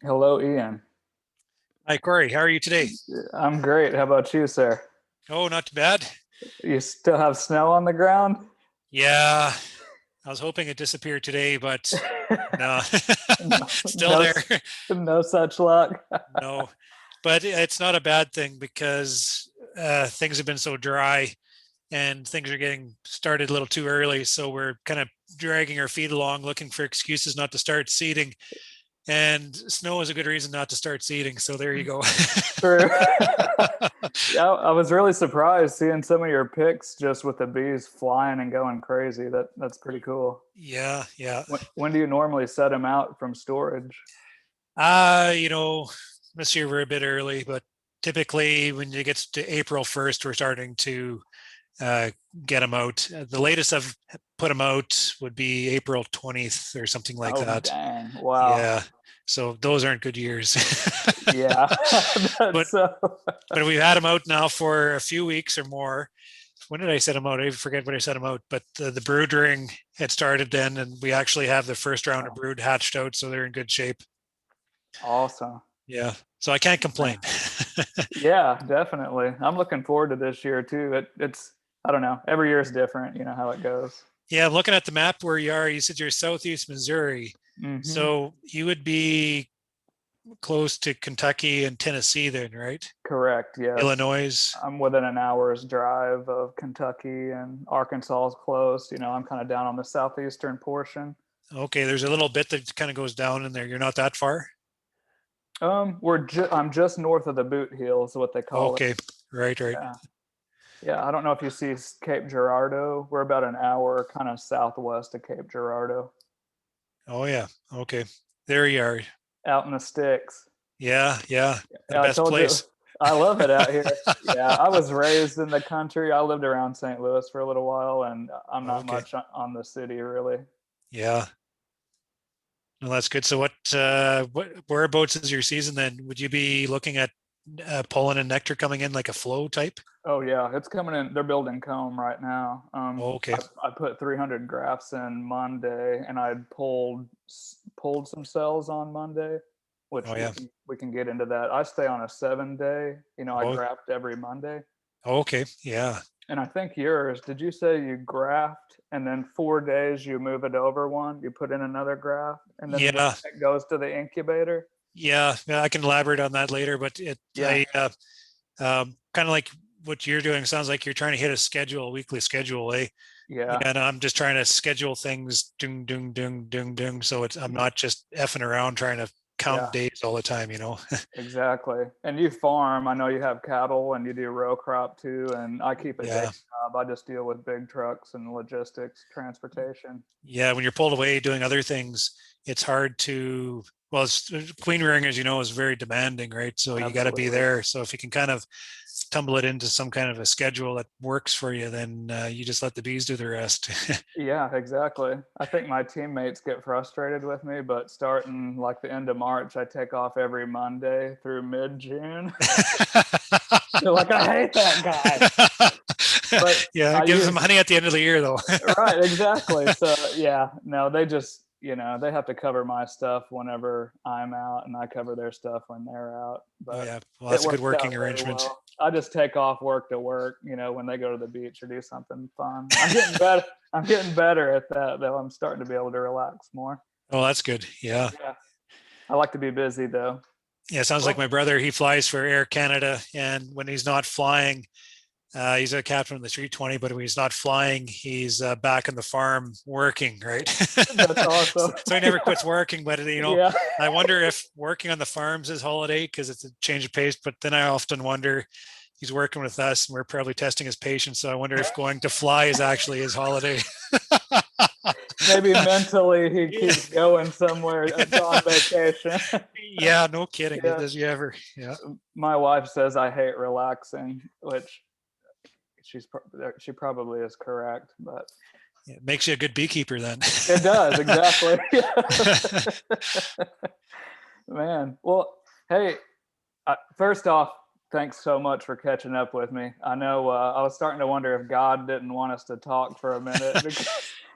Hello, Ian. Hi, Corey. How are you today? I'm great. How about you, sir? Oh, not too bad. You still have snow on the ground? Yeah, I was hoping it disappeared today, but no, No, still no, there. no such luck. No, but it's not a bad thing because things have been so dry and things are getting started a little too early. So we're kind of dragging our feet along, looking for excuses not to start seeding. And snow is a good reason not to start seeding. So there you go. True. Yeah, I was really surprised seeing some of your pics just with the bees flying and going crazy. That's pretty cool. Yeah, yeah. When do you normally set them out from storage? Uh, you know, this year we're a bit early, but typically when it gets to April 1st, we're starting to uh, get them out. The latest I've put them out would be April 20th or something like Oh, that. dang. Wow. Yeah. So those aren't good years. Yeah, but that's but we've had them out now for a few weeks or more. When did I set them out? I forget when I set them out, but the brood ring had started then, and we actually have the first round of brood hatched out, so they're in good shape. awesome. Yeah. So I can't complain. Yeah, definitely. I'm looking forward to this year too. It's I don't know. Every year is different. You know how it goes. Yeah, I'm looking at the map where you are. You said you're southeast Missouri. Hmm. So you would be close to Kentucky and Tennessee then, right? Correct. Yes, Illinois. I'm within an hour's drive of Kentucky, and Arkansas is close. I'm kind of down on the southeastern portion. Okay, there's a little bit that kind of goes down in there. You're not that far. I'm just north of the Boot Heel, is what they call it. Okay, right, right. Yeah. Yeah. I don't know if you see Cape Girardeau. We're about an hour kind of southwest of Cape Girardeau, Oh yeah. Okay. There you are. out in the sticks. Yeah, yeah. The Yeah, I best told you, place. I love it out here. Yeah, I was raised in the country. I lived around St. Louis for a little while, and I'm not Okay. much on the city really. Yeah. Well, that's good. So what whereabouts is your season then? Would you be looking at pollen and nectar coming in like a flow type? Oh yeah, it's coming in. They're building comb right now. Oh, okay. I put 300 grafts in Monday, and I pulled some cells on Monday, which Oh we yeah. can we can get into that. I stay on a 7 day. I Oh, graft every Monday. okay. Yeah. And I think yours, did you say you graft and then 4 days you move it over one, you put in another graft, and then Yeah. it goes to the incubator? Yeah. Yeah. I can elaborate on that later, but Yeah. kind of like what you're doing sounds like you're trying to hit a schedule, a weekly schedule, eh? Yeah. And I'm just trying to schedule things, dung, dung, dung, dung, dung. So I'm not just effing around trying to count Yeah. days all the time. Exactly. And you farm, I know you have cattle and you do row crop too. And I keep a day Yeah. job. I just deal with big trucks and logistics, transportation. Yeah. When you're pulled away doing other things, it's hard to, well, queen rearing, as you know, is very demanding, right? So you got to be Absolutely. there. So if you can kind of tumble it into some kind of a schedule that works for you, then you just let the bees do the rest. Yeah, exactly. I think my teammates get frustrated with me, but starting like the end of March, I take off every Monday through mid June. They're like, I hate that guy. But Yeah, I it gives them use honey at the end of the year, though. right, exactly. So yeah, no, they just they have to cover my stuff whenever I'm out, and I cover their stuff when they're out. Oh But yeah, well it that's a good works out working very arrangement. well. I just take off work to work, when they go to the beach or do something fun. I'm getting better. I'm getting better at that though. I'm starting to be able to relax more. Oh, that's good. Yeah, Yeah, I like to be busy though. yeah. Sounds like Well, my brother. He flies for Air Canada, and when he's not flying, he's a captain of the 320. But when he's not flying, he's back in the farm working. Right. that's awesome. So he never quits working. But Yeah. I wonder if working on the farms is holiday because it's a change of pace. But then I often wonder he's working with us and we're probably testing his patience. So I wonder if going to fly is actually his holiday. Maybe mentally he keeps going somewhere on vacation. Yeah, no kidding. Yeah. Does you ever? Yeah. My wife says I hate relaxing, which she probably is correct, but It makes you a good beekeeper then. it does exactly. Man, well, hey, first off, thanks so much for catching up with me. I know I was starting to wonder if God didn't want us to talk for a minute because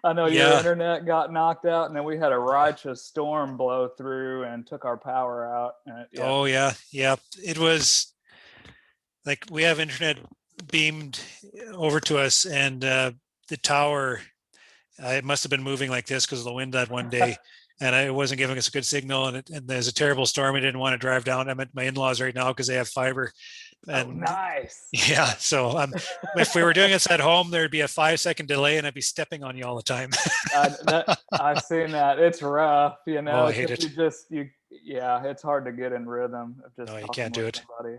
I know your Yeah. internet got knocked out, and then we had a righteous storm blow through and took our power out. And yeah, Oh yeah. Yeah. It was like we have internet beamed over to us, and the tower, it must have been moving like this because of the wind that one day, and it wasn't giving us a good signal. And there's a terrible storm. I didn't want to drive down. I'm at my in-laws right now because they have fiber, oh, and nice. yeah. So if we were doing this at home, there'd be a 5-second delay, and I'd be stepping on you all the time. I've seen that. It's rough, Oh, I hate because it. yeah, it's hard to get in rhythm of No, just you talking can't do with it. somebody.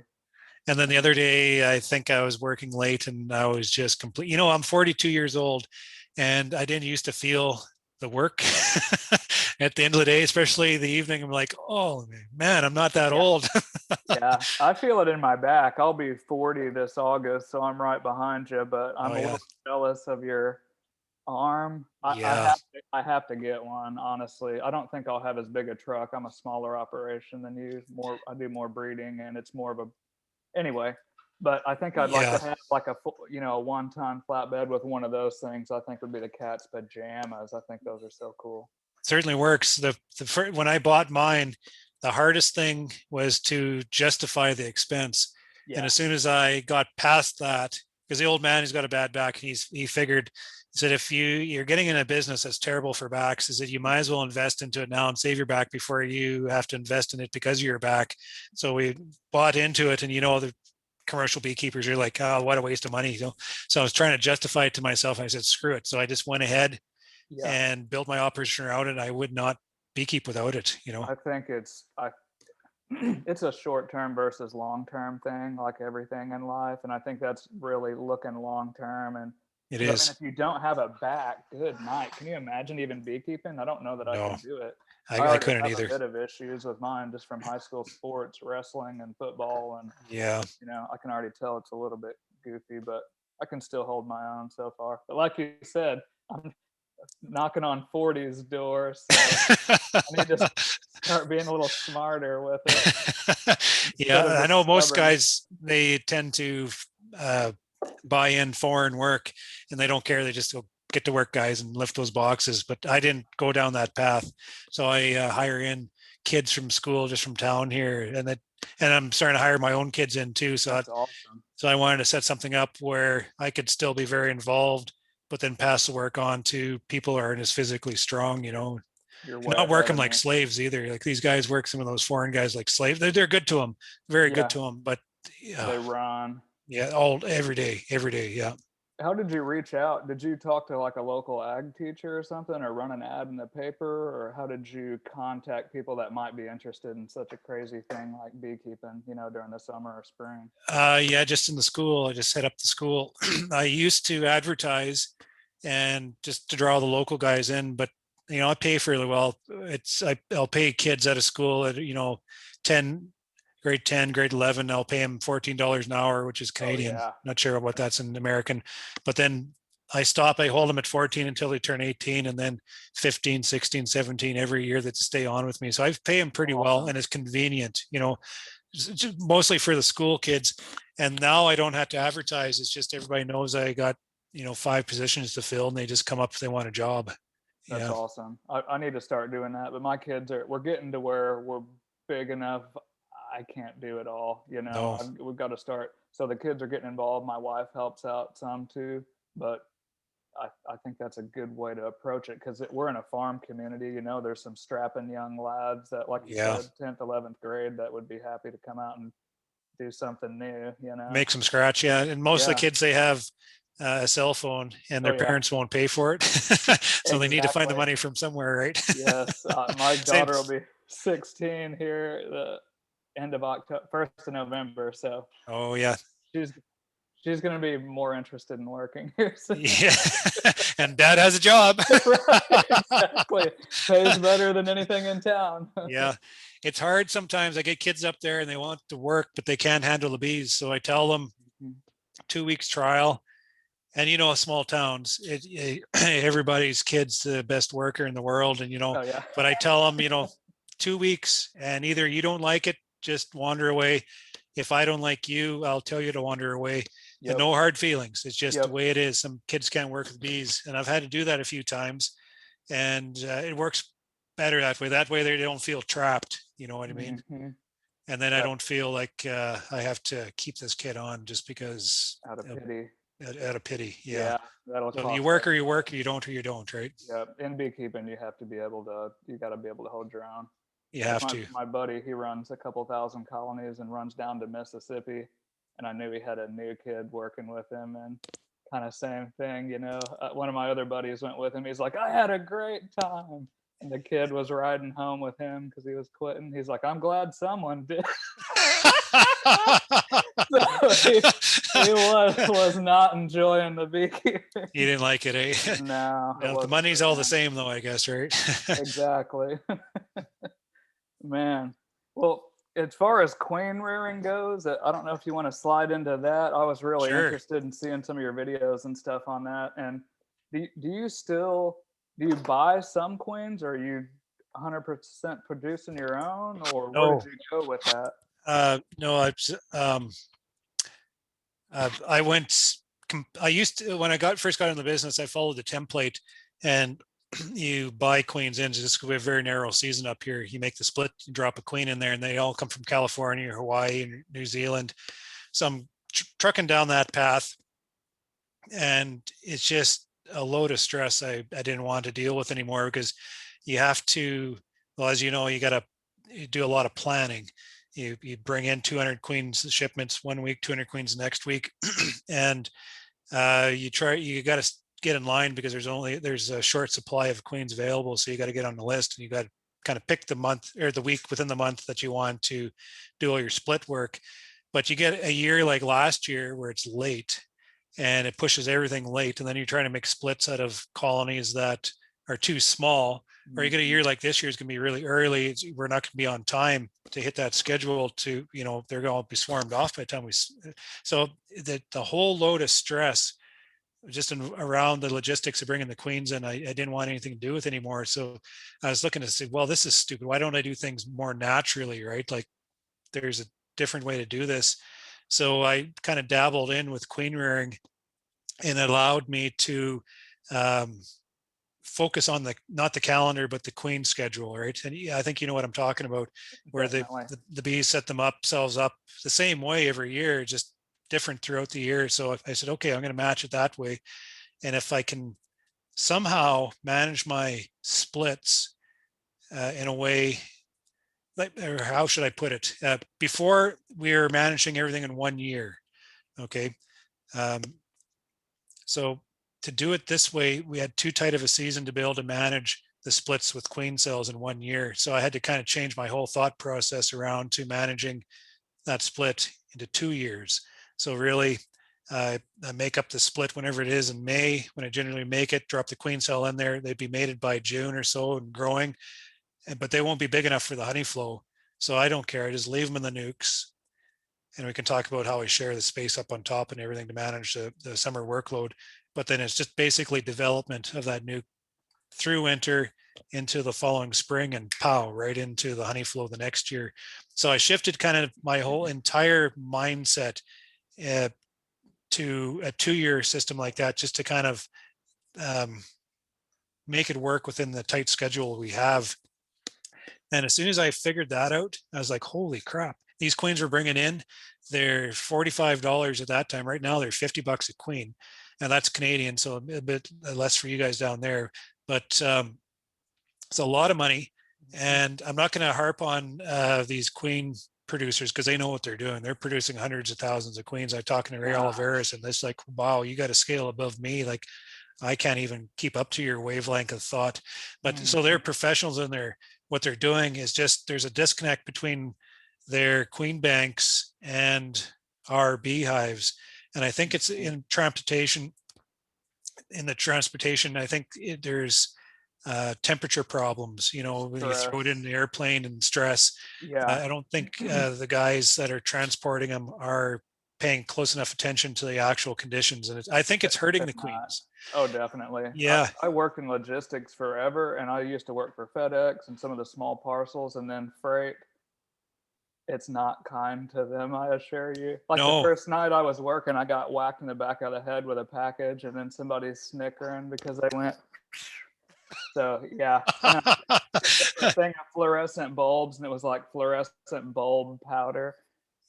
And then the other day, I think I was working late and I was just complete. I'm 42 years old and I didn't used to feel the work at the end of the day, especially the evening. I'm like, oh man, I'm not that Yeah. old. Yeah, I feel it in my back. I'll be 40 this August, so I'm right behind you, but I'm Oh, a yeah. little jealous of your arm. Yeah. I have to get one, honestly. I don't think I'll have as big a truck. I'm a smaller operation than you. I do more breeding, and it's more of a anyway. But I think I'd like to Yeah. have like a one-ton flatbed with one of those things. I think would be the cat's pajamas. I think those are so cool. Certainly works. When I bought mine, the hardest thing was to justify the expense. And Yeah, as soon as I got past that, because the old man, he's got a bad back, and he figured, he said, if you're getting in a business that's terrible for backs, is that you might as well invest into it now and save your back before you have to invest in it because of your back. So we bought into it, and the commercial beekeepers are like, oh, what a waste of money. So I was trying to justify it to myself. And I said, screw it. So I just went ahead yeah. and built my operation around it. I would not beekeep without it. I think it's a short-term versus long-term thing, like everything in life, and I think that's really looking long-term. And It because I mean, is. if you don't have a back, good night. Can you imagine even beekeeping? I don't know that I No, could do it. I I already couldn't have a either. bit of issues with mine just from high school sports, wrestling and football, and Yeah. I can already tell it's a little bit goofy, but I can still hold my own so far. But like you said, I'm knocking on 40's door, so I need to start being a little smarter with it instead of Yeah, I just know most stubborn. guys, they tend to uh, buy in foreign work and they don't care. They just go get to work, guys, and lift those boxes. But I didn't go down that path. So I hire in kids from school, just from town here. And I'm starting to hire my own kids in too. That's awesome. So I wanted to set something up where I could still be very involved, but then pass the work on to people who aren't as physically strong, You're and way not work ahead them of like me. slaves either. Like these guys work some of those foreign guys like slaves. They're good to them, very good Yeah, to them. But they yeah, run. yeah, all every day, every day. Yeah. How did you reach out? Did you talk to like a local ag teacher or something, or run an ad in the paper, or how did you contact people that might be interested in such a crazy thing like beekeeping, during the summer or spring? Yeah, just in the school. I just set up the school. I used to advertise and just to draw the local guys in, but I pay fairly well. I'll pay kids out of school at 10 grade 10, grade 11. I'll pay them $14 an hour, which is Oh Canadian. yeah. Not sure what that's in American, but then I hold them at 14 until they turn 18, and then 15, 16, 17 every year that stay on with me. So I pay them pretty well, Awesome. and it's convenient, mostly for the school kids. And now I don't have to advertise. It's just everybody knows I got, 5 positions to fill, and they just come up if they want a job. That's Yeah. awesome. I need to start doing that, but my kids we're getting to where we're big enough. I can't do it all, No. we've got to start. So the kids are getting involved. My wife helps out some too, but I think that's a good way to approach it because we're in a farm community. There's some strapping young lads that, like you Yeah. said, 10th, 11th grade, that would be happy to come out and do something new. Make some scratch. Yeah. And most of the Yeah. kids, they have a cell phone and Oh, their yeah. parents won't pay for it. So they need to find the Exactly. money from somewhere, right? Yes. My Same. daughter will be 16 here the end of October, 1st of November. So Oh, yeah. she's she's going to be more interested in working here soon. Yeah. And dad has a job. Right, exactly. Pays better than anything in town. Yeah. It's hard sometimes. I get kids up there and they want to work, but they can't handle the bees. So I tell them 2 weeks trial. And small towns, everybody's kid's the best worker in the world. And Oh yeah. but I tell them, 2 weeks, and either you don't like it, just wander away. If I don't like you, I'll tell you to wander away. and Yep. no hard feelings. It's just the Yep. way it is. Some kids can't work with bees, and I've had to do that a few times, and it works better that way. That way they don't feel trapped. You know what I mean? Mm-hmm. And then I Yep. don't feel like I have to keep this kid on just because Out of pity. out of pity. Yeah. Yeah, that'll So you cost work or you extra. work, or you don't, right? Yep. In beekeeping, you got to be able to hold your own. You Like have to. my buddy, he runs a couple thousand colonies and runs down to Mississippi, and I knew he had a new kid working with him, and kind of same thing, one of my other buddies went with him. He's like, I had a great time, and the kid was riding home with him because he was quitting. He's like, I'm glad someone did. So he was not enjoying the beekeeping. You didn't like it, eh? No, it Well, the wasn't money's for all the him. same though, I guess, right? Exactly. Man. Well, as far as queen rearing goes, I don't know if you want to slide into that. I was really Sure. interested in seeing some of your videos and stuff on that. And do you buy some queens, or are you 100% producing your own, or where did No, you go with that? no, I went. I used to when I first got in the business. I followed the template, and you buy queens in. Just we have a very narrow season up here. You make the split, you drop a queen in there, and they all come from California, Hawaii, and New Zealand. So I'm trucking down that path, and it's just a load of stress I didn't want to deal with anymore, because you have to, well, as you know, you do a lot of planning. You bring in 200 queens shipments one week, 200 queens next week, and you got to get in line, because there's a short supply of queens available. So you got to get on the list, and you got to kind of pick the month or the week within the month that you want to do all your split work. But you get a year like last year where it's late, and it pushes everything late, and then you're trying to make splits out of colonies that are too small. Or you get a year like this year is going to be really early. We're not going to be on time to hit that schedule. They're going to be swarmed off by the time so the whole load of stress just around the logistics of bringing the queens in, I didn't want anything to do with anymore. So I was looking to say, well, this is stupid. Why don't I do things more naturally, right? Like, there's a different way to do this. So I kind of dabbled in with queen rearing, and it allowed me to focus on not the calendar, but the queen schedule, right? And I think you know what I'm talking about, where Definitely. the bees set themselves up the same way every year, just different throughout the year. So I said, okay, I'm going to match it that way. And if I can somehow manage my splits in a way, or how should I put it? Before, we were managing everything in 1 year. Okay. Um, so to do it this way, we had too tight of a season to be able to manage the splits with queen cells in 1 year. So I had to kind of change my whole thought process around to managing that split into 2 years. So really, I make up the split whenever it is in May, when I generally make it, drop the queen cell in there. They'd be mated by June or so and growing, but they won't be big enough for the honey flow. So I don't care. I just leave them in the nukes. And we can talk about how we share the space up on top and everything to manage the summer workload. But then it's just basically development of that nuke through winter into the following spring, and pow, right into the honey flow the next year. So I shifted kind of my whole entire mindset uh, to a 2 year system like that, just to kind of um, make it work within the tight schedule we have. And as soon as I figured that out, I was like, holy crap, these queens we're bringing in, they're $45 at that time. Right now, they're $50 a queen. And that's Canadian, so a bit less for you guys down there. But it's a lot of money. And I'm not going to harp on these queen producers, because they know what they're doing. They're producing hundreds of thousands of queens. I'm talking to Ray Oliveris, and it's like, wow, you got to scale above me. Like, I can't even keep up to your wavelength of thought. But so they're professionals in there. What they're doing is just, there's a disconnect between their queen banks and our beehives. And I think it's in the transportation, I think there's temperature problems, when you throw it in the airplane and stress. Yeah. I don't think the guys that are transporting them are paying close enough attention to the actual conditions. And I think it's hurting the queens. Oh, definitely. Yeah. I worked in logistics forever, and I used to work for FedEx and some of the small parcels, and then freight. it's not kind to them, I assure you. Like the No. first night I was working, I got whacked in the back of the head with a package, and then somebody's snickering because they went. So yeah, and I a thing of fluorescent bulbs, and it was like fluorescent bulb powder,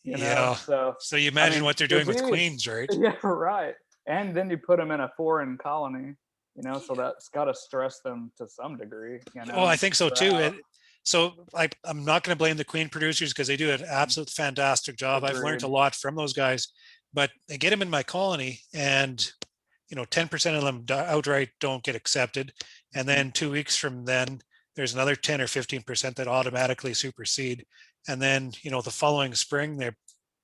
you know. Yeah. So So you I imagine mean, what they're the doing with bees, queens, right? yeah, right. And then you put them in a foreign colony, you know, so that's got to stress them to some degree, you Oh, know, I and think so figure too. out. I'm not going to blame the queen producers because they do an absolute fantastic job. I've learned a Agreed. lot from those guys, but I get them in my colony, and 10% of them outright don't get accepted, and Mhm. then 2 weeks from then, there's another 10 or 15% that automatically supersede, and then the following spring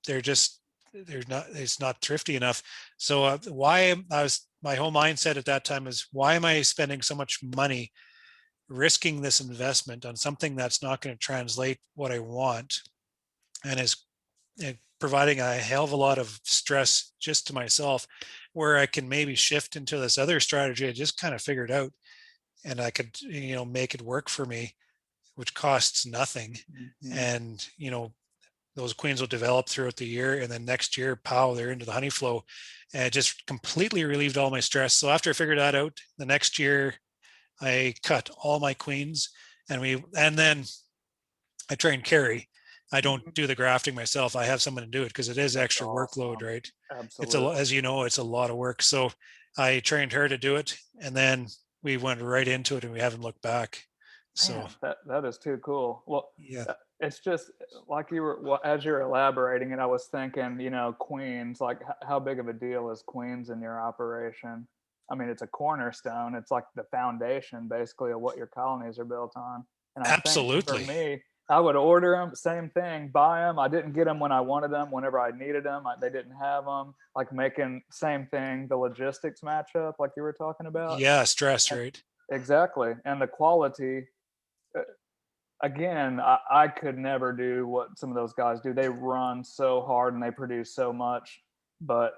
they're just they're not it's not thrifty enough. So why I was my whole mindset at that time is, why am I spending so much money risking this investment on something that's not going to translate what I want, and is providing a hell of a lot of stress just to myself, where I can maybe shift into this other strategy I just kind of figured out, and I could make it work for me, which costs nothing. Mhm. And those queens will develop throughout the year, and then next year, pow, they're into the honey flow, and it just completely relieved all my stress. So after I figured that out, the next year I cut all my queens, and then I train Carrie. I don't Mhm. do the grafting myself. I have someone to do it because it is That's extra workload, awesome. right? Absolutely. As you know, it's a lot of work. So I trained her to do it, and then we went right into it, and we haven't looked back. So Man, that is too cool. Well, yeah, it's just like you were as you were elaborating, and I was thinking, you know, queens. Like, how big of a deal is queens in your operation? I mean, it's a cornerstone. It's like the foundation, basically, of what your colonies are built on. And I think for absolutely. me, I would order them, same thing, buy them. I didn't get them when I wanted them. Whenever I needed them, they didn't have them. Like making same thing, the logistics match up, like you were talking about. Yeah, stress, right? Exactly, and the quality. uh, Again, I could never do what some of those guys do. They run so hard and they produce so much, but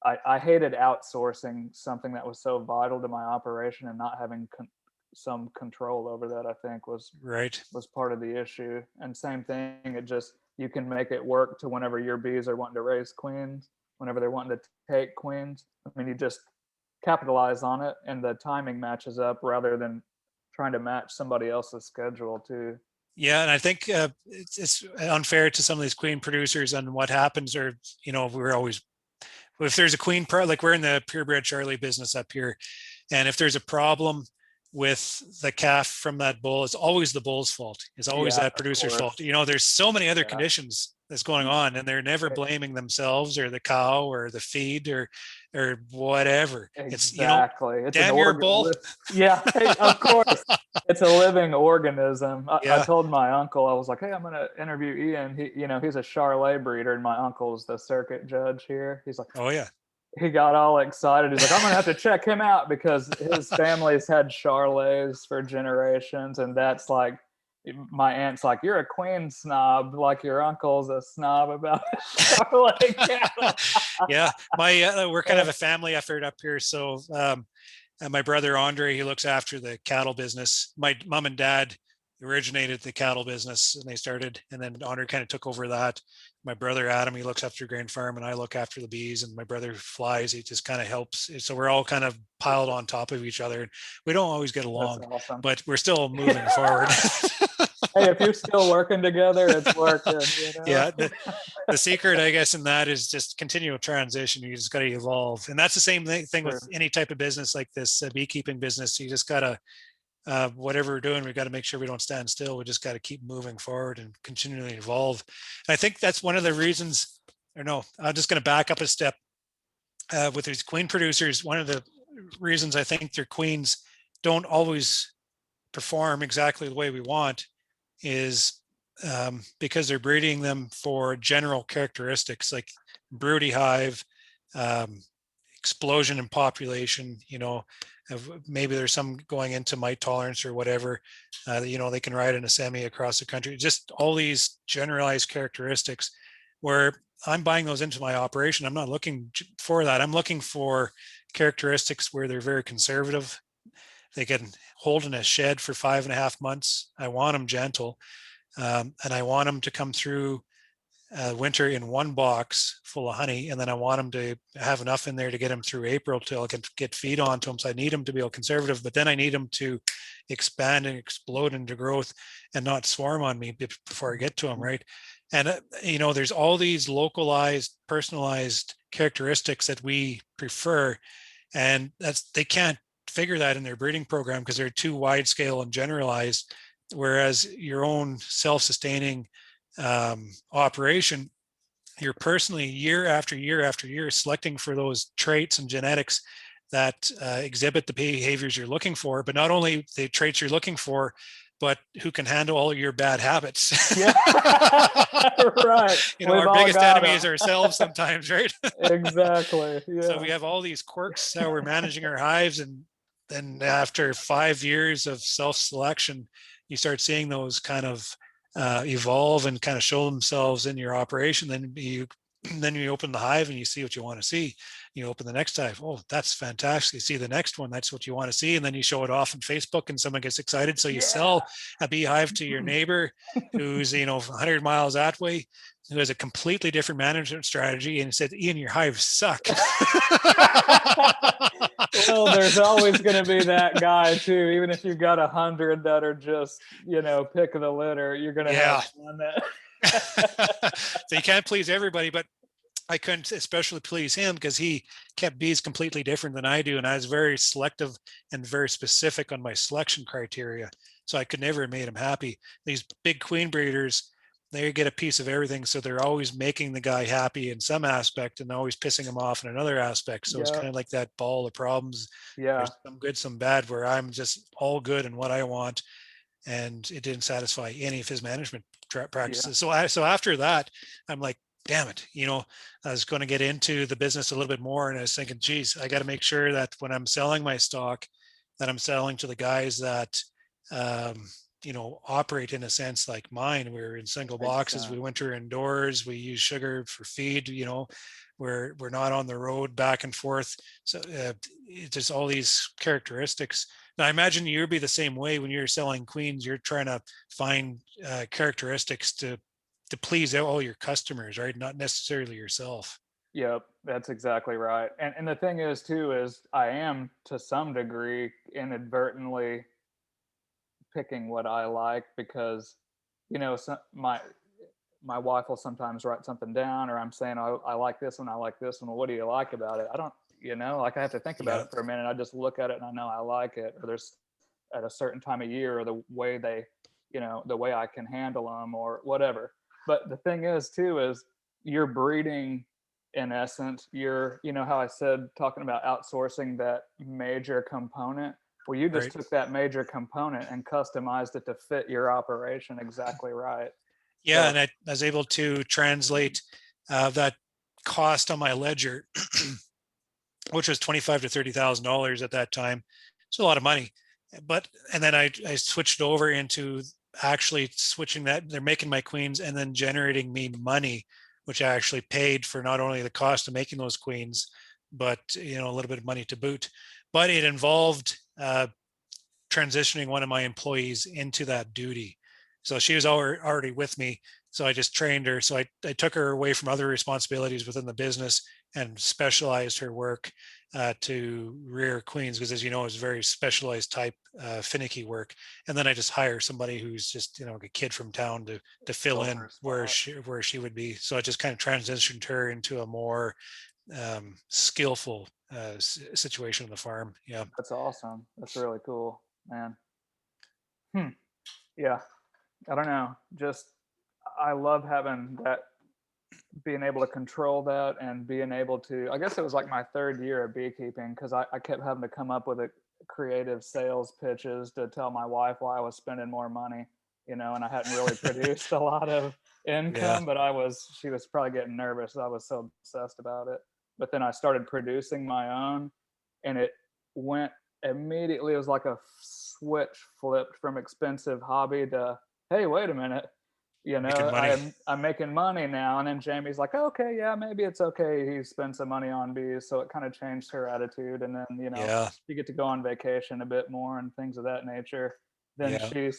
I hated outsourcing something that was so vital to my operation and not having some control over that. I think Right. was part of the issue. And same thing, it just you can make it work to whenever your bees are wanting to raise queens, whenever they're wanting to take queens. I mean, you just capitalize on it, and the timing matches up rather than trying to match somebody else's schedule too. Yeah, and I think it's unfair to some of these queen producers on what happens, or we're always, if there's a queen like we're in the purebred Charlie business up here, and if there's a problem with the calf from that bull, it's always the bull's fault. It's always Yeah, that of producer's fault. course. There's so many other Yeah. conditions that's going Mm. on, and they're never blaming themselves or the cow or the feed or whatever. It's Exactly. It's an damn your organ. bull. Yeah, of course. It's a living organism. I Yeah. told my uncle, I was like, hey, I'm going to interview Ian. He's a Charolais breeder, and my uncle's the circuit judge here. He's like, Oh yeah. he got all excited. He's like, I'm going to have to check him out because his family's had Charolais for generations. And that's like, my aunt's like, you're a queen snob, like your uncle's a snob about Charolais cattle. Yeah, my we're kind of a family effort up here. So and my brother Andre, he looks after the cattle business. My mom and dad originated the cattle business, and they started, and then Andre kind of took over that. My brother Adam, he looks after grain farm, and I look after the bees. And my brother flies; he just kind of helps. So we're all kind of piled on top of each other. We don't always get That's along, awesome. but we're still moving forward. Hey, if you're still working together, it's working. Yeah, the secret, I guess, in that is just continual transition. You just got to evolve, and that's the same thing with Sure. any type of business like this beekeeping business. You just got to whatever we're doing, we got to make sure we don't stand still. We just got to keep moving forward and continually evolve. And I think that's one of the reasons. Or no, I'm just going to back up a step. With these queen producers, one of the reasons I think their queens don't always perform exactly the way we want is because they're breeding them for general characteristics like broody hive, um, explosion in population. Maybe there's some going into mite tolerance or whatever. They can ride in a semi across the country. Just all these generalized characteristics where I'm buying those into my operation. I'm not looking for that. I'm looking for characteristics where they're very conservative. They can hold in a shed for 5.5 months. I want them gentle. and I want them to come through winter in one box full of honey, and then I want them to have enough in there to get them through April till I can get feed onto them. So I need them to be conservative, but then I need them to expand and explode into growth and not swarm on me before I get to them, right? And there's all these localized, personalized characteristics that we prefer, and they can't figure that in their breeding program because they're too wide scale and generalized. Whereas your own self-sustaining operation, you're personally year after year after year selecting for those traits and genetics that exhibit the behaviors you're looking for, but not only the traits you're looking for, but who can handle all your bad habits. Yeah. Right. Our biggest enemy is ourselves sometimes, right? Exactly. Yeah. So we have all these quirks how we're managing our hives, and then after 5 years of self-selection, you start seeing those kind of evolve and kind of show themselves in your operation. Then you open the hive and you see what you want to see. You open the next hive. Oh, that's fantastic. You see the next one. That's what you want to see. And then you show it off on Facebook and someone gets excited. So you sell a beehive to your neighbor who's, 100 miles that way, who has a completely different management strategy. And he said, Ian, your hives suck. Well, there's always going to be that guy too. Even if you've got 100 that are just, pick of the litter, you're going to have one that. So you can't please everybody, but I couldn't especially please him because he kept bees completely different than I do. And I was very selective and very specific on my selection criteria. So I could never have made him happy. These big queen breeders, they get a piece of everything. So they're always making the guy happy in some aspect and always pissing him off in another aspect. So it's kind of like that ball of problems. Yeah. There's some good, some bad, where I'm just all good in what I want. And it didn't satisfy any of his management practices. So after that, I'm like, damn it, I was going to get into the business a little bit more. And I was thinking, geez, I got to make sure that when I'm selling my stock, that I'm selling to the guys that, operate in a sense like mine. We're in single boxes. We winter indoors. We use sugar for feed. We're not on the road back and forth. So there's all these characteristics. Now, I imagine you'll be the same way when you're selling queens. You're trying to find characteristics to please all your customers, right? Not necessarily yourself. Yep, that's exactly right. And the thing is too, is I am to some degree inadvertently picking what I like because, my wife will sometimes write something down, or I'm saying, I like this one, I like this one. Well, what do you like about it? I don't, I have to think about it for a minute. I just look at it and I know I like it, or there's at a certain time of year, or the way they, the way I can handle them or whatever. But the thing is too, is you're breeding, in essence, you're, how I said, talking about outsourcing that major component. Well, you just took that major component and customized it to fit your operation exactly right. Yeah, and I was able to translate that cost on my ledger, which was $25,000 to $30,000 at that time. It's a lot of money, and then I switched over into actually switching that. They're making my queens and then generating me money, which I actually paid for not only the cost of making those queens, but a little bit of money to boot. But it involved transitioning one of my employees into that duty. So she was already with me. So I just trained her. So I took her away from other responsibilities within the business and specialized her work to rear queens, because as you know, it's very specialized type finicky work. And then I just hire somebody who's just, a kid from town to fill in where she would be. So I just kind of transitioned her into a more skillful situation on the farm. Yeah. That's awesome. That's really cool, man. Yeah. I don't know. Just, I love having that, being able to control that and being able to, I guess it was like my third year of beekeeping, because I kept having to come up with creative sales pitches to tell my wife why I was spending more money, and I hadn't really produced a lot of income, but she was probably getting nervous. I was so obsessed about it. But then I started producing my own, and it went immediately. It was like a switch flipped from expensive hobby to, hey, wait a minute, I'm making money now. And then Jamie's like, okay, yeah, maybe it's okay he spends some money on bees. So it kind of changed her attitude. And then, you get to go on vacation a bit more and things of that nature. Then she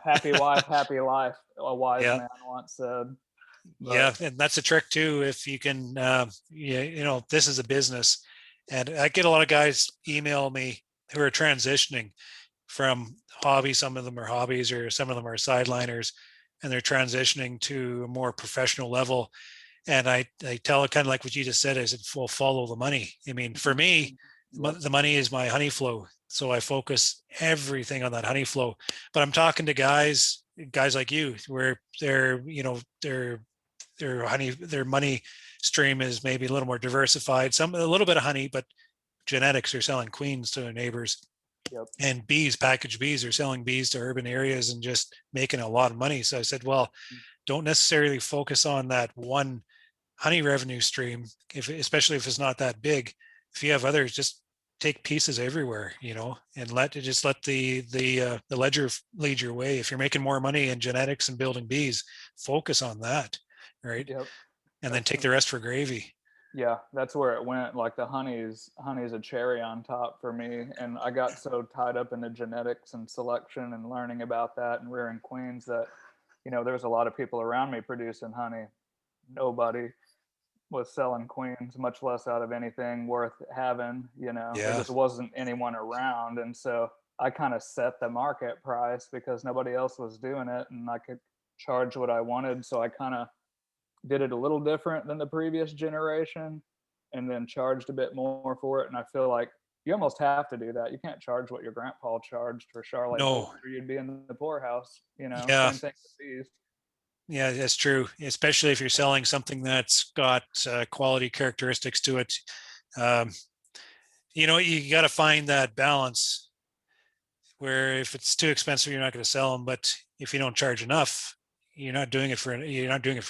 Happy wife, happy life, a wise Yeah. man once said. Yeah. But And that's a trick too. If you can, this is a business. And I get a lot of guys email me who are transitioning from hobbies. Some of them are hobbies or some of them are sideliners, and they're transitioning to a more professional level. And I tell it kind of like what you just said. I said, well, follow the money. I mean, for me, yep, the money is my honey flow. So I focus everything on that honey flow. But I'm talking to guys like you, where their money stream is maybe a little more diversified. A little bit of honey, but genetics are selling queens to their neighbors, yep, and bees, packaged bees, are selling bees to urban areas and just making a lot of money. So I said, well, don't necessarily focus on that one honey revenue stream, especially if it's not that big. If you have others, just take pieces everywhere, and let the ledger lead your way. If you're making more money in genetics and building bees, focus on that, right? yep. And then That's take the rest for gravy. Yeah, that's where it went. Like the honey's a cherry on top for me. And I got so tied up in the genetics and selection and learning about that and rearing queens that, there's a lot of people around me producing honey. Nobody was selling queens, much less out of anything worth having. There Yeah. just wasn't anyone around. And so I kind of set the market price because nobody else was doing it and I could charge what I wanted. So I kind of did it a little different than the previous generation and then charged a bit more for it. And I feel like you almost have to do that. You can't charge what your grandpa charged for Charlotte Horse No. or you'd be in the poorhouse, Yeah. same thing with these. Yeah, that's true. Especially if you're selling something that's got quality characteristics to it. Um, you got to find that balance where if it's too expensive, you're not going to sell them. But if you don't charge enough, you're not doing it for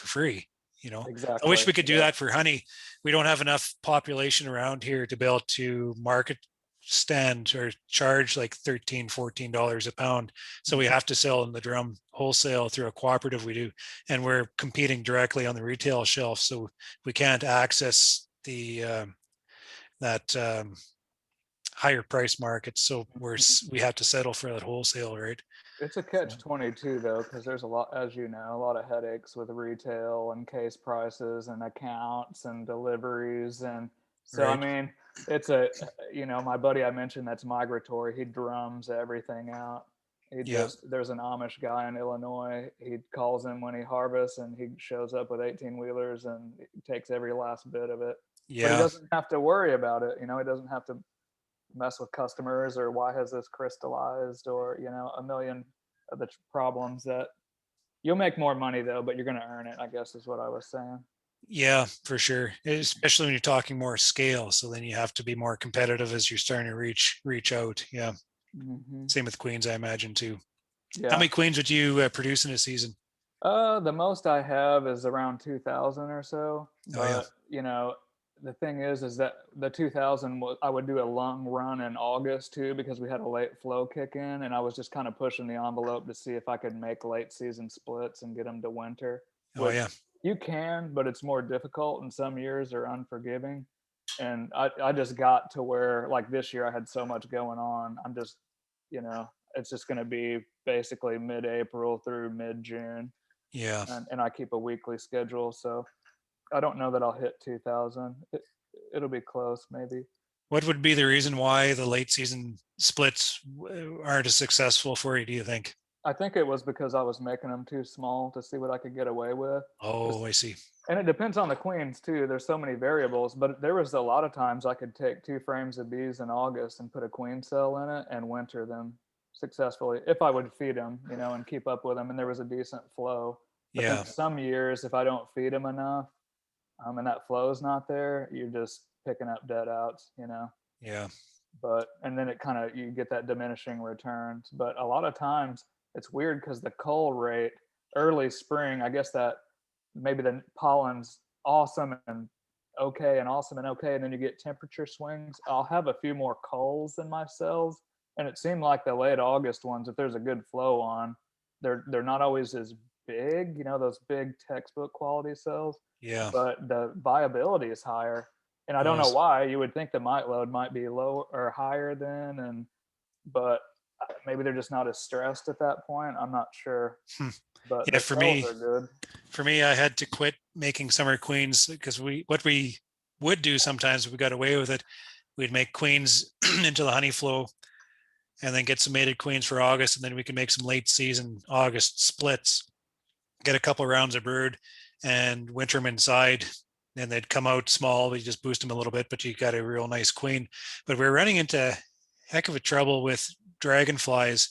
free. I wish Exactly. we could do Yep. that for honey. We don't have enough population around here to be able to market stand or charge like $13-14 a pound. So we have to sell in the drum wholesale through a cooperative we do. And we're competing directly on the retail shelf. So we can't access the that higher price market. So we have to settle for that wholesale, right? It's a So, catch 22 though, because there's a lot, as you know, a lot of headaches with retail and case prices and accounts and deliveries. And so, I right. mean, my buddy I mentioned that's migratory, he drums everything out. Yeah. There's an Amish guy in Illinois. He calls him when he harvests and he shows up with 18 wheelers and takes every last bit of it. But he Yeah. doesn't have to worry about it. He doesn't have to mess with customers or why has this crystallized or a million of the problems that you'll make more money though, but you're going to earn it, I guess is what I was saying. Yeah, for sure. Especially when you're talking more scale. So then you have to be more competitive as you're starting to reach out. Yeah. Hmm. Same with queens, I imagine too. How Yeah. many queens would you produce in a season? The most I have is around 2000 or so, Oh yeah. but the thing is that the 2000 I would do a long run in August too because we had a late flow kick in and I was just kind of pushing the envelope to see if I could make late season splits and get them to winter, Oh which yeah. you can, but it's more difficult and some years are unforgiving. And I just got to where like this year I had so much going on. I'm just, it's just going to be basically mid-April through mid-June Yeah. and I keep a weekly schedule. So I don't know that I'll hit 2000. It'll be close, maybe. What would be the reason why the late season splits aren't as successful for you, do you think? I think it was because I was making them too small to see what I could get away with. Oh, I see. And it depends on the queens too. There's so many variables, but there was a lot of times I could take 2 frames of bees in August and put a queen cell in it and winter them successfully if I would feed them, and keep up with them. And there was a decent flow. But then Yeah. some years, if I don't feed them enough, and that flow is not there, you're just picking up dead outs. Yeah. But and then it kind of you get that diminishing returns. But a lot of times it's weird because the cull rate early spring, I guess that maybe the pollen's awesome and okay and awesome and okay, and then you get temperature swings. I'll have a few more culls in my cells, and it seemed like the late August ones, if there's a good flow on, they're not always as big, those big textbook quality cells, Yeah. but the viability is higher. And I don't Oh, know why. You would think the mite load might be low or higher then, but maybe they're just not as stressed at that point. I'm not sure, Hmm. but Yeah, the cells are good. for me, I had to quit making summer queens because what we would do sometimes, if we got away with it, we'd make queens into the honey flow and then get some mated queens for August, and then we can make some late season August splits, get a couple rounds of brood, and winter them inside. And they'd come out small. We just boost them a little bit, but you got a real nice queen. But we're running into heck of a trouble with dragonflies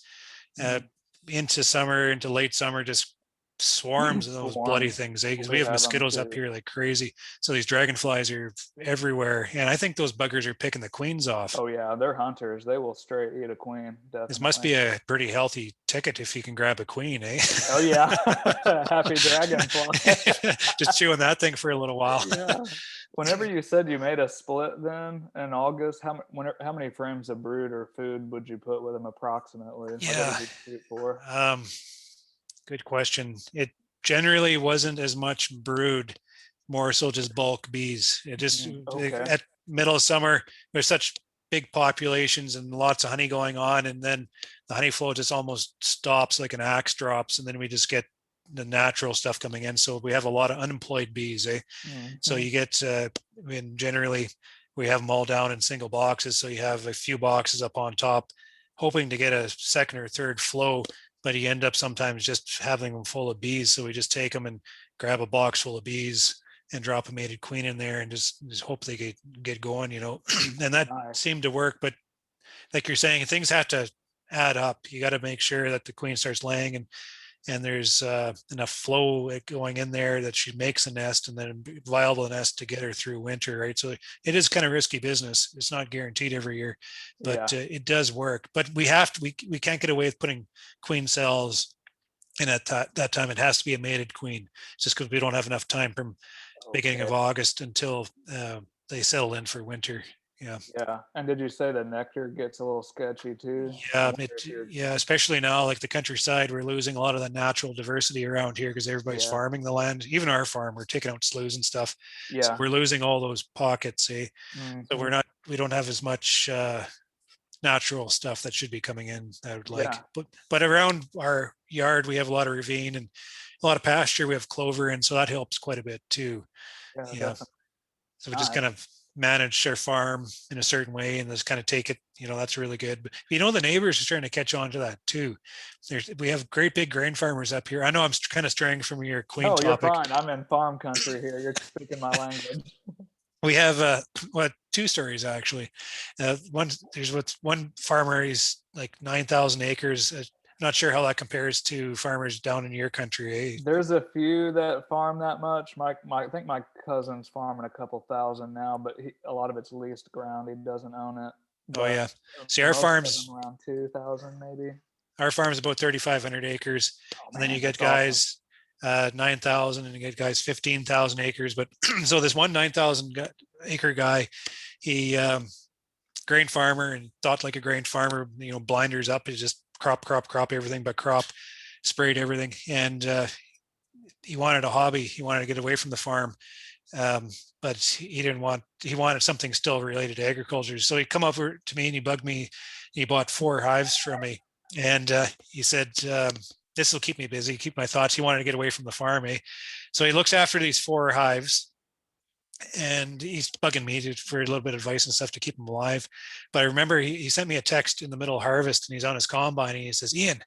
uh, into summer, into late summer, just swarms of those bloody Swarms. things. Because we We have have them mosquitoes up too. here like crazy. So these dragonflies are everywhere. And I think those buggers are picking the queens off. Oh yeah, they're hunters. They will straight eat a queen, This must definitely. be a pretty healthy ticket if you can grab a queen, eh? Oh yeah, happy dragonfly. Just chewing that thing for a little while. Yeah. Whenever you said you made a split then in August, how many frames of brood or food would you put with them approximately? Like what Yeah. did you shoot for? Um, Good question. It generally wasn't as much brood, more so just bulk bees. It just Okay. at middle of summer, there's such big populations and lots of honey going on, and then the honey flow just almost stops like an axe drops, and then we just get the natural stuff coming in. So we have a lot of unemployed bees. So Mm-hmm. you get, generally we have them all down in single boxes. So you have a few boxes up on top, hoping to get a second or third flow, but you end up sometimes just having them full of bees. So we just take them and grab a box full of bees and drop a mated queen in there and just hope they get going, and that Nice. seemed to work. But like you're saying, things have to add up. You got to make sure that the queen starts laying and there's enough flow going in there that she makes a nest and then a viable nest to get her through winter, right? So it is kind of risky business. It's not guaranteed every year, but Yeah. it does work. But we can't get away with putting queen cells in at that time. It has to be a mated queen, just because we don't have enough time from beginning Okay. of August until they settle in for winter. Yeah. Yeah. And did you say the nectar gets a little sketchy too? I Yeah, wonder if you're. yeah, especially now, like the countryside, we're losing a lot of the natural diversity around here because everybody's Yeah. farming the land. Even our farm, we're taking out sloughs and stuff, so Yeah. we're losing all those pockets. So Hmm. we don't have as much natural stuff that should be coming in. I would like, Yeah. but around our yard, we have a lot of ravine and a lot of pasture. We have clover, and so that helps quite a bit too. Yeah. Yeah. Definitely. So we just kind Nice. of manage our farm in a certain way and just kind of take it, that's really good. But the neighbors are starting to catch on to that too. We have great big grain farmers up here. I know I'm kind of straying from your queen No, you're topic. fine. I'm in farm country here. You're speaking my language. We have two stories actually. There's one farmer, he's like 9,000 acres. Not sure how that compares to farmers down in your country, eh? There's a few that farm that much. I think my cousin's farming a couple thousand now, but a lot of it's leased ground. He doesn't own it. Oh But yeah. See, most of them around 2,000 maybe. our farm is about 3,500 acres, Oh and then you man, get that's awesome. guys 9,000, and you get guys 15,000 acres. But so this one 9,000 acre guy, he grain farmer and thought like a grain farmer, blinders up, he just crop everything but crop, sprayed everything, and he wanted a hobby. He wanted to get away from the farm, but he wanted something still related to agriculture. So he come over to me and he bugged me. He bought 4 hives from me, and he said, this will keep me busy, keep my thoughts. He wanted to get away from the farm, eh? So he looks after these 4 hives, and he's bugging me for a little bit of advice and stuff to keep him alive. But I remember he sent me a text in the middle of harvest, and he's on his combine, and he says, Ian,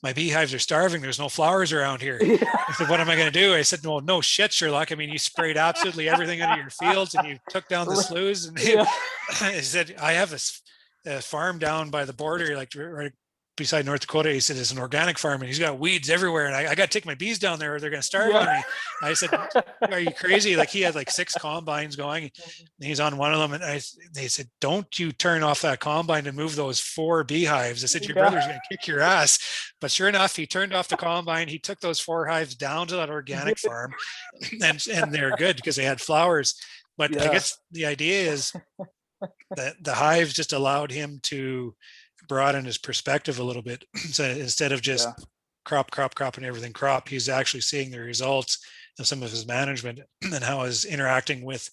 my beehives are starving. There's no flowers around here. I said, what am I going to do? I said, well, no shit, Sherlock. I mean, you sprayed absolutely everything into your fields and you took down the sloughs. And Yeah. he said, I have a farm down by the border, like right beside North Dakota. He said, it's an organic farm and he's got weeds everywhere. And I got to take my bees down there or they're going to starve on me. I said, are you crazy? Like he had like 6 combines going. And he's on one of them. And they said, don't you turn off that combine and move those 4 beehives. I said, your brother's going to kick your ass. But sure enough, he turned off the combine. He took those 4 hives down to that organic farm and they're good because they had flowers. But I guess the idea is that the hives just allowed him to broaden his perspective a little bit. So instead of just crop, and everything crop, he's actually seeing the results of some of his management and how he's interacting with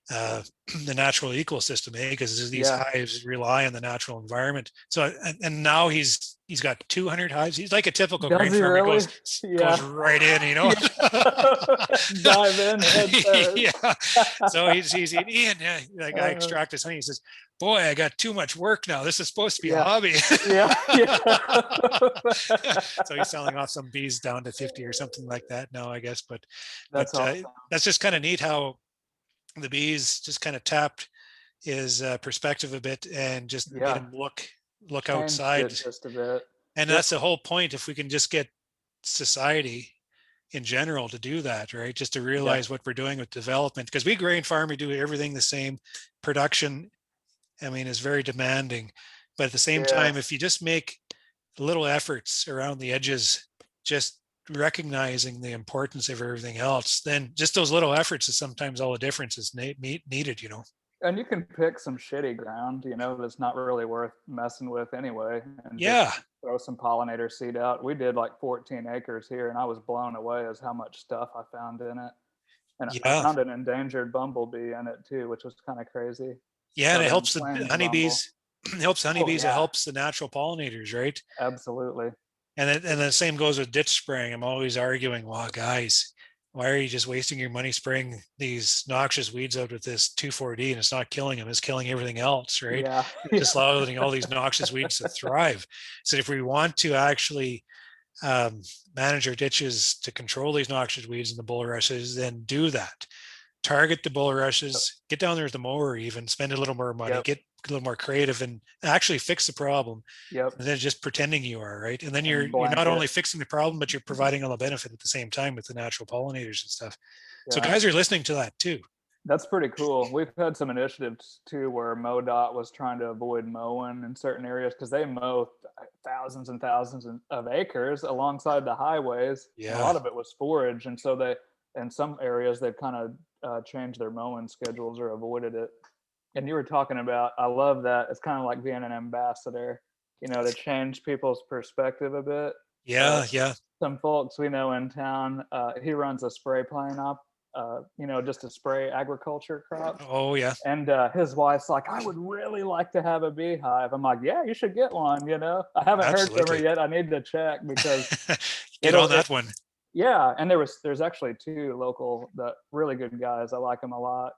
the natural ecosystem, because these Yeah. hives rely on the natural environment. So, and now he's got 200 hives. He's like a typical Does grain he farmer. He really? goes Yeah. right in, Yeah. Dive in head first. Yeah. So he's Ian. Yeah, like I extract his honey. He says, "Boy, I got too much work now. This is supposed to be a Yeah. hobby." Yeah. Yeah. So he's selling off some bees down to 50 or something like that now, I guess. But That's awesome. that's just kind of neat how the bees just kind of tapped his perspective a bit and just made Yeah. him look Changed outside. it just a bit. And that's the Different. whole point. If we can just get society in general to do that, right? Just to Yeah. realize what we're doing with development, because we grain farm, we do everything the same. Production, I mean, is very demanding, but at the same time, if Yes. you just make little efforts around the edges, just recognizing the importance of everything else, then just those little efforts is sometimes all the difference is needed, you know? And you can pick some shitty ground, that's not really worth messing with anyway, and just Yeah. throw some pollinator seed out. We did like 14 acres here, and I was blown away as how much stuff I found in it. And I Yeah. found an endangered bumblebee in it too, which was kind of crazy. Yeah. And it Southern helps the plains bumble. honeybees, it helps Oh honeybees, it yeah, helps the natural pollinators, right? absolutely. And the same goes with ditch spraying. I'm always arguing, well, guys, why are you just wasting your money spraying these noxious weeds out with this 2,4-D, and it's not killing them, it's killing everything else, right? Yeah, It's yeah, just allowing all these noxious weeds to thrive. So if we want to actually manage our ditches to control these noxious weeds and the bulrushes, then do that. Target the bulrushes, get down there with the mower, even spend a little more money, yep, get a little more creative and actually fix the problem, yep. and then just pretending you are, right. And then And you're not blanket. only fixing the problem, but you're providing all the benefit at the same time with the natural pollinators and stuff. So Yeah. guys are listening to that too. That's pretty cool. We've had some initiatives too where MoDOT was trying to avoid mowing in certain areas because they mow thousands and thousands of acres alongside the highways, and a Yeah. lot of it was forage. And so they, in some areas, they've kind of changed their mowing schedules or avoided it. And you were talking about, I love that. It's kind of like being an ambassador, to change people's perspective a bit. Uh, Yeah. Yeah. some folks we know in town, he runs a spray plane up, just to spray agriculture crops. Oh yeah. And his wife's like, I would really like to have a beehive. I'm like, yeah, you should get one. I haven't heard from her Absolutely. yet. I need to check because Get it'll, on it, that one. yeah. And there's actually two local, that really good guys. I like them a lot.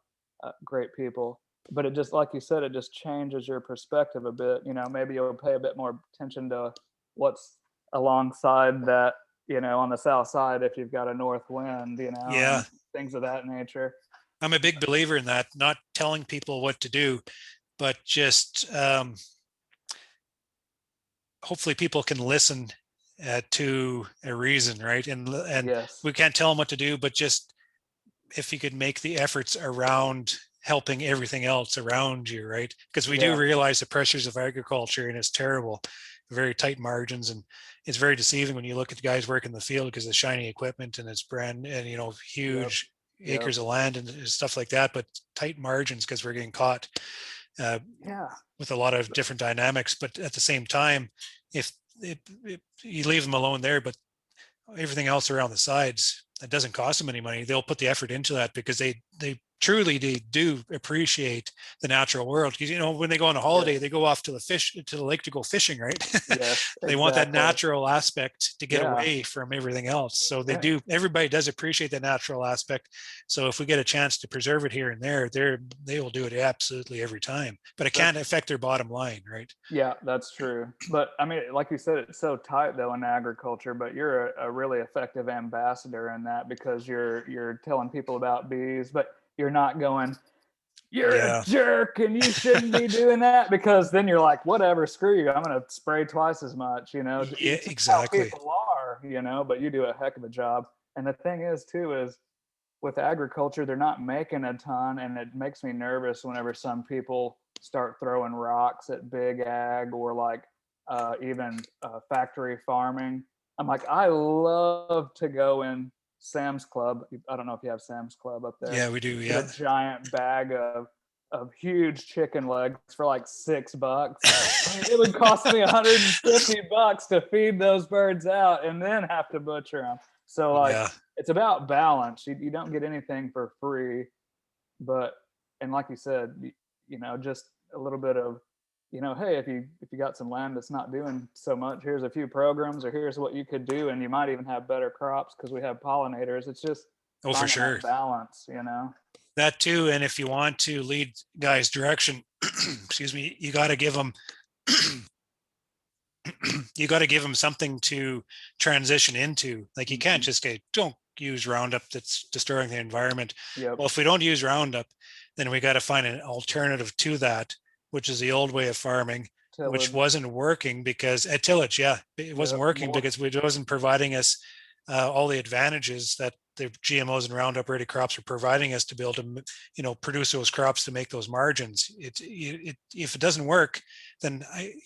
Great people. But it just, like you said, it just changes your perspective a bit. Maybe you'll pay a bit more attention to what's alongside that, on the south side if you've got a north wind, Yeah. and things of that nature. I'm a big believer in that, not telling people what to do, but just hopefully people can listen to a reason, right? And Yes. we can't tell them what to do, but just if you could make the efforts around helping everything else around you, right? Because we do Yeah. realize the pressures of agriculture, and it's terrible, very tight margins, and it's very deceiving when you look at the guys working in the field because of shiny equipment and it's brand and Yep. huge Yep. acres of land and stuff like that, but tight margins because we're getting caught uh, Yeah. with a lot of different dynamics. But at the same time, if you leave them alone there, but everything else around the sides, it doesn't cost them any money. They'll put the effort into that because they truly they do appreciate the natural world. Because when they go on a holiday, Yes. they go off to the lake to go fishing, right? Yes. They want that Exactly. natural aspect to get Yeah. away from everything else. So they Yeah. do. Everybody does appreciate that natural aspect. So if we get a chance to preserve it here and there, they will do it absolutely every time. But it can't That's affect their bottom line, right? Yeah, that's true. But I mean, like you said, it's so tight though in agriculture, but you're a really effective ambassador in that because you're telling people about bees, but you're not going, you're a Yeah. jerk and you shouldn't be doing that, because then you're like, whatever, screw you. I'm going to spray twice as much, Yeah. It's just how Exactly. people are, but you do a heck of a job. And the thing is too, is with agriculture, they're not making a ton, and it makes me nervous whenever some people start throwing rocks at big ag or like even factory farming. I'm like, I love to go in Sam's Club. I don't know if you have Sam's Club up there. Yeah, we do. Get a Yeah. giant bag of huge chicken legs for like $6. I mean, it would cost me $150 to feed those birds out and then have to butcher them. So like, Yeah. it's about balance. You don't get anything for free, but and like you said, just a little bit of, hey, if you got some land that's not doing so much, here's a few programs, or here's what you could do, and you might even have better crops because we have pollinators. It's just Oh, for finding sure. that balance. That too. And if you want to lead guys direction, excuse me, you got to give them something to transition into. Like, you can't just say, don't use Roundup, that's destroying the environment. Yep. Well, if we don't use Roundup, then we got to find an alternative to that, which is the old way of farming, which wasn't working because at tillage, it wasn't working because it wasn't providing us all the advantages that the GMOs and Roundup Ready crops are providing us to be able to, produce those crops to make those margins. If it doesn't work, then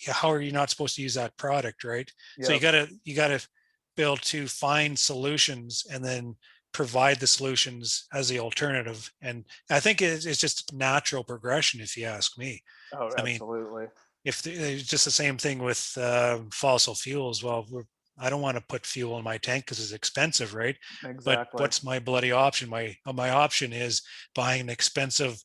how are you not supposed to use that product, right? Yep. So you gotta be able to find solutions and then provide the solutions as the alternative. And I think it's just natural progression, if you ask me. Oh, absolutely. I mean, if it's just the same thing with fossil fuels, well, I don't want to put fuel in my tank because it's expensive, right? Exactly. But what's my bloody option? My option is buying an expensive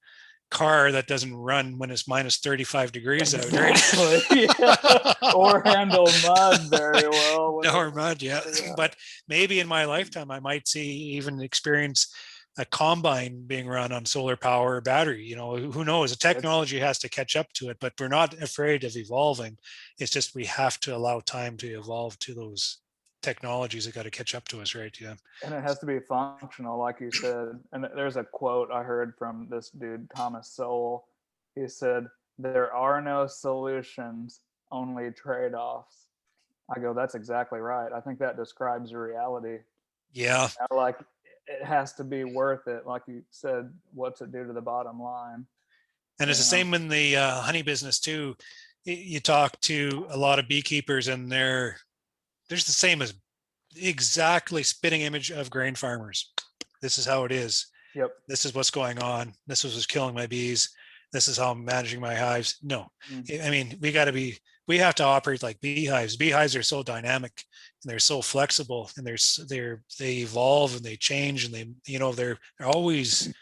car that doesn't run when it's minus 35 degrees out, right? Yeah. Or handle mud very well. Or mud, yeah. But maybe in my lifetime, I might even experience a combine being run on solar power or battery. Who knows? The technology has to catch up to it, but we're not afraid of evolving. It's just we have to allow time to evolve to those technologies that got to catch up to us, right? Yeah. And it has to be functional, like you said. And there's a quote I heard from this dude, Thomas Sowell. He said, "There are no solutions, only trade-offs." I go, that's exactly right. I think that describes the reality. Yeah. Like, it has to be worth it. Like you said, what's it do to the bottom line? And it's the same in the honey business too. You talk to a lot of beekeepers and there's the same as exactly spitting image of grain farmers. This is how it is. Yep. This is what's going on. This is what's killing my bees. This is how I'm managing my hives. No, I mean, we have to operate like beehives. Beehives are so dynamic and they're so flexible, and they evolve and they change, and they're always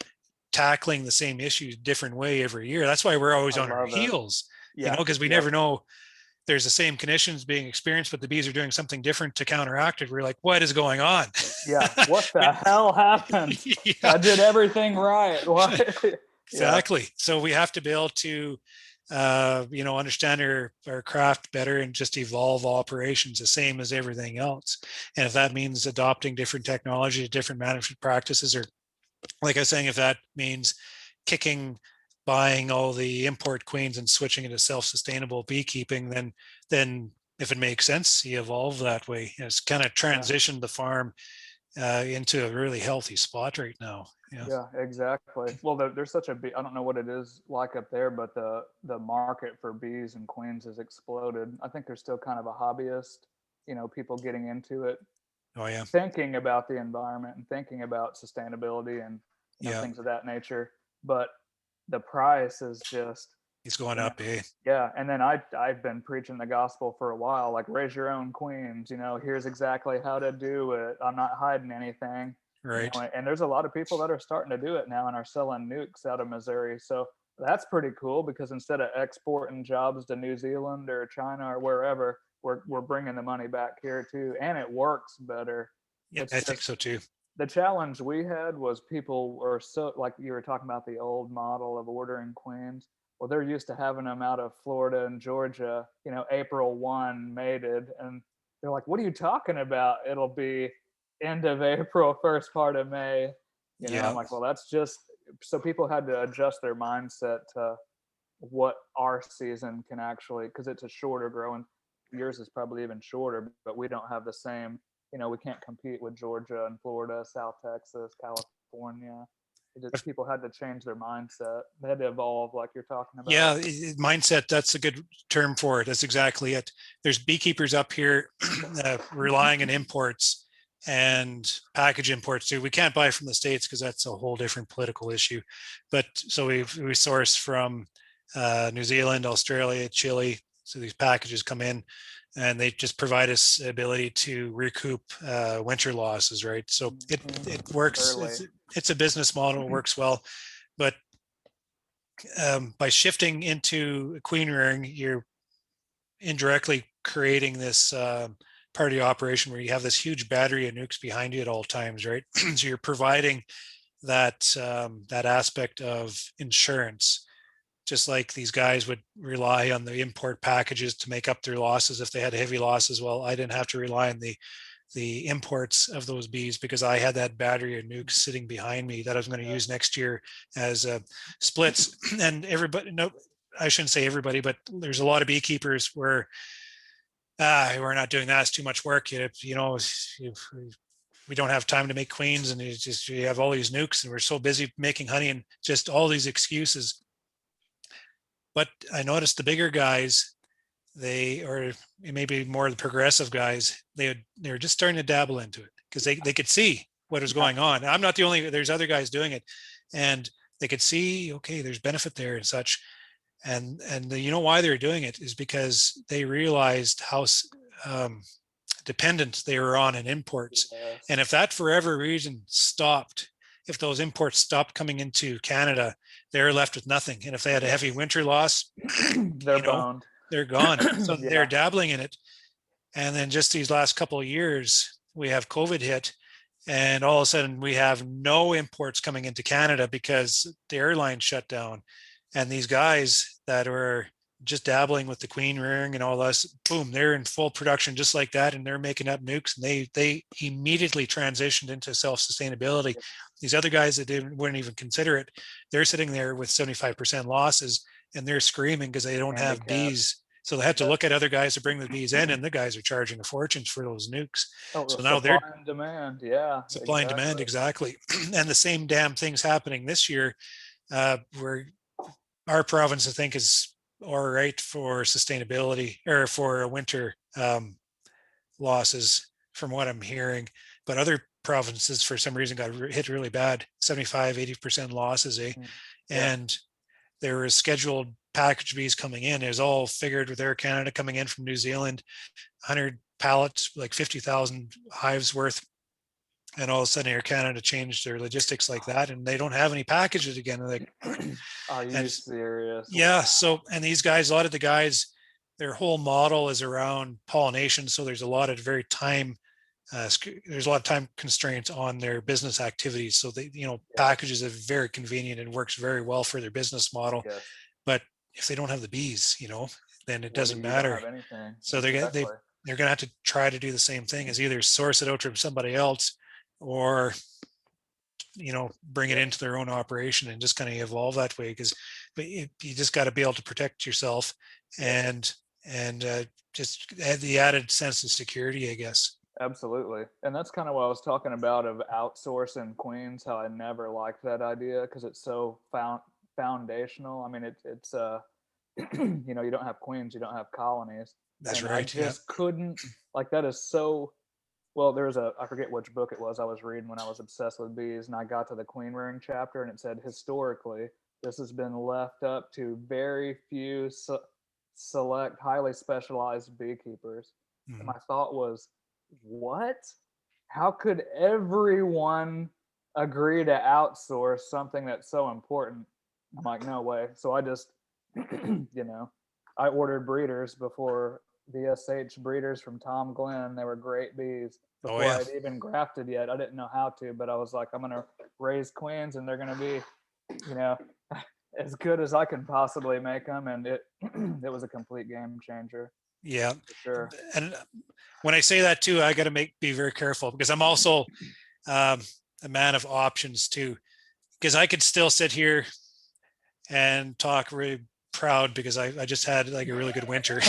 tackling the same issues different way every year. That's why we're always on our heels, because we never know. There's the same conditions being experienced, but the bees are doing something different to counteract it. We're like, what is going on? Yeah. What the hell happened? I did everything right. What? Exactly. So we have to be able to, understand our craft better and just evolve operations the same as everything else. And if that means adopting different technology, different management practices, or like I was saying, if that means buying all the import queens and switching into self-sustainable beekeeping, then if it makes sense, you evolve that way. It's kind of transitioned the farm into a really healthy spot right now. Yeah, exactly. Well, there's such I don't know what it is like up there, but the market for bees and queens has exploded. I think there's still kind of a hobbyist, people getting into it. Oh yeah. Thinking about the environment and thinking about sustainability and things of that nature. But the price is just, it's going up, eh? Yeah. And then I've been preaching the gospel for a while, like, raise your own queens, here's exactly how to do it. I'm not hiding anything. Right. And there's a lot of people that are starting to do it now and are selling nukes out of Missouri. So that's pretty cool, because instead of exporting jobs to New Zealand or China or wherever, we're bringing the money back here too, and it works better. Yeah, I think so too. The challenge we had was people were so, like you were talking about, the old model of ordering queens. Well, they're used to having them out of Florida and Georgia, April 1 mated, and they're like, "What are you talking about? It'll be end of April, first part of May." I'm like, well, that's just, so people had to adjust their mindset to what our season can actually, because it's a shorter growing. Yours is probably even shorter, but we don't have the same, we can't compete with Georgia and Florida, South Texas, California. People had to change their mindset. They had to evolve, like you're talking about. Yeah, mindset, that's a good term for it. That's exactly it. There's beekeepers up here relying on imports and package imports too. We can't buy from the States because that's a whole different political issue. But so we source from New Zealand, Australia, Chile. So these packages come in and they just provide us the ability to recoup winter losses, right? So it works. It's a business model. It works well, but by shifting into queen rearing, you're indirectly creating this party operation where you have this huge battery of nukes behind you at all times, right? So you're providing that aspect of insurance, just like these guys would rely on the import packages to make up their losses if they had heavy losses. Well, I didn't have to rely on the imports of those bees because I had that battery of nukes sitting behind me that I was going to use next year as splits. And everybody, no, I shouldn't say everybody, but there's a lot of beekeepers where we're not doing that. It's too much work. We don't have time to make queens, and you have all these nukes, and we're so busy making honey, and just all these excuses. But I noticed the bigger guys, or maybe more the progressive guys, they're just starting to dabble into it because they could see what is going on. I'm not the only. There's other guys doing it, and they could see, okay, there's benefit there and such. And you know why they're doing it is because they realized how dependent they were on in imports. Yes. And if that for whatever reason stopped, if those imports stopped coming into Canada, they're left with nothing. And if they had a heavy winter loss, they're boned. They're gone. So they're dabbling in it. And then just these last couple of years, we have COVID hit, and all of a sudden we have no imports coming into Canada because the airline shut down. And these guys that were just dabbling with the queen rearing and all this, boom, they're in full production just like that, and they're making up nukes, and they immediately transitioned into self-sustainability. These other guys that wouldn't even consider it, they're sitting there with 75% losses, and they're screaming because they don't have bees. So they have to look at other guys to bring the bees in, and the guys are charging a fortune for those nukes. So now they're supply and demand. Yeah, supply and demand, exactly. And the same damn thing's happening this year, where our province, I think, is all right for sustainability or for winter losses, from what I'm hearing. But other provinces, for some reason, got hit really bad, 75-80% losses, and there was scheduled package bees coming in. It was all figured with Air Canada coming in from New Zealand, 100 pallets, like 50,000 hives worth. And all of a sudden Air Canada changed their logistics like that, and they don't have any packages again. Like, are you serious? Yeah. So, and these guys, a lot of the guys, their whole model is around pollination. So there's a lot of there's a lot of time constraints on their business activities. So they, packages are very convenient and works very well for their business model. Yes. But if they don't have the bees, then it doesn't matter. So they're going to have to try to do the same thing, as either source it out from somebody else, or bring it into their own operation and just kind of evolve that way. Because you just got to be able to protect yourself and just add the added sense of security, I guess. Absolutely. And that's kind of what I was talking about of outsourcing queens, how I never liked that idea because it's so foundational. I mean, it's you don't have queens, you don't have colonies. That's and right. I just couldn't, like, that is so, well, there's I forget which book it was I was reading when I was obsessed with bees, and I got to the queen rearing chapter, and it said, historically, this has been left up to very few select, highly specialized beekeepers. Mm-hmm. And my thought was, what? How could everyone agree to outsource something that's so important? I'm like, no way. So I just, I ordered breeders before VSH breeders from Tom Glenn. They were great bees before I'd even grafted yet. I didn't know how to, but I was like, I'm going to raise queens and they're going to be, as good as I can possibly make them. And it was a complete game changer. Yeah. For sure. And when I say that too, I got to be very careful, because I'm also a man of options too, because I could still sit here and talk really proud because I just had like a really good winter.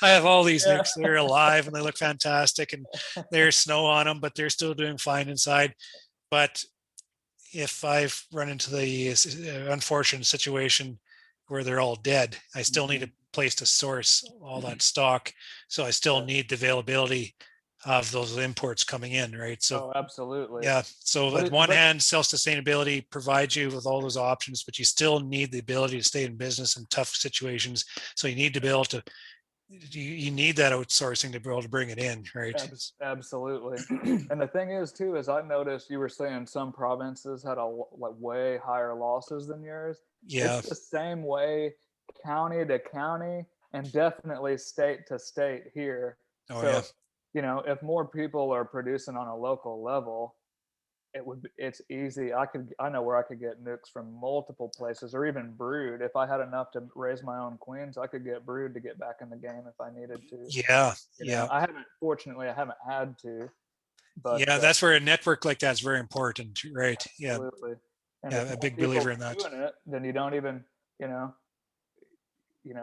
I have all these nukes, they're alive and they look fantastic, and there's snow on them, but they're still doing fine inside. But if I've run into the unfortunate situation where they're all dead, I still need a place to source all that stock. So I still need the availability of those imports coming in, right? So absolutely. Yeah. So on one hand, self-sustainability provides you with all those options, but you still need the ability to stay in business in tough situations. So you need to be able to you need that outsourcing to be able to bring it in, right? Absolutely. And the thing is too, is I noticed you were saying some provinces had like way higher losses than yours. It's Yeah. the same way county to county and definitely state to state here. Oh yeah. So, if more people are producing on a local level, it's easy. I know where I could get nukes from multiple places, or even brood. If I had enough to raise my own queens, I could get brood to get back in the game if I needed to. Yeah. Yeah. Fortunately, I haven't had to, but Yeah. That's where a network like that's very important, right? Yeah. absolutely. And Yeah. if A more big people believer are in that. doing it, then you don't even,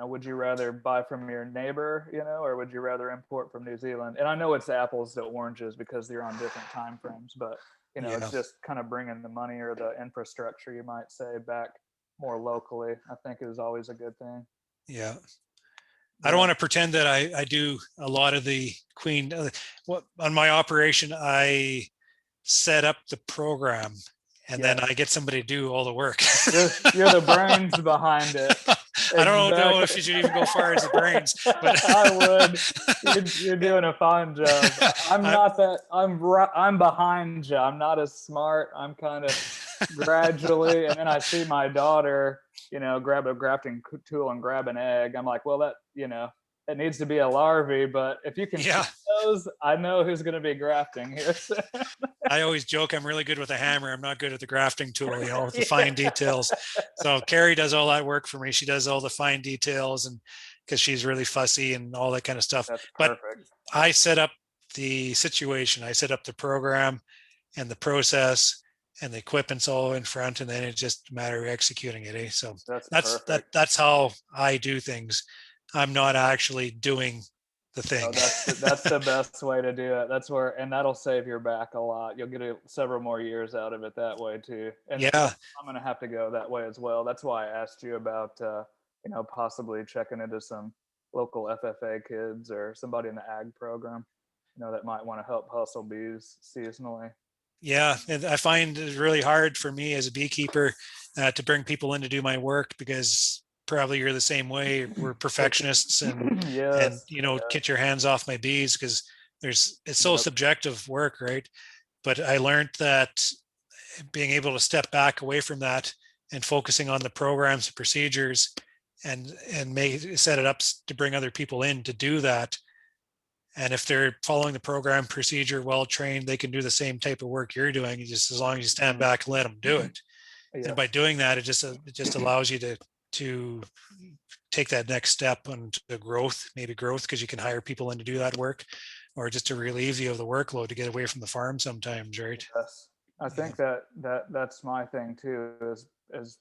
would you rather buy from your neighbor, or would you rather import from New Zealand? And I know it's apples to oranges because they're on different time frames, but Yeah. it's just kind of bringing the money or the infrastructure, you might say, back more locally. I think is always a good thing. Yeah. I don't Yeah. want to pretend that I do a lot of the queen. On my operation, I set up the program and then I get somebody to do all the work. You're the brains behind it. I don't know if Exactly. you should even go far as the brains, but I would. You're doing a fine job. I'm not that. I'm behind you. I'm not as smart. I'm kind of gradually, and then I see my daughter, grab a grafting tool and grab an egg. I'm like, well, it needs to be a larvae, but if you can see yeah, those, I know who's going to be grafting here. I always joke I'm really good with a hammer. I'm not good at the grafting tool, with the Yeah. fine details. So Carrie does all that work for me. She does all the fine details, and because she's really fussy and all that kind of stuff. That's But perfect. I set up the situation. I set up the program and the process and the equipment's all in front, and then it's just a matter of executing it. So That's that's perfect. that's how I do things. I'm not actually doing the thing. Oh, that's the best way to do it. That's where, and that'll save your back a lot. You'll get several more years out of it that way too. And Yeah. I'm going to have to go that way as well. That's why I asked you about, possibly checking into some local FFA kids or somebody in the ag program, that might want to help hustle bees seasonally. Yeah, and I find it really hard for me as a beekeeper to bring people in to do my work because probably you're the same way. We're perfectionists and Yes. get your hands off my bees because it's so Yep. subjective work, right? But I learned that being able to step back away from that and focusing on the programs and procedures and set it up to bring other people in to do that. And if they're following the program procedure, well trained, they can do the same type of work you're doing. Just as long as you stand back and let them do it. And by doing that, it just allows you to take that next step on the growth, because you can hire people in to do that work, or just to relieve you of the workload to get away from the farm sometimes, right? Yes. I think that's my thing too. Is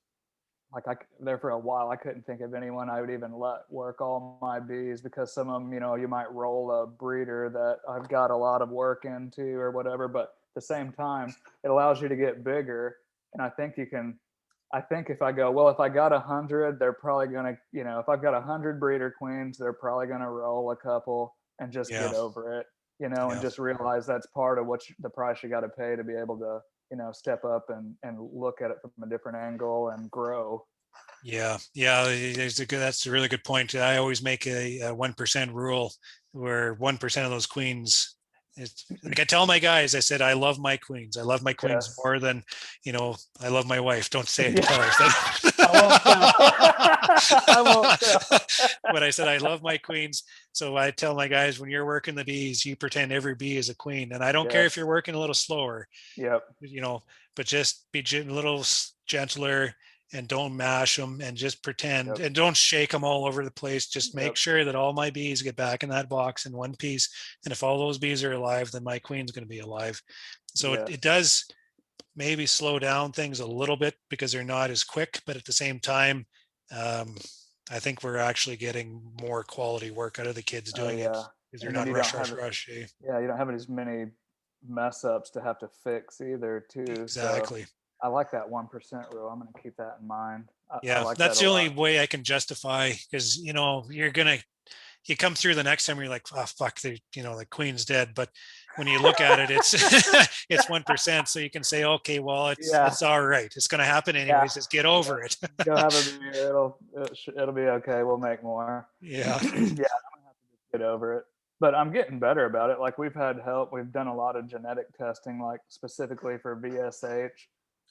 like there for a while, I couldn't think of anyone I would even let work all my bees because some of them, you might roll a breeder that I've got a lot of work into or whatever. But at the same time, it allows you to get bigger. And I think I think if I go, well, if I got 100, they're probably going to, if I've got 100 breeder queens, they're probably going to roll a couple and just Yeah. get over it, and just realize that's part of the price you got to pay to be able to, step up and look at it from a different angle and grow. Yeah. That's a really good point. I always make a 1% rule where 1% of those queens, it's like I tell my guys, I said, I love my queens. I love my queens more than, I love my wife. Don't say it. Tell her that. I won't tell. But I said, I love my queens. So I tell my guys, when you're working the bees, you pretend every bee is a queen. And I don't care if you're working a little slower, Yep. But just be a little gentler and don't mash them and just pretend and don't shake them all over the place. Just make sure that all my bees get back in that box in one piece. And if all those bees are alive, then my queen's going to be alive. So it does maybe slow down things a little bit because they're not as quick, but at the same time, I think we're actually getting more quality work out of the kids doing it because they're not rush. Yeah, you don't have as many mess ups to have to fix either, too. Exactly. So I like that 1% rule. I'm going to keep that in mind. I like that's the only way I can justify because you come through the next time you're like, oh fuck, the queen's dead. But when you look at it, it's it's 1%, so you can say, okay, well, it's all right. It's going to happen anyways. Just get over it. Go have a beer. It'll be okay. We'll make more. Yeah. Yeah. get over it. But I'm getting better about it. Like we've had help. We've done a lot of genetic testing, like specifically for VSH.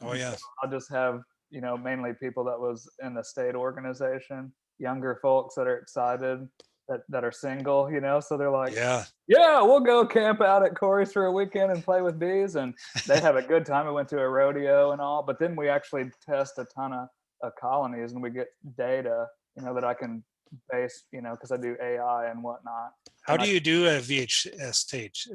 Oh And so yeah. I'll just have, mainly people that was in the state organization, younger folks that are excited that are single, so they're like, Yeah. yeah, we'll go camp out at Cory's for a weekend and play with bees. And they have a good time. We went to a rodeo and all, but then we actually test a ton of colonies and we get data, that I can base, because I do AI and whatnot. How And do you do a VHS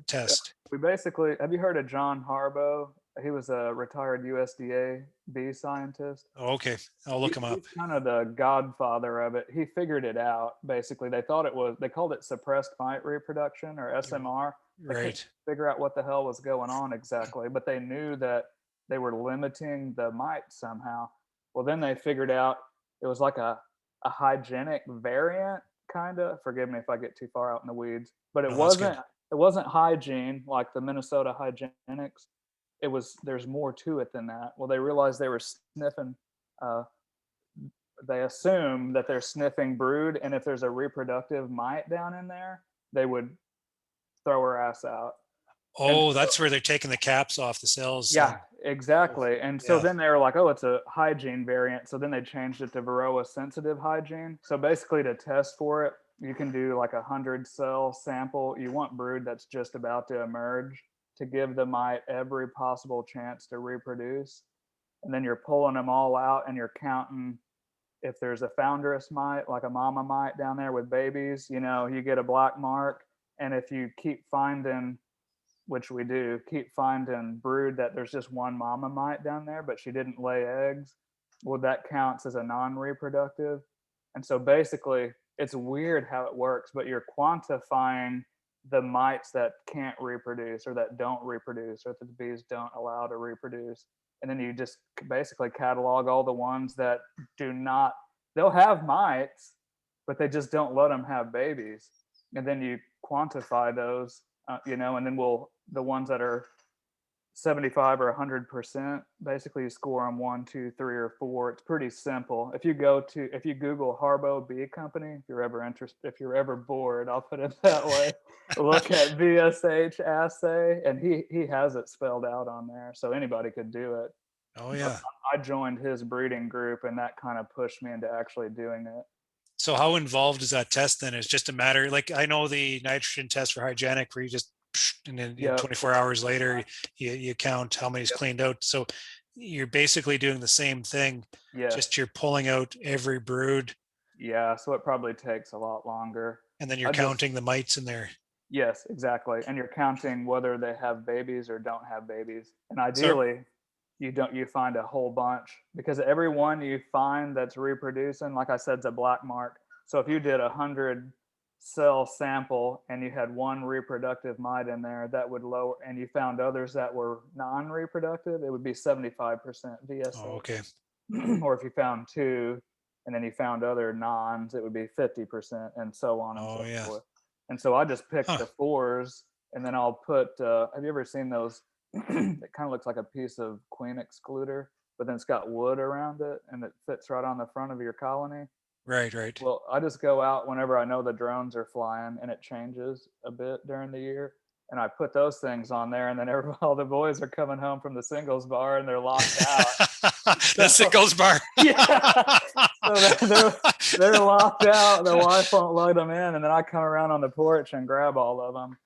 test? we basically, have you heard of John Harbaugh? He was a retired USDA bee scientist. Oh, okay, I'll look him up. He's kind of the godfather of it. He figured it out. Basically, they called it suppressed mite reproduction or SMR. They couldn't Right. figure out what the hell was going on exactly, but they knew that they were limiting the mites somehow. Well, then they figured out it was like a hygienic variant, kind of. Forgive me if I get too far out in the weeds, but No, that's good. it wasn't hygiene like the Minnesota hygienics. There's more to it than that. Well, they realized they were sniffing. Uh, they assume that they're sniffing brood, and if there's a reproductive mite down in there, they would throw her ass out. And Oh, that's where they're taking the caps off the cells. yeah, Oh, exactly. And so yeah. then they were like, oh, it's a hygiene variant. So then they changed it to Varroa sensitive hygiene. So basically, to test for it, you can do like 100-cell sample. You want brood that's just about to emerge to give the mite every possible chance to reproduce. And then you're pulling them all out and you're counting if there's a founderous mite, like a mama mite down there with babies, you get a black mark. And if you keep finding, which we do, keep finding brood that there's just one mama mite down there, but she didn't lay eggs, well, that counts as a non-reproductive. And so basically, it's weird how it works, but you're quantifying the mites that can't reproduce or that don't reproduce or that the bees don't allow to reproduce. And then you just basically catalog all the ones that do not, they'll have mites, but they just don't let them have babies. And then you quantify those, and then the ones that are 75 or 100%, basically you score them 1, 2, 3, or 4. It's pretty simple. If you Google Harbaugh Bee Company, if you're ever interested, if you're ever bored, I'll put it that way, look at VSH assay, and he has it spelled out on there, so anybody could do it. Oh yeah. I joined his breeding group, and that kind of pushed me into actually doing it. So how involved is that test then? It's just a matter, like I know the nitrogen test for hygienic where you just, and then 24 hours later, you count how many's cleaned out. So you're basically doing the same thing. Yeah. Just you're pulling out every brood. Yeah. So it probably takes a lot longer. And then you're counting the mites in there. Yes, exactly. And you're counting whether they have babies or don't have babies. And ideally, you find a whole bunch, because every one you find that's reproducing, like I said, is a black mark. So if you did 100-cell sample and you had one reproductive mite in there, that would lower, and you found others that were non-reproductive, it would be 75% VSH. Oh, okay. Or if you found 2 and then you found other nons, it would be 50%, and so on and so forth. And so I just picked the 4s, and then I'll put, have you ever seen those? It kind of looks like a piece of queen excluder, but then it's got wood around it and it fits right on the front of your colony. Right. Well, I just go out whenever I know the drones are flying, and it changes a bit during the year. And I put those things on there, and then all the boys are coming home from the singles bar and they're locked out. The singles bar. Yeah. So they're locked out. The wife won't let them in, and then I come around on the porch and grab all of them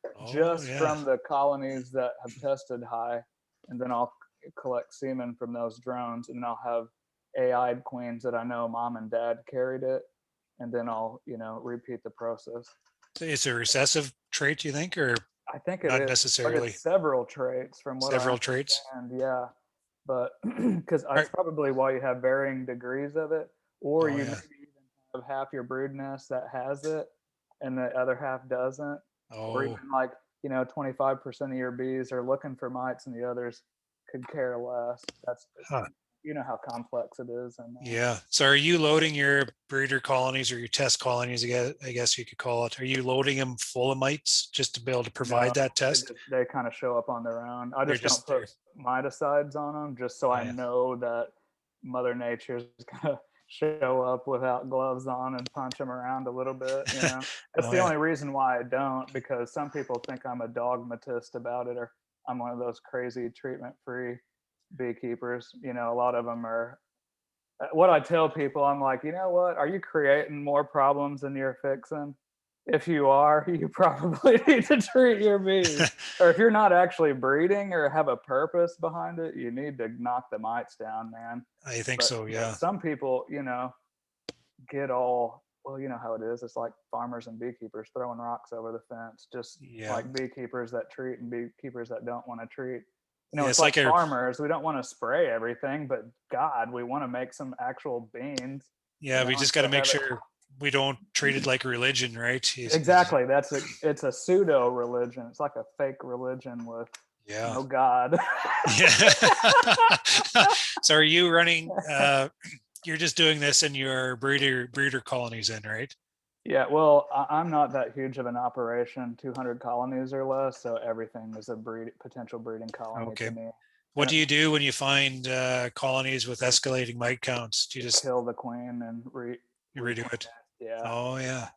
from the colonies that have tested high, and then I'll collect semen from those drones, and I'll have AI'd queens that I know mom and dad carried it, and then I'll repeat the process. It's a recessive trait, you think, or I think it not is, necessarily? but it's several traits from what several traits. And yeah, but because that's probably why you have varying degrees of it, or maybe even have half your brood nest that has it and the other half doesn't, or even 25% of your bees are looking for mites and the others could care less. That's how complex it is. And yeah. So are you loading your breeder colonies or your test colonies, I guess you could call it, are you loading them full of mites just to be able to provide that test? They kind of show up on their own. I just don't put miticides on them, just so I know that Mother Nature is gonna show up without gloves on and punch them around a little bit, you know. That's Oh the yeah. only reason why I don't, because some people think I'm a dogmatist about it, or I'm one of those crazy treatment-free beekeepers. You know, a lot of them are. What I tell people, I'm like, you know what? Are you creating more problems than you're fixing? If you are, you probably need to treat your bees. Or if you're not actually breeding or have a purpose behind it, you need to knock the mites down, man. I think But so. but Yeah. some people, you know, get all, well, you know how it is. It's like farmers and beekeepers throwing rocks over the fence, just Yeah. like beekeepers that treat and beekeepers that don't want to treat. You know, Yeah. it's It's like like a farmers. We don't want to spray everything, but God, we want to make some actual beans, you yeah. know, We just got to instead of make have it. sure we don't treat it like a religion, right? Exactly. It's a pseudo religion. It's like a fake religion with Yeah. no God. Yeah. So are you running? You're just doing this in your breeder colonies, then, right? Yeah, well, I'm not that huge of an operation, 200 colonies or less, so everything is a potential breeding colony Okay. to me. What And do you do when you find colonies with escalating mite counts? Do you just kill the queen and redo requeen it? it. Yeah. Oh yeah.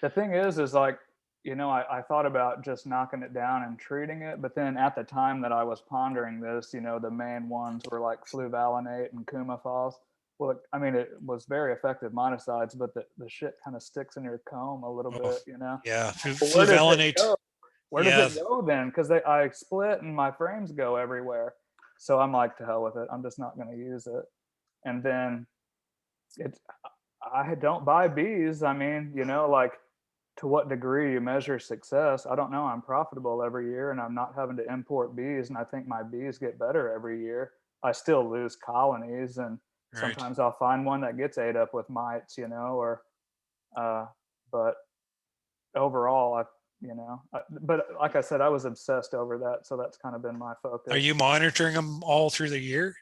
The thing is like, you know, I thought about just knocking it down and treating it, but then at the time that I was pondering this, you know, the main ones were like fluvalinate and coumaphos. Well, I mean, it was very effective miticides, but the shit kind of sticks in your comb a little Oh bit, you know. yeah. Well, where does it Fluvalinate. go? Where does Yeah. it go then? Because I split and my frames go everywhere. So I'm like, to hell with it. I'm just not going to use it. And then it's I don't buy bees. I mean, you know, like to what degree you measure success, I don't know. I'm profitable every year and I'm not having to import bees. And I think my bees get better every year. I still lose colonies and Right. sometimes I'll find one that gets ate up with mites, you know, or, uh, but overall, but like I said, I was obsessed over that. So that's kind of been my Are focus. you monitoring them all through the year?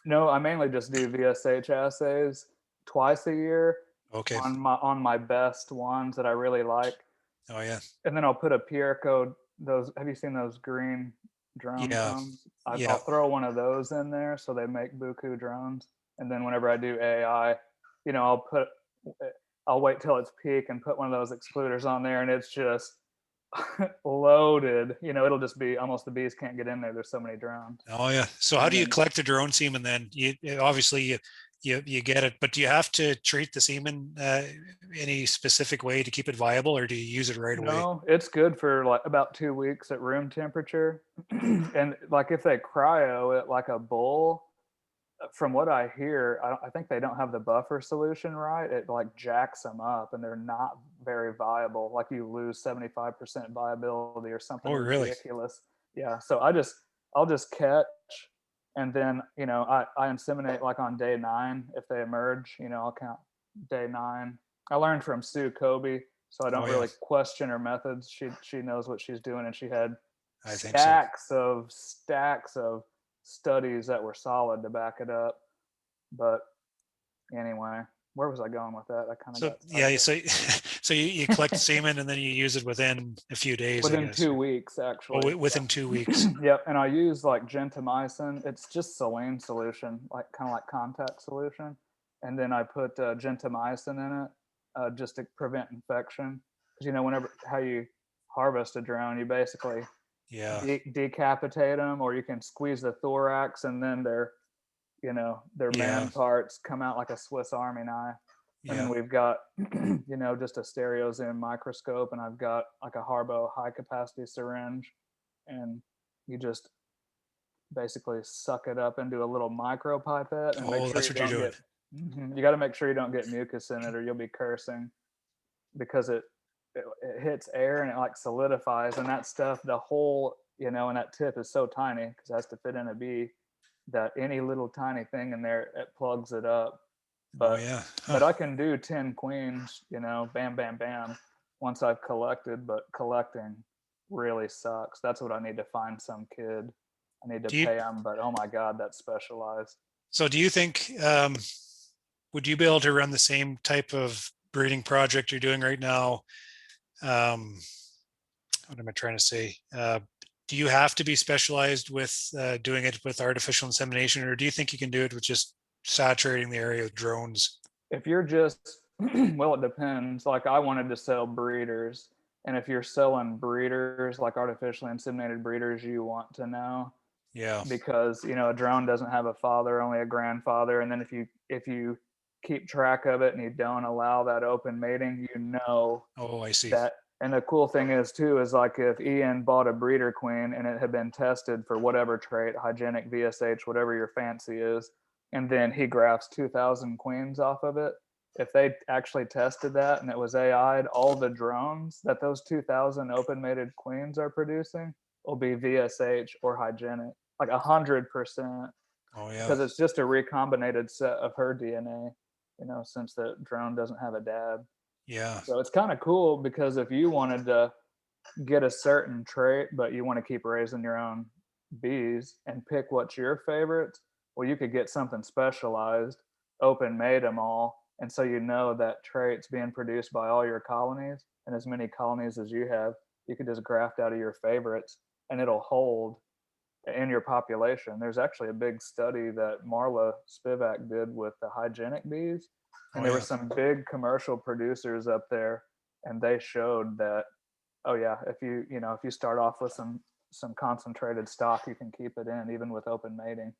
No, I mainly just do VSH assays twice a year Okay. on my best ones that I really like. Oh yeah. And then I'll put a PR code. Those, have you seen those green drone Yeah. cones? Yeah. I'll throw one of those in there so they make buku drones. And then whenever I do AI, you know, I'll wait till it's peak and put one of those excluders on there, and it's just loaded. You know, it'll just be almost the bees can't get in there. There's so many drones. Oh yeah. So how And do you then collect the drone semen then? You obviously you get it, but do you have to treat the semen any specific way to keep it viable, or do you use it right away? no, it's good for like about 2 weeks at room temperature. And like if they cryo it like a bull, from what I hear, I think they don't have the buffer solution right. It like jacks them up and they're not very viable. Like you lose 75% viability or something Oh really? ridiculous. Yeah. So I'll just catch, and then, you know, I inseminate like on day 9. If they emerge, you know, I'll count day 9. I learned from Sue Kobe, so I Oh don't yeah. really question her methods. She knows what she's doing, and she had I think so. stacks of studies that were solid to back it up. But anyway, where was I going with that? I kind of So got yeah, sidetracked. so so you collect semen and then you use it within a few days, I Within guess. 2 weeks, Oh, actually. within 2 weeks. Yep. And I use like gentamicin. It's just saline solution, like kind of like contact solution. And then I put gentamicin in it, just to prevent infection. Because, you know, whenever how you harvest a drone, you basically Yeah. decapitate them, or you can squeeze the thorax, and then their Yeah. man parts come out like a Swiss Army knife. And then Yeah. we've got, you know, just a stereo zoom microscope, and I've got like a Harbo high capacity syringe, and you just basically suck it up into a little micro pipette and make Oh, sure that's you what you're don't doing. get. You got to make sure you don't get mucus in it, or you'll be cursing, because it hits air and it like solidifies, and that stuff, the whole, you know, and that tip is so tiny because it has to fit in a bee, that any little tiny thing in there, it plugs it up. Oh but yeah. Huh. but I can do 10 queens, you know, bam bam bam, once I've collected. But collecting really sucks. That's what I need to find some kid. I need to Do you pay him, but oh my god, that's specialized. so do you think would you be able to run the same type of breeding project you're doing right now? Um, what am I trying to say? Do you have to be specialized with doing it with artificial insemination, or do you think you can do it with just saturating the area with drones? if you're just, well, it depends. Like I wanted to sell breeders. And if you're selling breeders, like artificially inseminated breeders, you want to know, Yeah. because a drone doesn't have a father, only a grandfather. And then if you keep track of it and you don't allow that open mating, Oh, I see. that. And the cool thing is too, is like if Ian bought a breeder queen and it had been tested for whatever trait, hygienic, VSH, whatever your fancy is, and then he grafts 2,000 queens off of it, if they actually tested that and it was AI'd, all the drones that those 2,000 open mated queens are producing will be VSH or hygienic, like 100%, Oh, yeah. because it's just a recombinated set of her DNA, since the drone doesn't have a dad. Yeah. So it's kind of cool, because if you wanted to get a certain trait, but you want to keep raising your own bees and pick what's your favorites, well, you could get something specialized, open mate them all. And so that trait's being produced by all your colonies, and as many colonies as you have, you could just graft out of your favorites and it'll hold in your population. There's actually a big study that Marla Spivak did with the hygienic bees, and Oh, there were yeah. some big commercial producers up there, and they showed that, oh yeah, if you start off with some concentrated stock, you can keep it in even with open mating.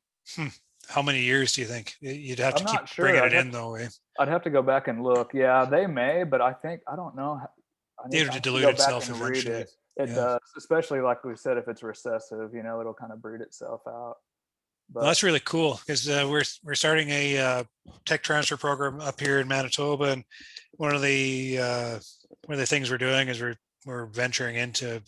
How many years do you think you'd have to I'm keep not bringing sure. it in though? Eh? I'd have to go back and look. Yeah, they may, but I don't know. They I have to need to dilute go back itself and read eventually. it. It Yeah. does, especially like we said, if it's recessive, it'll kind of breed itself out. Well, But that's really cool because we're starting a tech transfer program up here in Manitoba, and one of the things we're doing is we're venturing into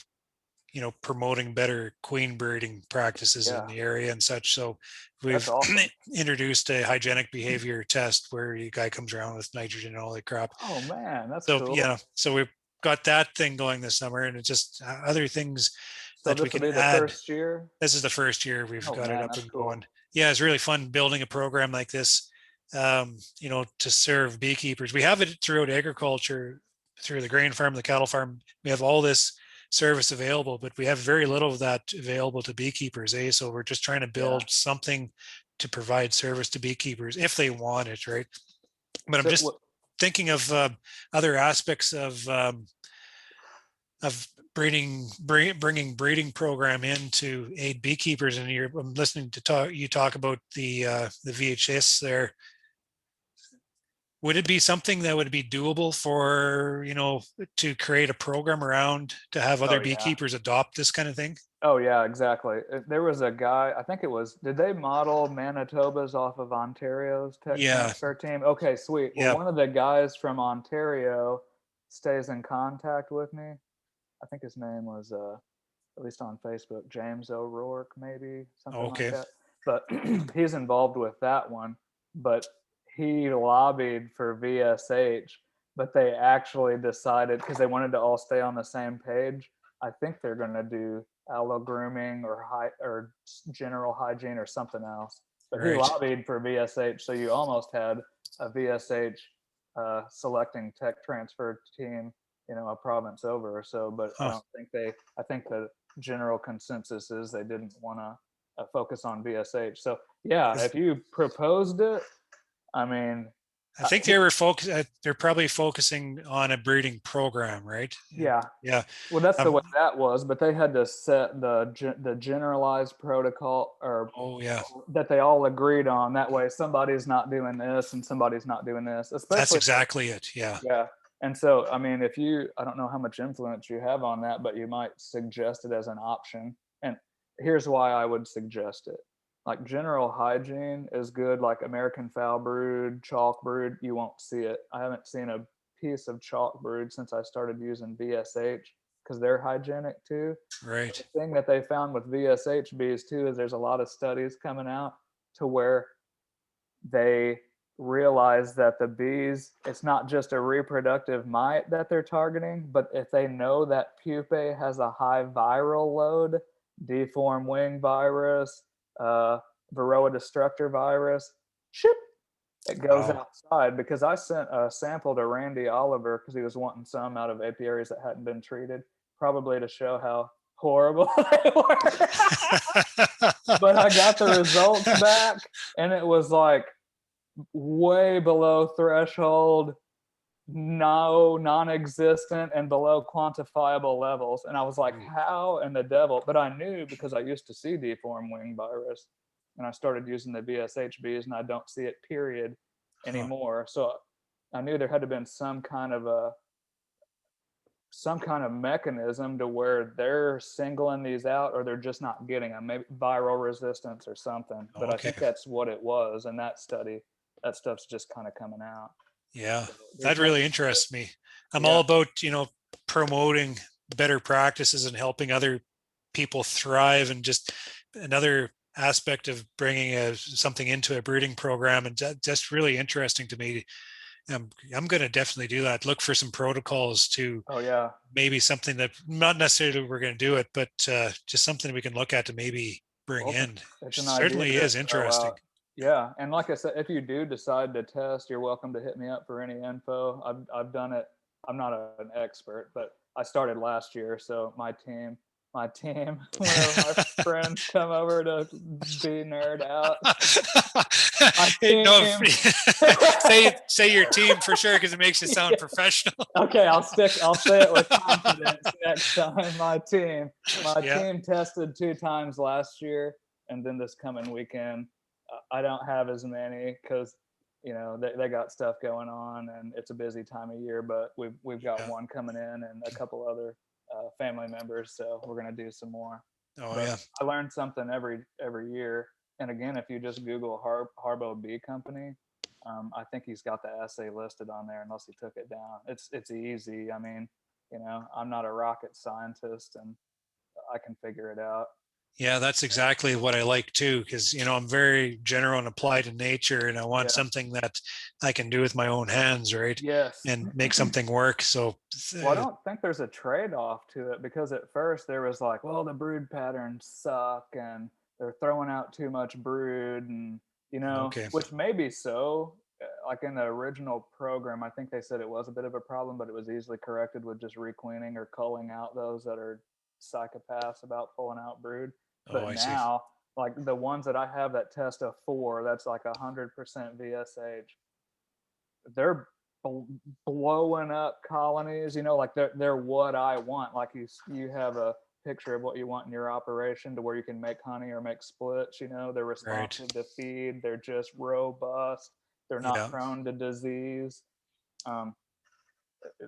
promoting better queen breeding practices in yeah, the area and such. So that's we've awesome. introduced a hygienic behavior test where the guy comes around with nitrogen and all that crap. Oh man, that's So cool. yeah, so we've got that thing going this summer, and it's just other things So that we this will can be the add. first year. This is the first year we've Oh got it man, up that's and going. cool. Yeah, it's really fun building a program like this, to serve beekeepers. We have it throughout agriculture, through the grain farm, the cattle farm. We have all this service available, but we have very little of that available to beekeepers. So we're just trying to Yeah. build something to provide service to beekeepers if they want it, right? But I'm So just thinking of other aspects of bringing breeding program in to aid beekeepers. And I'm listening to you talk about the VHS there. Would it be something that would be doable for to create a program around to have oh other yeah. beekeepers adopt this kind of thing? Oh yeah, exactly. There was a guy, I think it was, did they model Manitoba's off of Ontario's tech Yeah, transfer team? Okay, sweet. Well, yeah. one of the guys from Ontario stays in contact with me. I think his name was at least on Facebook, James O'Rourke, maybe something like Okay, that. But he's involved with that one. But he lobbied for VSH, but they actually decided, because they wanted to all stay on the same page. I think they're going to do allo grooming or general hygiene or something else. But he right. lobbied for VSH, so you almost had a VSH selecting tech transfer team, a province over or so. But I Huh. don't think they. I think the general consensus is they didn't want to focus on VSH. So yeah, if you proposed it, I mean, I think they were they're probably focusing on a breeding program, right? yeah. Yeah. Well, that's the Um, way that was, but they had to set the generalized protocol, or oh yeah, that they all agreed on. That way, somebody's not doing this and somebody's not doing this, that's especially for, exactly it. Yeah. yeah. And so, I mean, I don't know how much influence you have on that, but you might suggest it as an option. And here's why I would suggest it. Like general hygiene is good, like American foul brood, chalk brood, you won't see it. I haven't seen a piece of chalk brood since I started using VSH, because they're hygienic too. But Right. the thing that they found with VSH bees too is there's a lot of studies coming out to where they realize that the bees, it's not just a reproductive mite that they're targeting, but if they know that pupae has a high viral load, deform wing virus, uh, varroa destructor virus, ship, it goes Wow. outside. Because I sent a sample to Randy Oliver because he was wanting some out of apiaries that hadn't been treated, probably to show how horrible they were. But I got the results back, and it was like, way below threshold, no, non-existent, and below quantifiable levels. And I was like, how in the devil? But I knew because I used to see deformed wing virus, and I started using the VSHBs, and I don't see it period anymore. So I knew there had to been some kind of mechanism to where they're singling these out, or they're just not getting them, maybe viral resistance or something. But I Okay. think that's what it was in that study. That stuff's just kind of coming out. Yeah, So that there's really nothing. interests me. I'm all Yeah. about, promoting better practices and helping other people thrive, and just another aspect of bringing something into a breeding program, and just really interesting to me. I'm going to definitely do that. Look for some protocols to Oh yeah. maybe something that not necessarily we're going to do it, but just something we can look at to maybe bring Well, in. it's an idea Certainly to is throw interesting. out. Yeah, and like I said, if you do decide to test, you're welcome to hit me up for any info. I've done it. I'm not an expert, but I started last year, so my team, whenever my friends come over to be nerd out, my Hey, no, team. say your team for sure, because it makes you sound Yeah. professional. Okay, I'll say it with confidence next time. My Yeah, team tested 2 times last year, and then this coming weekend, I don't have as many because they got stuff going on, and it's a busy time of year. But we've got yeah. one coming in, and a couple other family members, so we're gonna do some more. Oh But yeah, I learn something every year. And again, if you just Google Harbo Bee Company, I think he's got the essay listed on there, unless he took it down. It's easy. I mean, I'm not a rocket scientist, and I can figure it out. yeah. That's exactly what I like too, because I'm very general and applied in nature, and I want Yeah. something that I can do with my own hands, right, Yes. and make something work. So, Well, I don't think there's a trade-off to it, because at first there was like, well, the brood patterns suck, and they're throwing out too much brood, and okay, which may be so. Like in the original program, I think they said it was a bit of a problem, but it was easily corrected with just requeening or culling out those that are psychopaths about pulling out brood. oh, But I see. now, like the ones that I have that test a 4, that's like 100% VSH. They're blowing up colonies. Like they're what I want. Like you have a picture of what you want in your operation, to where you can make honey or make splits. They're Right. responsive to feed. They're just robust. They're not Yeah. prone to disease. Um,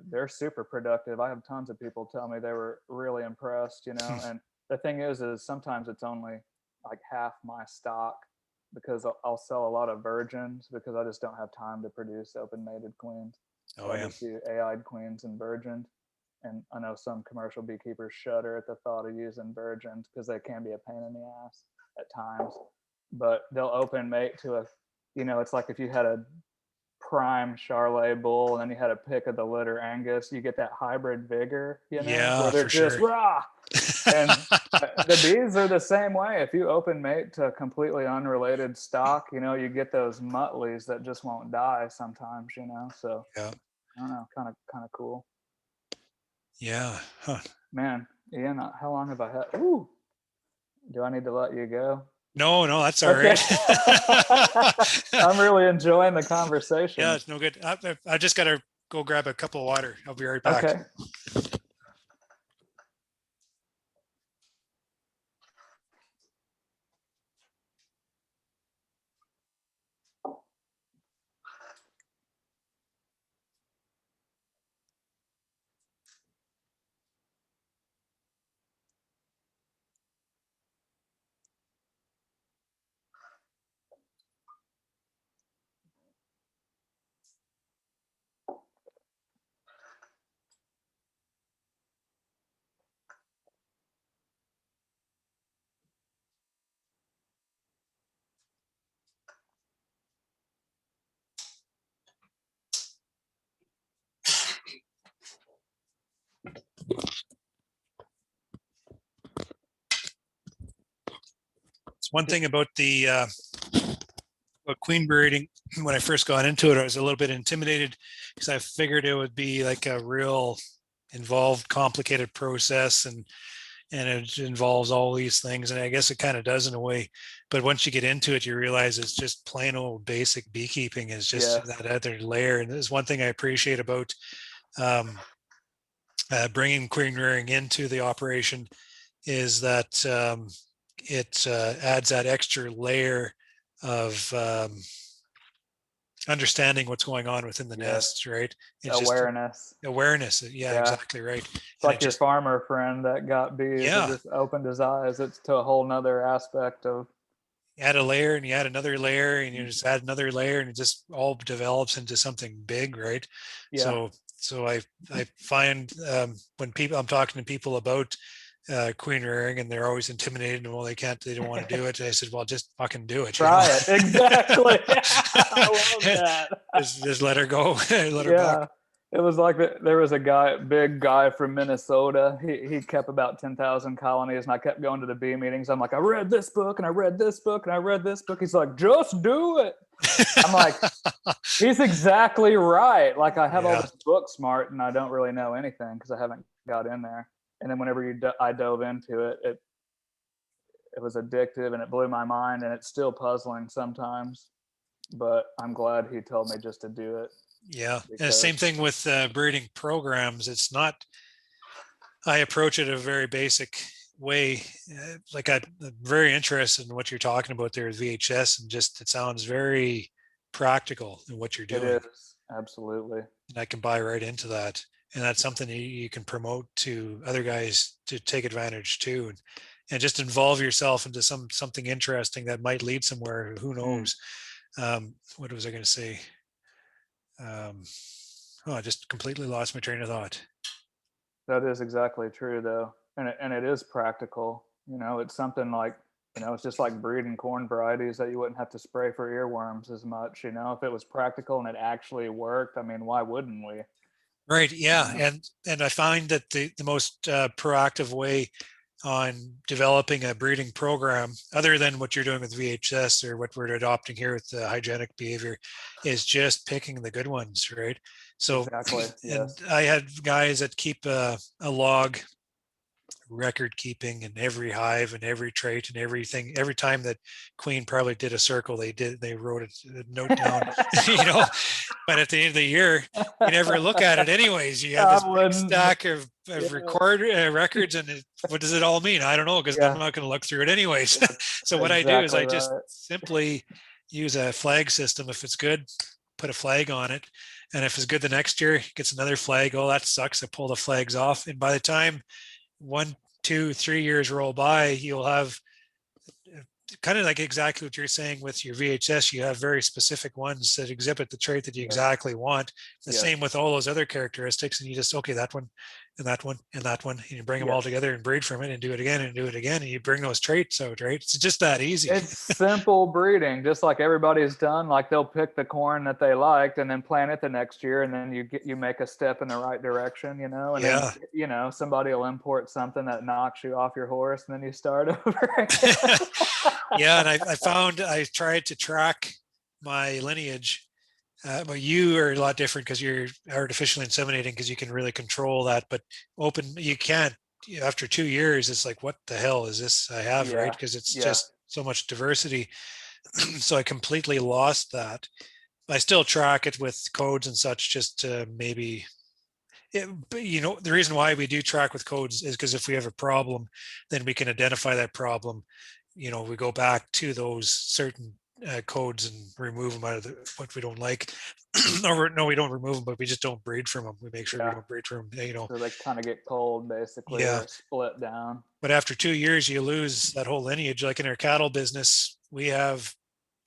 they're super productive. I have tons of people tell me they were really impressed. And the thing is sometimes it's only like half my stock, because I'll sell a lot of virgins, because I just don't have time to produce open mated queens. So Oh I yeah. just do AI'd queens and virgins. And I know some commercial beekeepers shudder at the thought of using virgins, because they can be a pain in the ass at times. But they'll open mate to it's like if you had a prime Charolais bull, and then you had a pick of the litter Angus, you get that hybrid vigor, Yeah, where they're for just sure. raw. And the bees are the same way. If you open mate to completely unrelated stock, you get those muttleys that just won't die sometimes. So Yeah. I don't know, kind of cool. Yeah. Huh. Man, Ian, how long have I had? Ooh, do I need to let you go? No, no, that's all Okay. right. I'm really enjoying the Yeah, conversation. it's no good. I just got to go grab a cup of water. I'll be right back. Okay. It's one thing about the about queen breeding. When I first got into it, I was a little bit intimidated, because I figured it would be like a real involved, complicated process, and and it involves all these things. And I guess it kind of does in a way, but once you get into it, you realize it's just plain old basic beekeeping is just Yes. that other layer. And there's one thing I appreciate about bringing queen rearing into the operation is that it adds that extra layer of understanding what's going on within the Yes. nest, right? It's just Awareness. awareness. Yeah, Yeah. exactly right. It's And like it your just, farmer friend that got bees. It yeah, just opened his eyes. It's to a whole nother aspect of. add a layer and you add another layer and you just add another layer and it just all develops into something big, right? Yeah. So I find when people I'm talking to people about queen rearing and they're always intimidated and well they don't want to do it. I said, well, just fucking do it, you know. Try it. Exactly. I love that. Just let her go, let her buck. Yeah. It was like there was a guy, big guy from Minnesota. He kept about 10,000 colonies, and I kept going to the bee meetings. I'm like, I read this book, and I read this book, and I read this book. He's like, just do it. I'm like, he's exactly right. Like, I have all Yeah. this book smart, and I don't really know anything because I haven't got in there. And then whenever I dove into it, it was addictive, and it blew my mind, and it's still puzzling sometimes. But I'm glad he told me just to do it. Yeah. And the Because same thing with breeding programs. It's not, I approach it a very basic way. Like I'm very interested in what you're talking about there with VHS, and just it sounds very practical in what you're it doing. is, absolutely. And I can buy right into that. And that's something you can promote to other guys to take advantage too. And just involve yourself into something interesting that might lead somewhere. Who knows? What was I going to say? I just completely lost my train of thought. That is exactly true, though, and it is practical. It's something like it's just like breeding corn varieties that you wouldn't have to spray for earworms as much. If it was practical and it actually worked, I mean, why wouldn't we? Right. You Yeah. know? And I find that the most proactive way on developing a breeding program, other than what you're doing with VHS or what we're adopting here with the hygienic behavior, is just picking the good ones, right? So, Exactly. and Yes. I had guys that keep a log record keeping in every hive and every trait and everything. Every time that queen probably did a circle, they wrote a note down, you know. But at the end of the year, you never look at it anyways. You have I this big wouldn't. stack of Yeah. records, and what does it all mean? I don't know because I'm Yeah. not going to look through it anyways. So what I do is Exactly I just right. simply use a flag system. If it's good, put a flag on it, and if it's good the next year, it gets another flag. Oh, that sucks. I pull the flags off, and by the time 1, 2, 3 years roll by, you'll have kind of like exactly what you're saying with your VHS. You have very specific ones that exhibit the trait that you Yes. exactly want. The Yes. same with all those other characteristics, and you just okay, that one, and that one, and that one, and you bring them all Yes. together and breed from it, and do it again and do it again, and you bring those traits out. Right? It's just that easy. It's simple breeding, just like everybody's done. Like they'll pick the corn that they liked and then plant it the next year, and then you make a step in the right direction, and then Yeah. somebody will import something that knocks you off your horse, and then you start over again. Yeah, and I found I tried to track my lineage. But you are a lot different because you're artificially inseminating because you can really control that. But open, you can't. After 2 years, it's like, what the hell is this I have, right? Yeah, Because it's yeah, just so much diversity. So I completely lost that. I still track it with codes and such, just to maybe. But the reason why we do track with codes is because if we have a problem, then we can identify that problem. We go back to those certain codes and remove them out of what we don't like. Or no, we don't remove them, but we just don't breed from them. We make sure we yeah. don't breed from them. So they kind of get cold, basically, Yeah. or split down. But after 2 years, you lose that whole lineage. Like in our cattle business, we have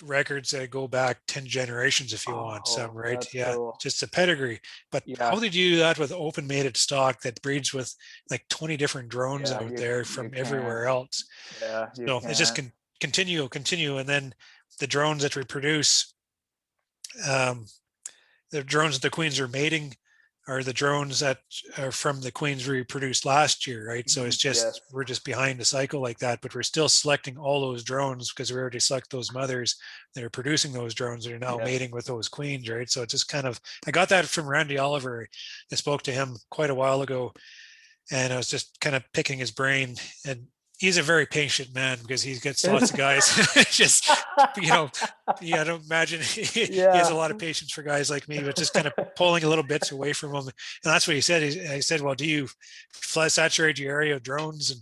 records that go back 10 generations if you want some, Oh, right? that's Yeah, cool. just a pedigree. But Yeah, how did you do that with open mated stock that breeds with like 20 different drones yeah. out You there you from can't. everywhere else? Yeah, you So it's just can't. continue, and then the drones that reproduce, um, the drones that the queens are mating are the drones that are from the queens we produced last year, right? So it's just Yes. we're just behind the cycle like that, but we're still selecting all those drones because we already select those mothers that are producing those drones that are now Yes. mating with those queens, right? So it just kind of I got that from Randy Oliver. I spoke to him quite a while ago, and I was just kind of picking his brain. And he's a very patient man because he gets lots of guys. Just, you know, yeah, I don't imagine he has a Yeah. lot of patience for guys like me, but just kind of pulling a little bits away from him. And that's what he said. I said, well, do you saturate your area with drones, and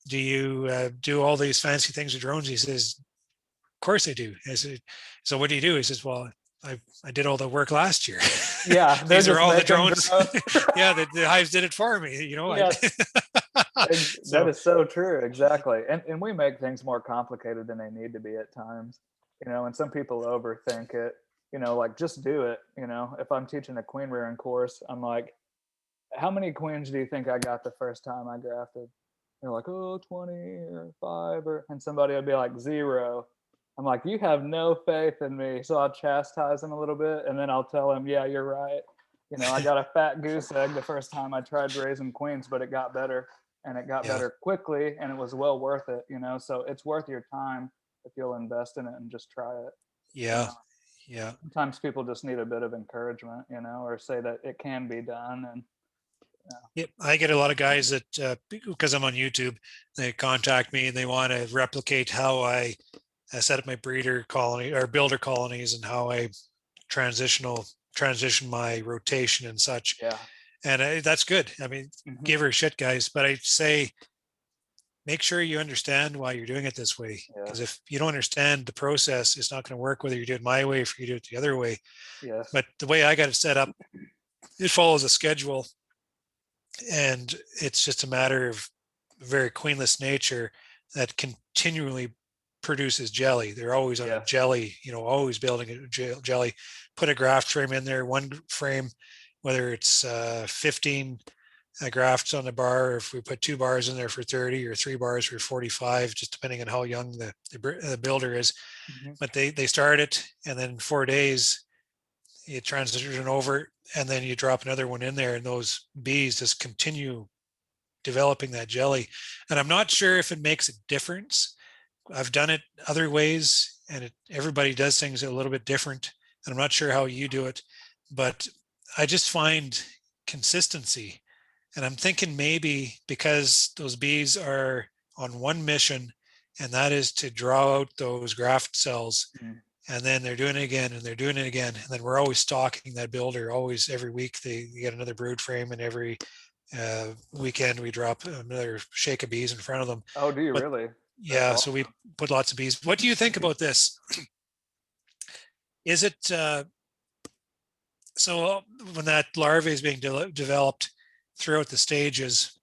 do you do all these fancy things with drones? He says, of course I do. I said, so what do you do? He says, well, I did all the work last year. Yeah, they're These are just all the making drones. drones. Yeah, the hives did it for me. Yes, that So is so true. Exactly. And we make things more complicated than they need to be at times, and some people overthink it, like just do it. If I'm teaching a queen rearing course, I'm like, how many queens do you think I got the first time I grafted? They're like, oh, 20 or 5, and somebody would be like 0. I'm like, you have no faith in me. So I'll chastise them a little bit, and then I'll tell them, yeah, you're right. I got a fat goose egg the first time I tried raising queens, but it got better, and it got yeah, better quickly, and it was well worth it. So it's worth your time if you'll invest in it and just try it. you yeah, know yeah. Sometimes people just need a bit of encouragement, or say that it can be done. And Yep. I get a lot of guys that because I'm on YouTube, they contact me and they want to replicate how I set up my breeder colony or builder colonies and how I transition my rotation and such. yeah. And that's good. I mean, Hmm. give her a shit, guys. But I say, make sure you understand why you're doing it this way. Yeah. Because if you don't understand the process, it's not going to work whether you do it my way or if you do it the other way. Yes. But the way I got it set up, it follows a schedule, and it's just a matter of very queenless nature that continually produces jelly. They're always on a Yes. jelly, always building a jelly. Put a graft frame in there, one frame, whether it's 15 grafts on the bar, or if we put 2 bars in there for 30 or 3 bars for 45, just depending on how young the builder is. Hmm. But they start it, and then in 4 days you transition over, and then you drop another one in there, and those bees just continue developing that jelly. And I'm not sure if it makes a difference. I've done it other ways, and everybody does things a little bit different. And I'm not sure how you do it, but I just find consistency. And I'm thinking maybe because those bees are on one mission, and that is to draw out those graft cells, Mm. and then they're doing it again and they're doing it again, and then we're always stocking that builder. Always every week they get another brood frame, and every weekend we drop another shake of bees in front of them. Oh, do you But really? That's yeah, so we awesome. put lots of bees. What do you think about this? Is it so when that larvae is being developed throughout the stages,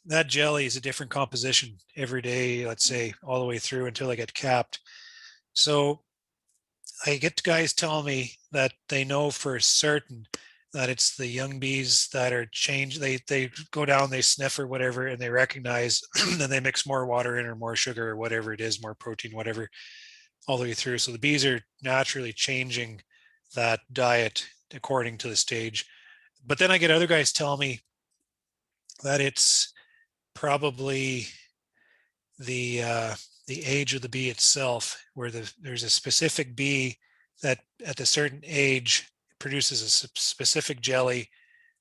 that jelly is a different composition every day, let's Mm. say all the way through until they get capped. So I get guys telling me that they know for certain that it's the young bees that are changed. They go down, they sniff or whatever, and they recognize, then they mix more water in or more sugar or whatever it is, more protein, whatever, all the way through. So the bees are naturally changing that diet according to the stage. But then I get other guys tell me that it's probably the uh, the age of the bee itself, where there's a specific bee that at a certain age produces a specific jelly.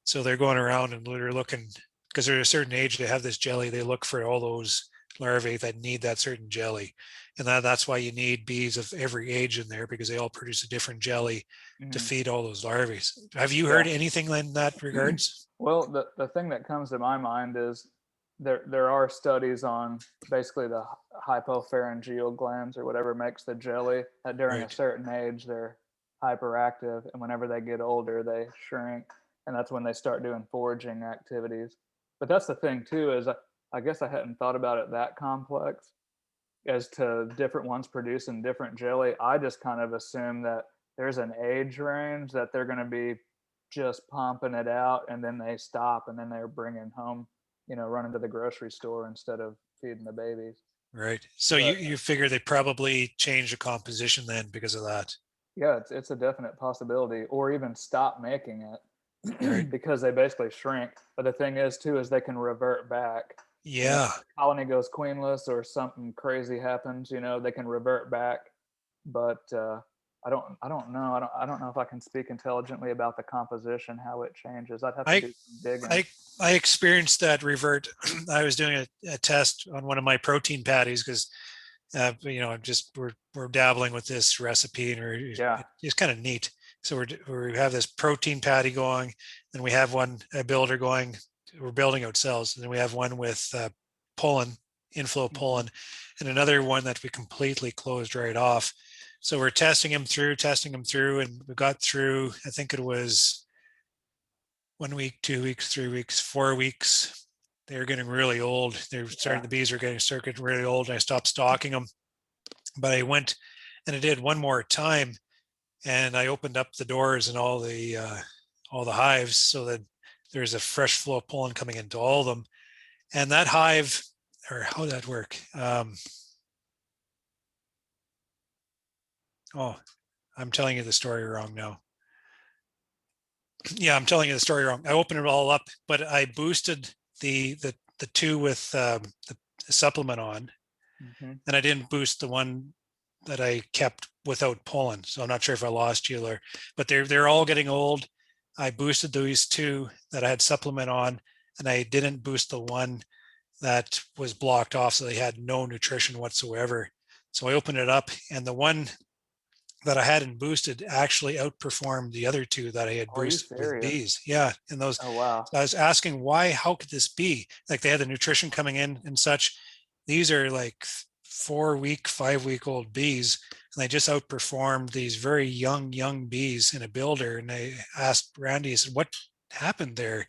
So they're going around and they're looking, because they're at a certain age, they have this jelly. They look for all those larvae that need that certain jelly, and that's why you need bees of every age in there, because they all produce a different jelly to Mhm. feed all those larvae. Have you heard Yeah. anything in that regards? Well, the thing that comes to my mind is there are studies on basically the hypopharyngeal glands or whatever makes the jelly that during a Right. certain age they're hyperactive, and whenever they get older they shrink, and that's when they start doing foraging activities. But that's the thing too, is I guess I hadn't thought about it that complex as to different ones producing different jelly. I just kind of assume that there's an age range that they're going to be just pumping it out, and then they stop, and then they're bringing home, running to the grocery store instead of feeding the babies. Right. So you But you figure they probably changed the composition then because of that, yeah, it's a definite possibility, or even stop making right? it because they basically shrink. But the thing is, too, is they can revert back. Yeah. If the colony goes queenless or something crazy happens, they can revert back. But I don't know. I don't know if I can speak intelligently about the composition, how it changes. I'd have to I do some digging. I I experienced that revert. I was doing a test on one of my protein patties because just we're dabbling with this recipe and Yeah. it's kind of neat. So we have this protein patty going, and we have one a builder going. We're building out cells, and then we have one with pollen, inflow Mhm. pollen, and another one that we completely closed right off. So we're testing them through, and we got through. I think it was 1 week, 2 weeks, 3 weeks, 4 weeks. They were getting really old. They're starting. Yeah. The bees are getting really old, and I stopped stocking them. But I went and I did one more time, and I opened up the doors and all the hives so that there's a fresh flow of pollen coming into all of them. And that hive, or how did that work? Oh, I'm telling you the story wrong now. Yeah, I'm telling you the story wrong. I opened it all up, but I boosted the two with the supplement on, Hmm. and I didn't boost the one that I kept without pollen. So I'm not sure if I lost you there, but they're all getting old. I boosted these two that I had supplement on, and I didn't boost the one that was blocked off, so they had no nutrition whatsoever. So I opened it up, and the one that I hadn't boosted actually outperformed the other two that I had Are you boosted with serious? bees. Yeah, and those. Oh wow. So I was asking why, how could this be? Like they had the nutrition coming in and such. These are like 4 week, 5 week old bees, and they just outperformed these very young bees in a builder. And I asked Randy, I said, what happened there?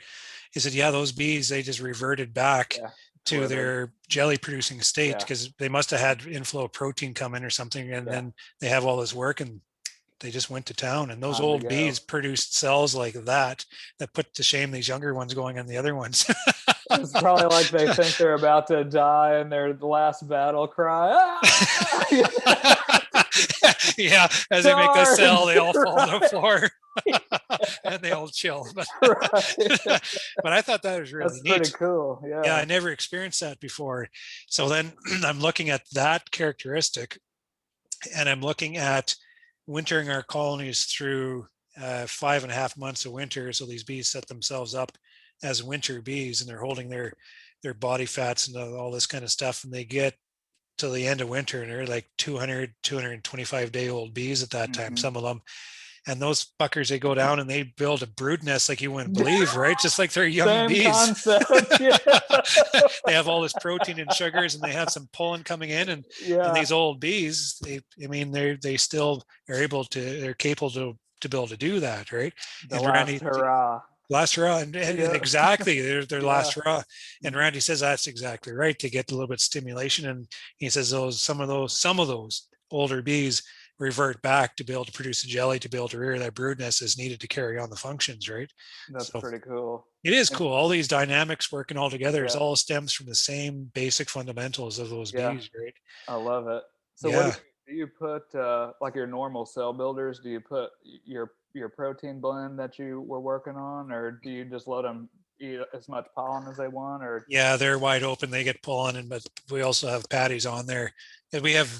He said, yeah, those bees, they just reverted back Yeah. To to where they're. their jelly producing state Yeah. because they must have had inflow of protein come in or something. And Yeah. then they have all this work and they just went to town. And those Time to old go. bees produced cells like that put to shame these younger ones going on the other ones. It's probably like they think they're about to die and their last battle cry. Ah! Yeah, as they make the cell, Charge! they all fall to the Right. floor and they all chill. But Right. but I thought that was really That's pretty neat. cool. Yeah, Yeah. I never experienced that before. So then I'm looking at that characteristic, and I'm looking at wintering our colonies through 5.5 months of winter. So these bees set themselves up as winter bees, and they're holding their body fats and all this kind of stuff, and they get to the end of winter and they're like 200 225 day old bees at that time, Hmm. some of them. And those fuckers, they go down and they build a brood nest like you wouldn't believe, right? Just like they're young Same bees. concept. Yeah. They have all this protein and sugars, and they have some pollen coming in, and Yeah. these old bees, they still are able to, they're capable to be able to do that, right? The And last Randy, hurrah. last hurrah, and Yeah. exactly their Yeah. last hurrah. And Randy says that's exactly right, to get a little bit of stimulation. And he says some of those older bees revert back to be able to produce a jelly, to be able to rear that brood nest is needed to carry on the functions, right? That's So pretty cool. it is And cool. All these dynamics working all together is yeah. all stems from the same basic fundamentals of those Yeah. bees, right? I love it. So what Yeah. do you put like your normal cell builders? Do you put your protein blend that you were working on, or do you just let them eat as much pollen as they want? Or Yeah, they're wide open. They get pollen, but we also have patties on there. And we have,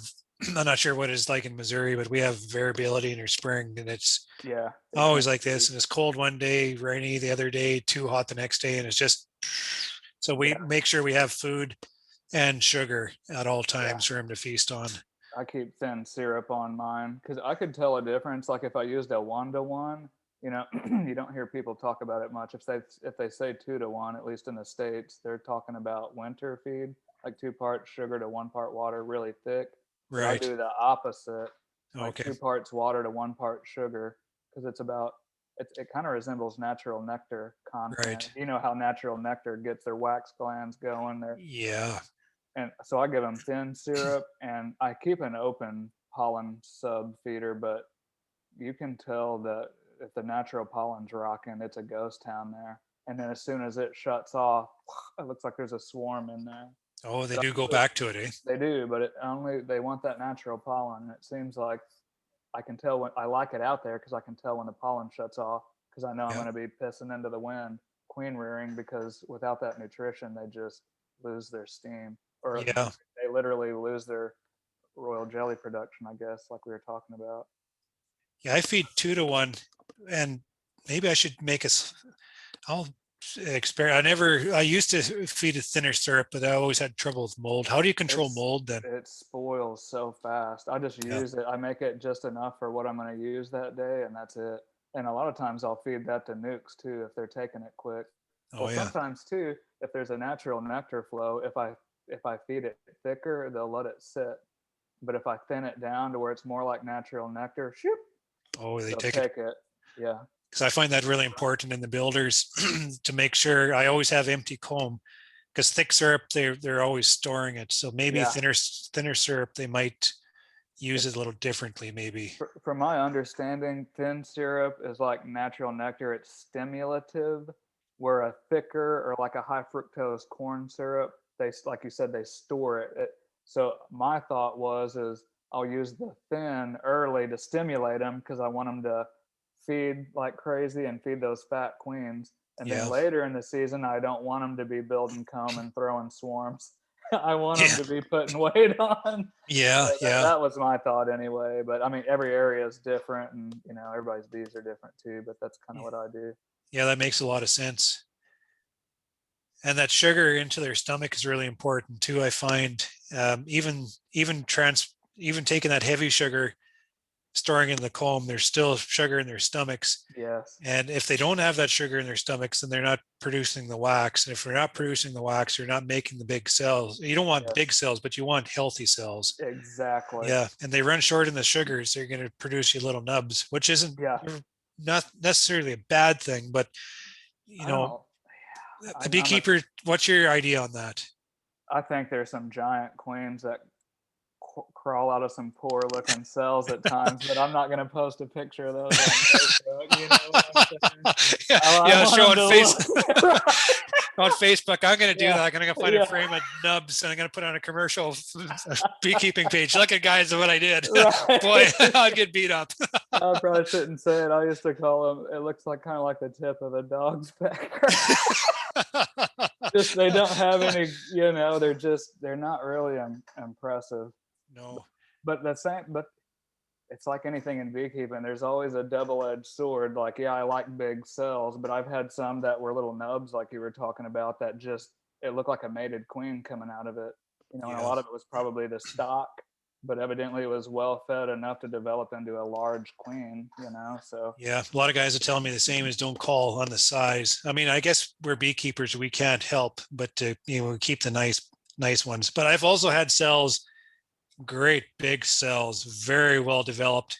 I'm not sure what it's like in Missouri, but we have variability in our spring, and it's yeah, they always can't like see. this. And it's cold one day, rainy the other day, too hot the next day, and it's just so we Yeah, make sure we have food and sugar at all yeah. times for him to feast on. I keep thin syrup on mine because I could tell a difference. Like if I used a 1-to-1, you don't hear people talk about it much. If they say 2-to-1, at least in the states, they're talking about winter feed, like 2 parts sugar to 1 part water, really thick. But I Right. do the opposite, like Okay. 2 parts water to 1 part sugar, because it kind of resembles natural nectar content. Right. You know how natural nectar gets their wax glands going. Yeah. And so I give them thin syrup, and I keep an open pollen sub feeder, but you can tell that if the natural pollen's rocking, it's a ghost town there. And then as soon as it shuts off, it looks like there's a swarm in there. Oh, they But do go back to it, eh? they do, but they want that natural pollen. And it seems like I can tell when I like it out there because I can tell when the pollen shuts off because I know I'm Yeah. going to be pissing into the wind, queen rearing, because without that nutrition, they just lose their steam, or Yeah. they literally lose their royal jelly production, I guess, like we were talking about. Yeah, I feed 2 to 1, and maybe I should make I'll experiment. I used to feed a thinner syrup, but I always had trouble with mold. How do you control It's mold then? it spoils so fast. I just Yeah. use it. I make it just enough for what I'm going to use that day, and that's it. And a lot of times I'll feed that to nukes too if they're taking it quick. Well, Oh yeah. sometimes too, if there's a natural nectar flow, if I feed it thicker, they'll let it sit. But if I thin it down to where it's more like natural nectar, shoop, Oh, they they'll take it. take it. Yeah, Because I find that really important in the builders to make sure I always have empty comb. Because thick syrup, they're always storing it. So maybe yeah. thinner syrup, they might use it It's a little differently. Maybe. from my understanding, thin syrup is like natural nectar. It's stimulative, where a thicker or like a high fructose corn syrup, they like you said, they store it. So my thought is I'll use the thin early to stimulate them because I want them to feed like crazy and feed those fat queens. And then Yeah. later in the season, I don't want them to be building comb and throwing swarms. I want them Yeah. to be putting weight on. Yeah. Yeah. That was my thought anyway. But I mean, every area is different, and everybody's bees are different too. But that's kind of what I do. Yeah. That makes a lot of sense. And that sugar into their stomach is really important too. I find even taking that heavy sugar, storing in the comb, there's still sugar in their stomachs. Yes, And if they don't have that sugar in their stomachs, then they're not producing the wax. And if they're not producing the wax, you're not making the big cells. You don't want yes, big cells, but you want healthy cells. exactly. Yeah. And they run short in the sugars. They're going to produce you little nubs, which isn't Yeah, not necessarily a bad thing, but you I know, don't. the I'm a. beekeeper, what's your idea on that? I think there's some giant queens that crawl out of some poor looking cells at times, but I'm not going to post a picture of those on Facebook. You know what I'm saying? Yeah, I yeah, want show them on to face look right. on Facebook. I'm going to do Yeah, that. I'm going to find a yeah, frame of nubs and I'm going to put on a commercial beekeeping page. Look at guys, what I did. Boy, right. I'd get beat up. I probably shouldn't say it. I used to call them. It looks like kind of like the tip of a dog's back. Just they don't have any. They're not really impressive. No. But the same. But it's like anything in beekeeping. There's always a double-edged sword. Like, yeah, I like big cells, but I've had some that were little nubs, like you were talking about, that just it looked like a mated queen coming out of it. And a Yeah. lot of it was probably the stock, but evidently it was well fed enough to develop into a large queen. So Yeah. A lot of guys are telling me the same as don't call on the size. I mean, I guess we're beekeepers. We can't help but to, we keep the nice ones. But I've also had cells, great big cells, very well developed,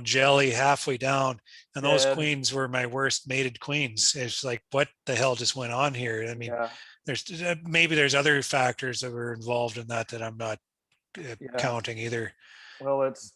jelly halfway down. And those dead. queens were my worst mated queens. It's like, what the hell just went on here? I mean, Yeah, there's other factors that were involved in that I'm not yeah. counting either. Well, it's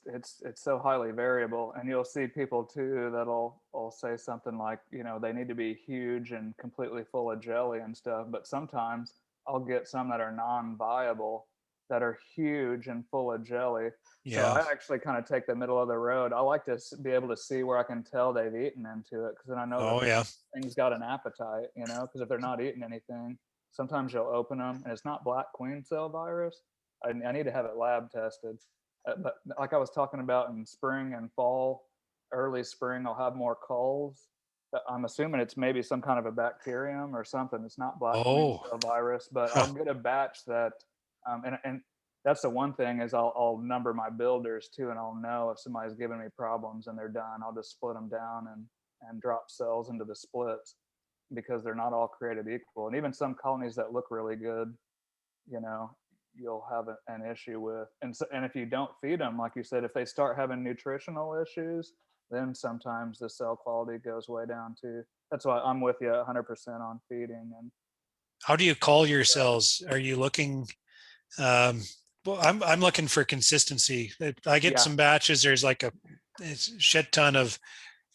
so highly variable, and you'll see people too that'll say something like, they need to be huge and completely full of jelly and stuff. But sometimes I'll get some that are non-viable that are huge and full of jelly. So Yeah. I actually kind of take the middle of the road. I like to be able to see where I can tell they've eaten into it, because then I know that Oh yeah. thing's got an appetite. Because if they're not eating anything, sometimes you'll open them and it's not black queen cell virus. I need to have it lab tested. But like I was talking about in spring and fall, early spring, I'll have more culls. I'm assuming it's maybe some kind of a bacterium or something. It's not black queen Oh. cell virus, but Huh. I'll get a batch that, and that's the one thing is I'll number my builders too, and I'll know if somebody's giving me problems and they're done. I'll just split them down and drop cells into the splits because they're not all created equal. And even some colonies that look really good, you know, you'll have an issue with. And if you don't feed them, like you said, if they start having nutritional issues, then sometimes the cell quality goes way down too. That's why I'm with you 100% on feeding. And How do you call your cells? Are you looking? Um, well, I'm looking for consistency. I get yeah, some batches. There's like a shit ton of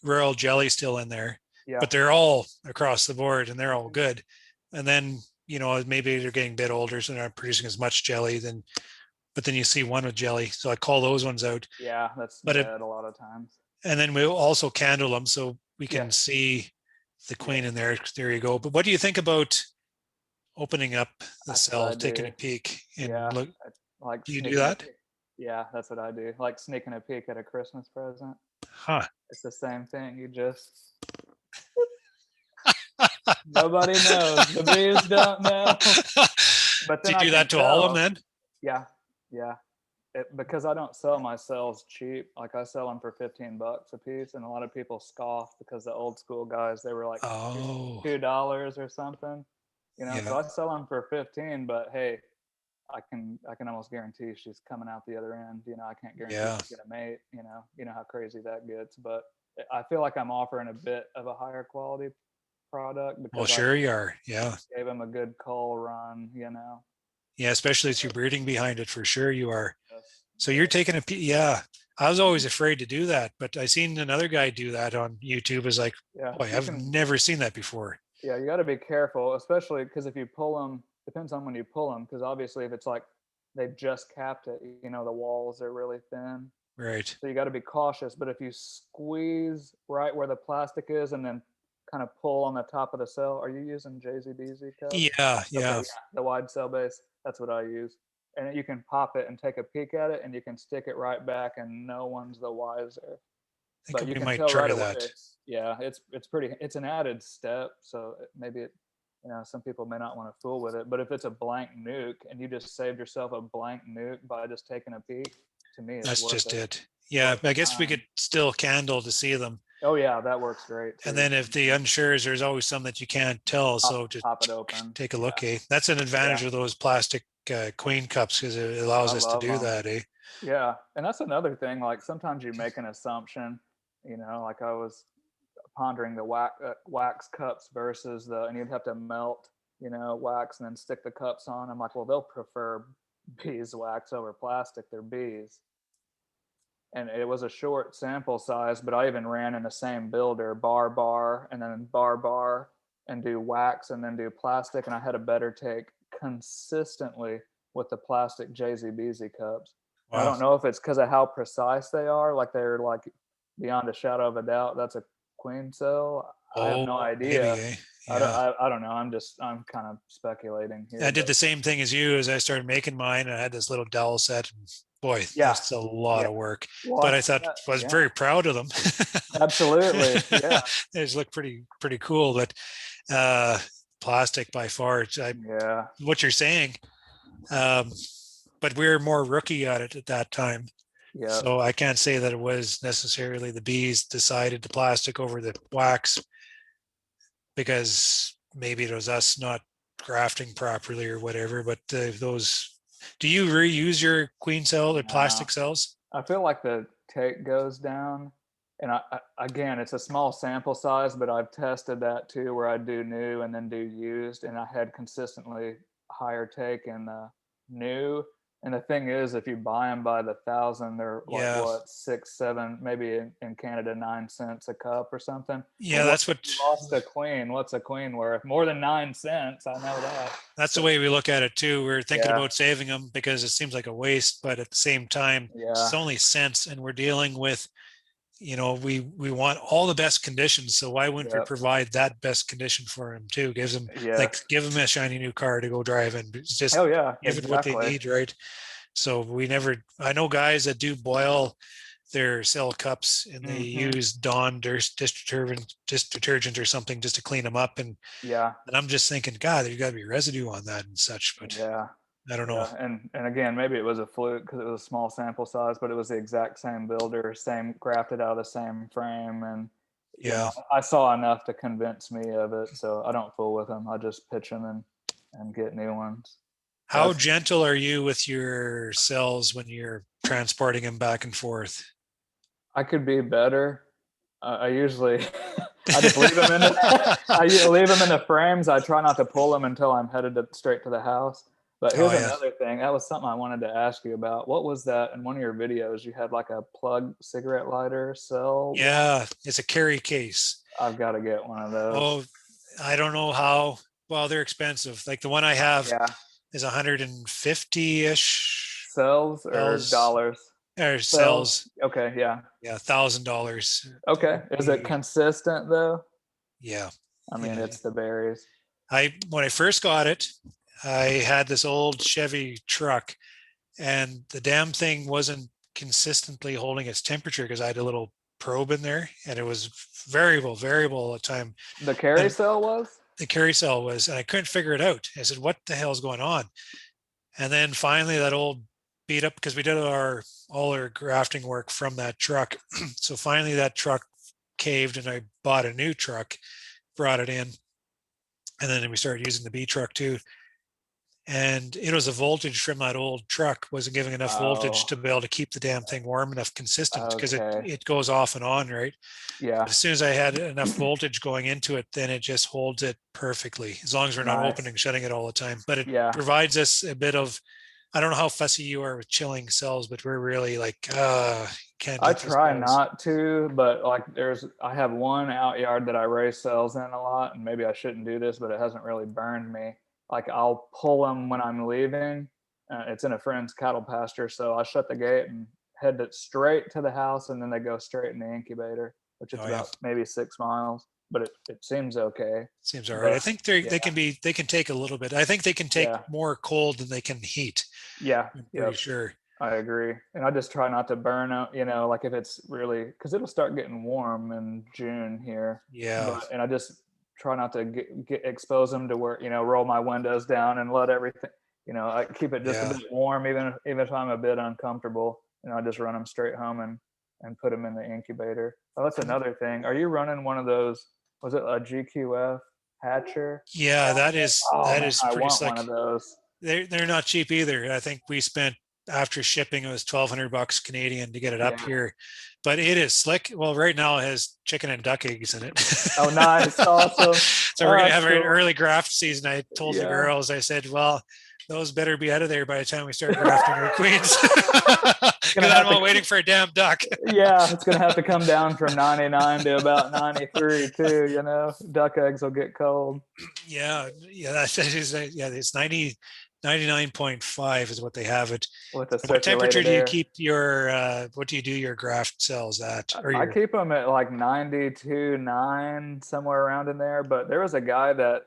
royal jelly still in there, yeah, but they're all across the board and they're all good. And then, maybe they're getting a bit older, so they're not producing as much jelly. But then you see one with jelly. So I call those ones out. yeah, that's But dead a lot of times. and then we'll also candle them so we can Yes, see the queen yes, in there. There you go. But what do you think about opening up the that's what cell, I taking do. a peek and Yeah, look? like Do you do sneaking a that? peek. Yeah, that's what I do. Like sneaking a peek at a Christmas present. Huh. It's the same thing. You just, nobody knows. The bees don't know. But Do then you I do can that to all of them tell. then? Yeah, yeah. Because I don't sell my cells cheap. Like I sell them for $15 a piece, and a lot of people scoff because the old school guys, they were like Oh, $2 or something. So yeah, I sell them for 15. But hey, I can almost guarantee she's coming out the other end. I can't guarantee yeah. she's gonna mate. How crazy that gets. But I feel like I'm offering a bit of a higher quality product Well, because I sure you are. Yeah. gave them a good cull run. Yeah, especially with your breeding behind it, for sure you are. Yes, So you're yes. taking yeah. I was always afraid to do that, but I seen another guy do that on YouTube. Is like, Yeah, boy, you I've can. never seen that before. Yeah, you got to be careful, especially because if you pull them, depends on when you pull them. Because obviously, if it's like they just capped it, the walls are really thin, Right. so you got to be cautious. But if you squeeze right where the plastic is and then kind of pull on the top of the cell, are you using JZBZ cups? Yeah, Okay, yeah. yeah, the wide cell base. That's what I use, and you can pop it and take a peek at it, and you can stick it right back, and no one's the wiser. I But think you we can might tell right try away. that. Yeah, it's an added step, so maybe some people may not want to fool with it. But if it's a blank nuke and you just saved yourself a blank nuke by just taking a peek, to me it's That's worth just it. it. It's Yeah, worth the I guess we time. could still candle to see them. Oh yeah, that works great And too. then if the unsures, there's always some that you can't tell. So just Pop it open. take a look. Yeah, Eh? That's an yeah, advantage of those plastic queen cups because it I allows us to love do them. that. Eh? Yeah, and that's another thing. Like sometimes you make an assumption. Like I was pondering the wax cups versus and you'd have to melt, wax and then stick the cups on. I'm like, well, they'll prefer beeswax over plastic. They're bees. And it was a short sample size, but I even ran in the same builder, bar, and then bar, and do wax and then do plastic. And I had a better take consistently with the plastic JZBZ cups. And I Wow. don't know if it's because of how precise they are, like they're like beyond a shadow of a doubt. That's a queen cell. I have Oh, no maybe. idea. Eh? I don't, Yeah. I don't know. I'm kind of speculating here, I did but the same thing as you as I started making mine. And I had this little dowel set. And boy, yeah, that's a lot yeah. of work. Well, I But I see thought that. I was Yeah, very proud of them. absolutely. Yeah, They just look pretty cool. But uh, plastic by far. yeah. What you're saying. Um, but we were more rookie at it at that time. Yeah, So I can't say that it was necessarily the bees decided the plastic over the wax because maybe it was us not grafting properly or whatever. But those, do you reuse your queen cell or no. plastic cells? I feel like the take goes down, and again, it's a small sample size, but I've tested that too, where I do new and then do used, and I had consistently higher take in the new. And the thing is, if you buy them by the thousand, they're like Yeah. what, 6, 7, maybe in Canada 9 cents a cup or something. Yeah, Well, what that's if what you lost a queen? What's a queen worth? More than 9 cents. I know that. that's the So, way we look at it too. We're thinking yeah, about saving them because it seems like a waste, but at the same time, yeah, it's only cents and we're dealing with, we want all the best conditions. So why wouldn't we yeah, provide that best condition for them too? Gives them like yes. give them a shiny new car to go drive in. It's Oh just yeah, give it what they exactly. need, right? So we never. I know guys that do boil their cell cups and they Hmm. use Dawn dish detergent or something just to clean them up. Yeah, And I'm just thinking, God, there's got to be residue on that and such. But yeah, I don't know. yeah. And again, maybe it was a fluke because it was a small sample size, but it was the exact same builder, same grafted out of the same frame, and Yeah. I saw enough to convince me of it. So I don't fool with them. I just pitch them and get new ones. How That's gentle are you with your cells when you're transporting them back and forth? I could be better. I usually I just leave them in the I leave them in the frames. I try not to pull them until I'm headed straight to the house. But Oh here's yeah. another thing. That was something I wanted to ask you about. What was that in one of your videos? You had like a plug cigarette lighter cell one. Yeah, it's a carry case. I've got to get one of those. Oh, I don't know how. Well, they're expensive. Like the one I have Yeah, is 150-ish cells or cells dollars? or Cells. cells. Okay, yeah. Yeah, $1,000. Okay. Is it consistent though? Yeah, I mean, yeah. it's the berries. When I first got it, I had this old Chevy truck, and the damn thing wasn't consistently holding its temperature because I had a little probe in there, and it was variable all the time. The carry And cell was? the carry cell was, and I couldn't figure it out. I said, what the hell is going on? And then finally that old beat up, because we did all our grafting work from that truck. So finally that truck caved and I bought a new truck, brought it in. And then we started using the B truck too. And it was a voltage from that old truck wasn't giving enough voltage to be able to keep the damn thing warm enough, consistent, because it goes off and on, right? Yeah. But as soon as I had enough voltage going into it, then it just holds it perfectly, as long as we're not opening, shutting it all the time. But it provides us a bit of, I don't know how fussy you are with chilling cells, but we're really like, can't. I try not to, but like I have one out yard that I raise cells in a lot, and maybe I shouldn't do this, but it hasn't really burned me. Like I'll pull them when I'm leaving. It's in a friend's cattle pasture, so I shut the gate and head it straight to the house, and then they go straight in the incubator, which is about maybe 6 miles. But it seems okay. Seems all right. I think they can take a little bit. I think they can take more cold than they can heat. Yeah, I'm pretty sure. I agree. And I just try not to burn out, like if it's really, because it'll start getting warm in June here. Yeah. And I just try not to expose them to where, roll my windows down and let everything, I keep it just a bit warm, even if I'm a bit uncomfortable. I just run them straight home and put them in the incubator. Oh, that's another thing. Are you running one of those? Was it a GQF hatcher? Yeah, that is I pretty want slick. One of those. They're not cheap either. I think we spent, after shipping, it was $1,200 Canadian to get it up here, but it is slick. Well, right now it has chicken and duck eggs in it. Oh, nice. Awesome. So we're going to have an early graft season. I told the girls, I said, well, those better be out of there by the time we start grafting our queens. Because I'm waiting for a damn duck. Yeah, it's going to have to come down from 99 to about 93 too, Duck eggs will get cold. Yeah, it's 99.5 is what they have it. What temperature do you keep what do you do your graft cells at? I keep them at like 92.9, somewhere around in there. But there was a guy that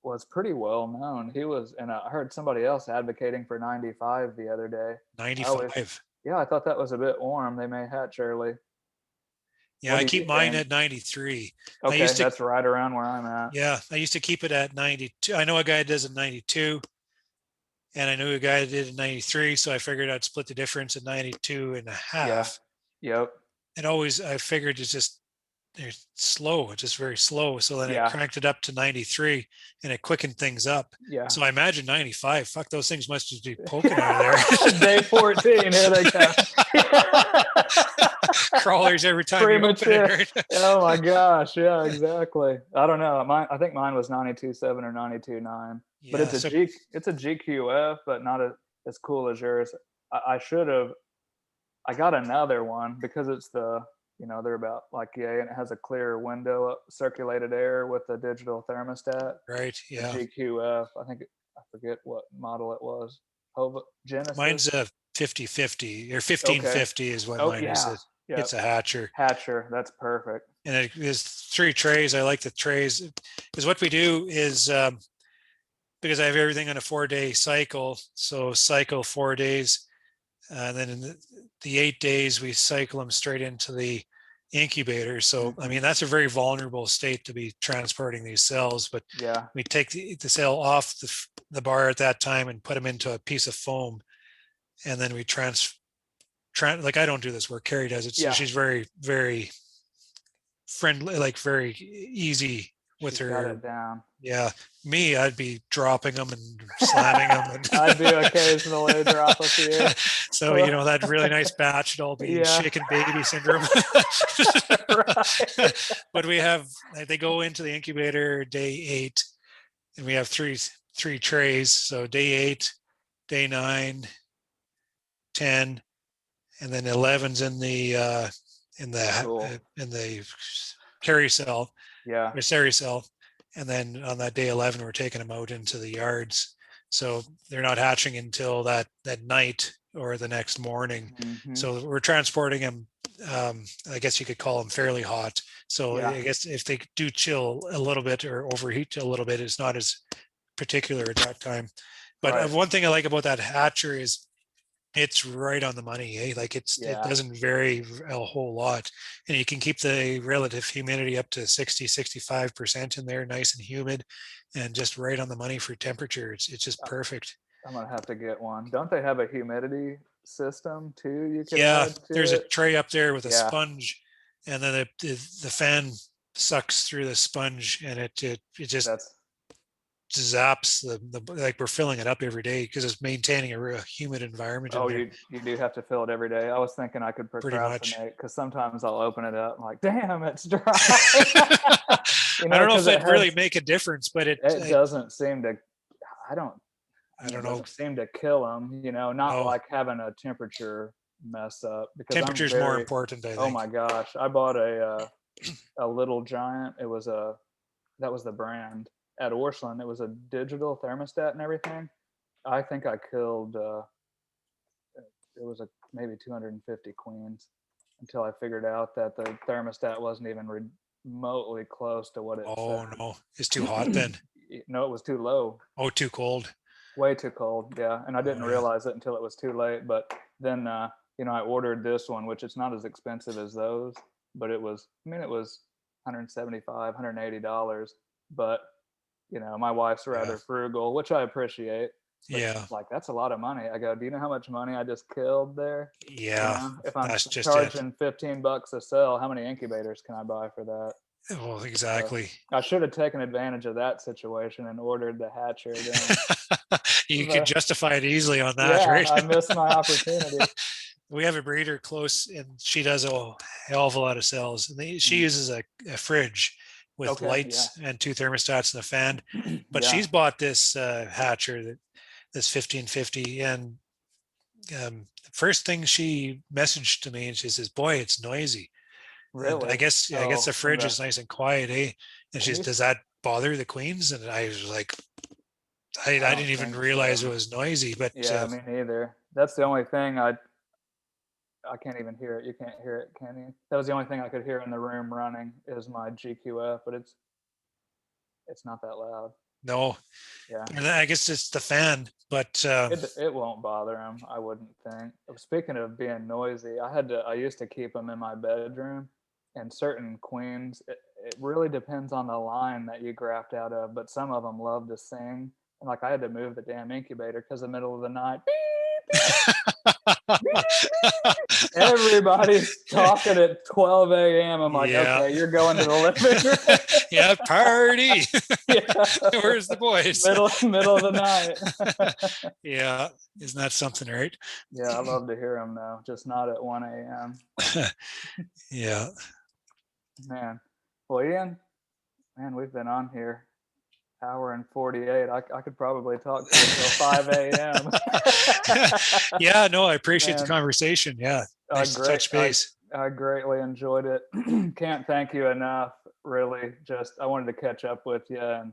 was pretty well known. He was, and I heard somebody else advocating for 95 the other day. 95. I thought that was a bit warm. They may hatch early. Yeah, I keep mine at 93. Okay, that's right around where I'm at. Yeah, I used to keep it at 92. I know a guy that does it 92, and I knew a guy that did it 93, so I figured I'd split the difference at 92 and a half. Yeah. Yep. And always, I figured they're slow, just very slow. So then I cranked it up to 93 and it quickened things up. Yeah. So I imagine 95. Fuck, those things must just be poking out of Day there. 14, here they come. Crawlers every time you open it. Oh my gosh. Yeah, exactly. I don't know. I think mine was 92.7 or 92.9. Yeah, but it's a GQF, but not as cool as yours. I got another one because it's they're about like and it has a clear window, circulated air with a digital thermostat. Right. Yeah. GQF. I forget what model it was. Genesis. Mine's a 50/50 or 1550 is what mine is. Yep. It's a hatcher. That's perfect. And it is 3 trays. I like the trays because what we do is because I have everything on a 4-day cycle. So cycle 4 days. And then in the 8 days, we cycle them straight into the incubator. So, I mean, that's a very vulnerable state to be transporting these cells. But we take the cell off the bar at that time and put them into a piece of foam. And then we like I don't do this work. Carrie does it. So she's very, very friendly, like very easy with her. Got it down. Yeah, me, I'd be dropping them and slamming them. And I do occasionally drop a few. So that really nice batch would all be shaken baby syndrome. But they go into the incubator day 8, and we have three trays. So day 8, day 9, 10, and then 11's in the carry cell. Yeah. Or seri cell. And then on that day 11, we're taking them out into the yards. So they're not hatching until that night or the next morning. Mm-hmm. So we're transporting them, I guess you could call them fairly hot. So I guess if they do chill a little bit or overheat a little bit, it's not as particular at that time. But one thing I like about that hatcher is It's right on the money, eh? Like it Yeah, doesn't vary a whole lot. And you can keep the relative humidity up to 60, 65% in there, nice and humid, and just right on the money for temperature. It's just perfect. I'm gonna have to get one. Don't they have a humidity system too you could Yeah, add there's to a it? tray up there with a Yeah, sponge, and then the fan sucks through the sponge, and it just that's zaps the like we're filling it up every day because it's maintaining a real humid environment in oh, there, you do have to fill it every day. I was thinking I could pretty much. procrastinate because sometimes I'll open it up. I'm like, damn, it's dry. You I know, don't know because if it really make a difference, but it doesn't seem to. I don't. I I mean, don't it know. doesn't seem to kill them. You know, not No, like having a temperature mess up because I'm temperature is more very. important, I Oh think. my gosh, I bought a Little Giant. It was a that was the brand at Orscheln. It was a digital thermostat and everything. I think I killed. It was a maybe 250 queens until I figured out that the thermostat wasn't even remotely close to what it Oh said. no, it's too hot then. No, it was too low, Oh, too cold. way too cold. Yeah, and I Oh didn't yeah. realize it until it was too late. But then, I ordered this one, which it's not as expensive as those, but it was. I mean, it was 175, $180. But my wife's Yeah. rather frugal, which I appreciate. But Yeah. she's like, "That's a lot of money." I go, "Do you know how much money I just killed there? Yeah. If I'm That's just it. charging $15 a cell, how many incubators can I buy for that?" Well, So exactly. I should have taken advantage of that situation and ordered the hatcher then. You could But justify it easily on that, yeah, right? I missed my opportunity. We have a breeder close, and she does a hell of a lot of cells. And she Mm. uses a fridge with Okay, yeah, lights and two thermostats and a fan. But yeah, she's bought this hatcher, this 1550, and the first thing she messaged to me, and she says, "Boy, it's noisy." And really. I guess Oh, the from fridge the is nice and quiet, eh? And can she's, you? "Does that bother the queens?" And I was like, I I don't didn't even think realize it so. was noisy, but Yeah, me neither. That's the only thing I can't even hear it. You can't hear it, can you? That was the only thing I could hear in the room running is my GQF, but it's not that loud. no. Yeah, And I guess it's the fan, but it won't bother him. I wouldn't think. Speaking of being noisy, I used to keep them in my bedroom, and certain queens. It really depends on the line that you graft out of, but some of them love to sing. And like I had to move the damn incubator because the middle of the night, everybody's talking at 12 a.m. I'm like, yeah. okay, you're going to the living room. Yeah, party. Yeah, Where's the boys? middle of the night. Yeah, isn't that something, right? Yeah, I love to hear them though, just not at 1 a.m. Yeah. Man, well, Ian, man, we've been on here hour and 48. I could probably talk to you till 5 a.m. Yeah, no, I appreciate the Man, conversation. Yeah, I nice to great. touch base. I greatly enjoyed it. Can't thank you enough. Really, just I wanted to catch up with you and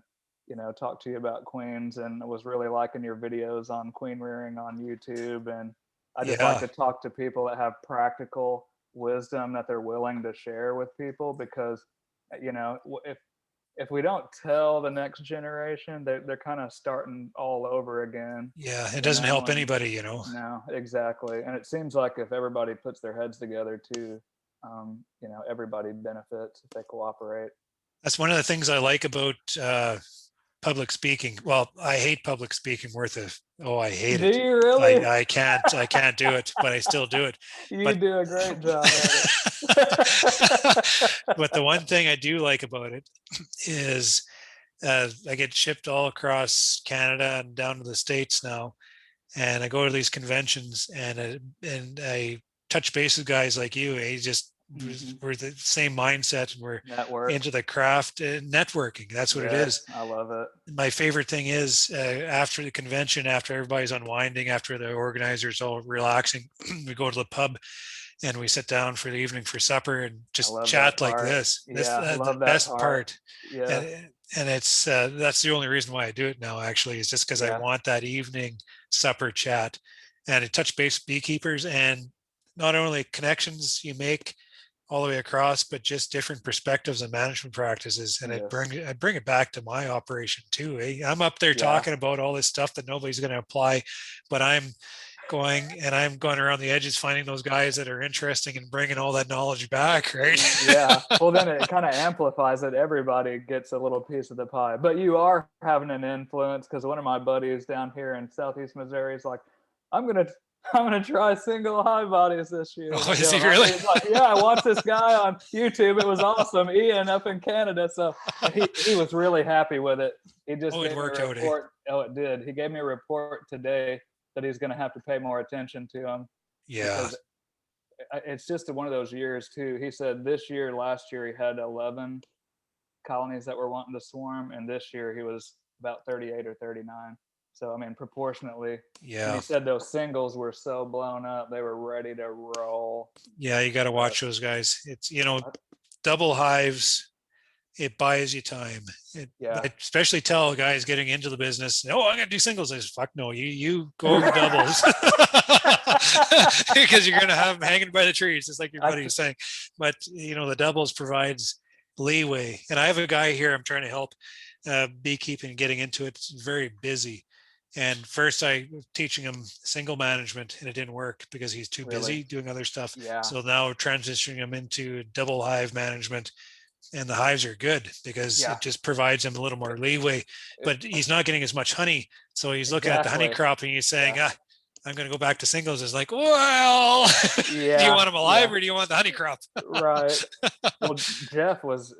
talk to you about queens, and I was really liking your videos on queen rearing on YouTube. And I just like Yeah, to talk to people that have practical wisdom that they're willing to share with people because if we don't tell the next generation, they're kind of starting all over again, yeah, it doesn't help and anybody. no, exactly. And it seems like if everybody puts their heads together too, everybody benefits if they cooperate. That's one of the things I like about public speaking. Well, I hate public speaking I hate Do it. you really? I can't do it, but I still do it. You But do a great job at but the it. one thing I do like about it is I get shipped all across Canada and down to the States now, and I go to these conventions and I touch base with guys like you. Just Hmm. we're the same mindset, and we're Network. into the craft and networking. That's what it is. Yes, I love it. My favorite thing is after the convention, after everybody's unwinding, after the organizers all relaxing, we go to the pub and we sit down for the evening for supper and I just love that chat like part. this. This Yeah, the love that best part. part, Yes. and it's that's the only reason why I do it now. Actually, is just because I Yeah. want that evening supper chat, and it touch base beekeepers and not only connections you make all the way across, but just different perspectives and management practices. And Yes. I bring it back to my operation too. Eh? I'm up there Yeah. talking about all this stuff that nobody's going to apply, but I'm going, and I'm going around the edges, finding those guys that are interesting and bringing all that knowledge back, right? Yeah. Well, then it kind of amplifies it. Everybody gets a little piece of the pie. But you are having an influence, because one of my buddies down here in Southeast Missouri is like, I'm gonna I'm gonna try single high bodies this year. Oh, is he really? He's like, yeah, I watched this guy on YouTube. It was awesome, Ian up in Canada. So he was really happy with it. He just Oh, it gave me worked a out, eh? report. Oh, it did. He gave me a report today that he's going to have to pay more attention to him, Yeah. because it's just one of those years too. He said last year he had 11 colonies that were wanting to swarm, and this year he was about 38 or 39. So I mean, proportionately, and he Yeah. said those singles were so blown up, they were ready to roll. Yeah. You got to watch those guys. It's, double hives, it buys you time. Yeah. I especially tell guys getting into the business, oh, I'm going to do singles. I say, fuck no, you go doubles. Because you're going to have them hanging by the trees, just like your buddy was saying. But, the doubles provides leeway. And I have a guy here I'm trying to help beekeeping, getting into it. It's very busy. And first I was teaching him single management, and it didn't work because he's too busy doing other stuff. Yeah. So now we're transitioning him into double hive management. And the hives are good because it just provides him a little more leeway, but he's not getting as much honey. So he's looking at the honey crop and he's saying, I'm going to go back to singles. It's like, well, do you want them alive or do you want the honey crop? Right. Well, Jeff was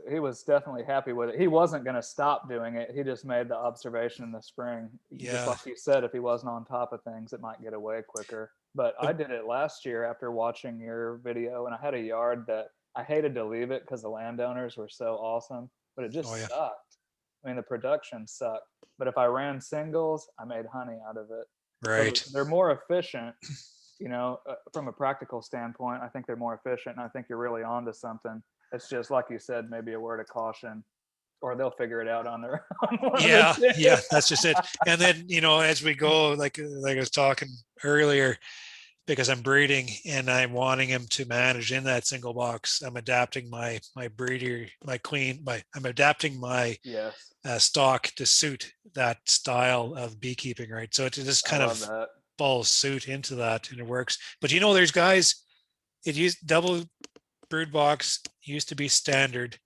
definitely happy with it. He wasn't going to stop doing it. He just made the observation in the spring. Just like you said, if he wasn't on top of things, it might get away quicker. But I did it last year after watching your video, and I had a yard that I hated to leave it because the landowners were so awesome, but it just sucked. I mean, the production sucked. But if I ran singles, I made honey out of it. Right. So they're more efficient, from a practical standpoint. I think they're more efficient, and I think you're really onto something. It's just like you said, maybe a word of caution, or they'll figure it out on their own. Yeah, that's just it. And then, as we go, like I was talking earlier, because I'm breeding and I'm wanting him to manage in that single box, I'm adapting my breeder, I'm adapting my stock to suit that style of beekeeping, right? So it just kind of falls suit into that, and it works. But there's guys, double brood box used to be standard,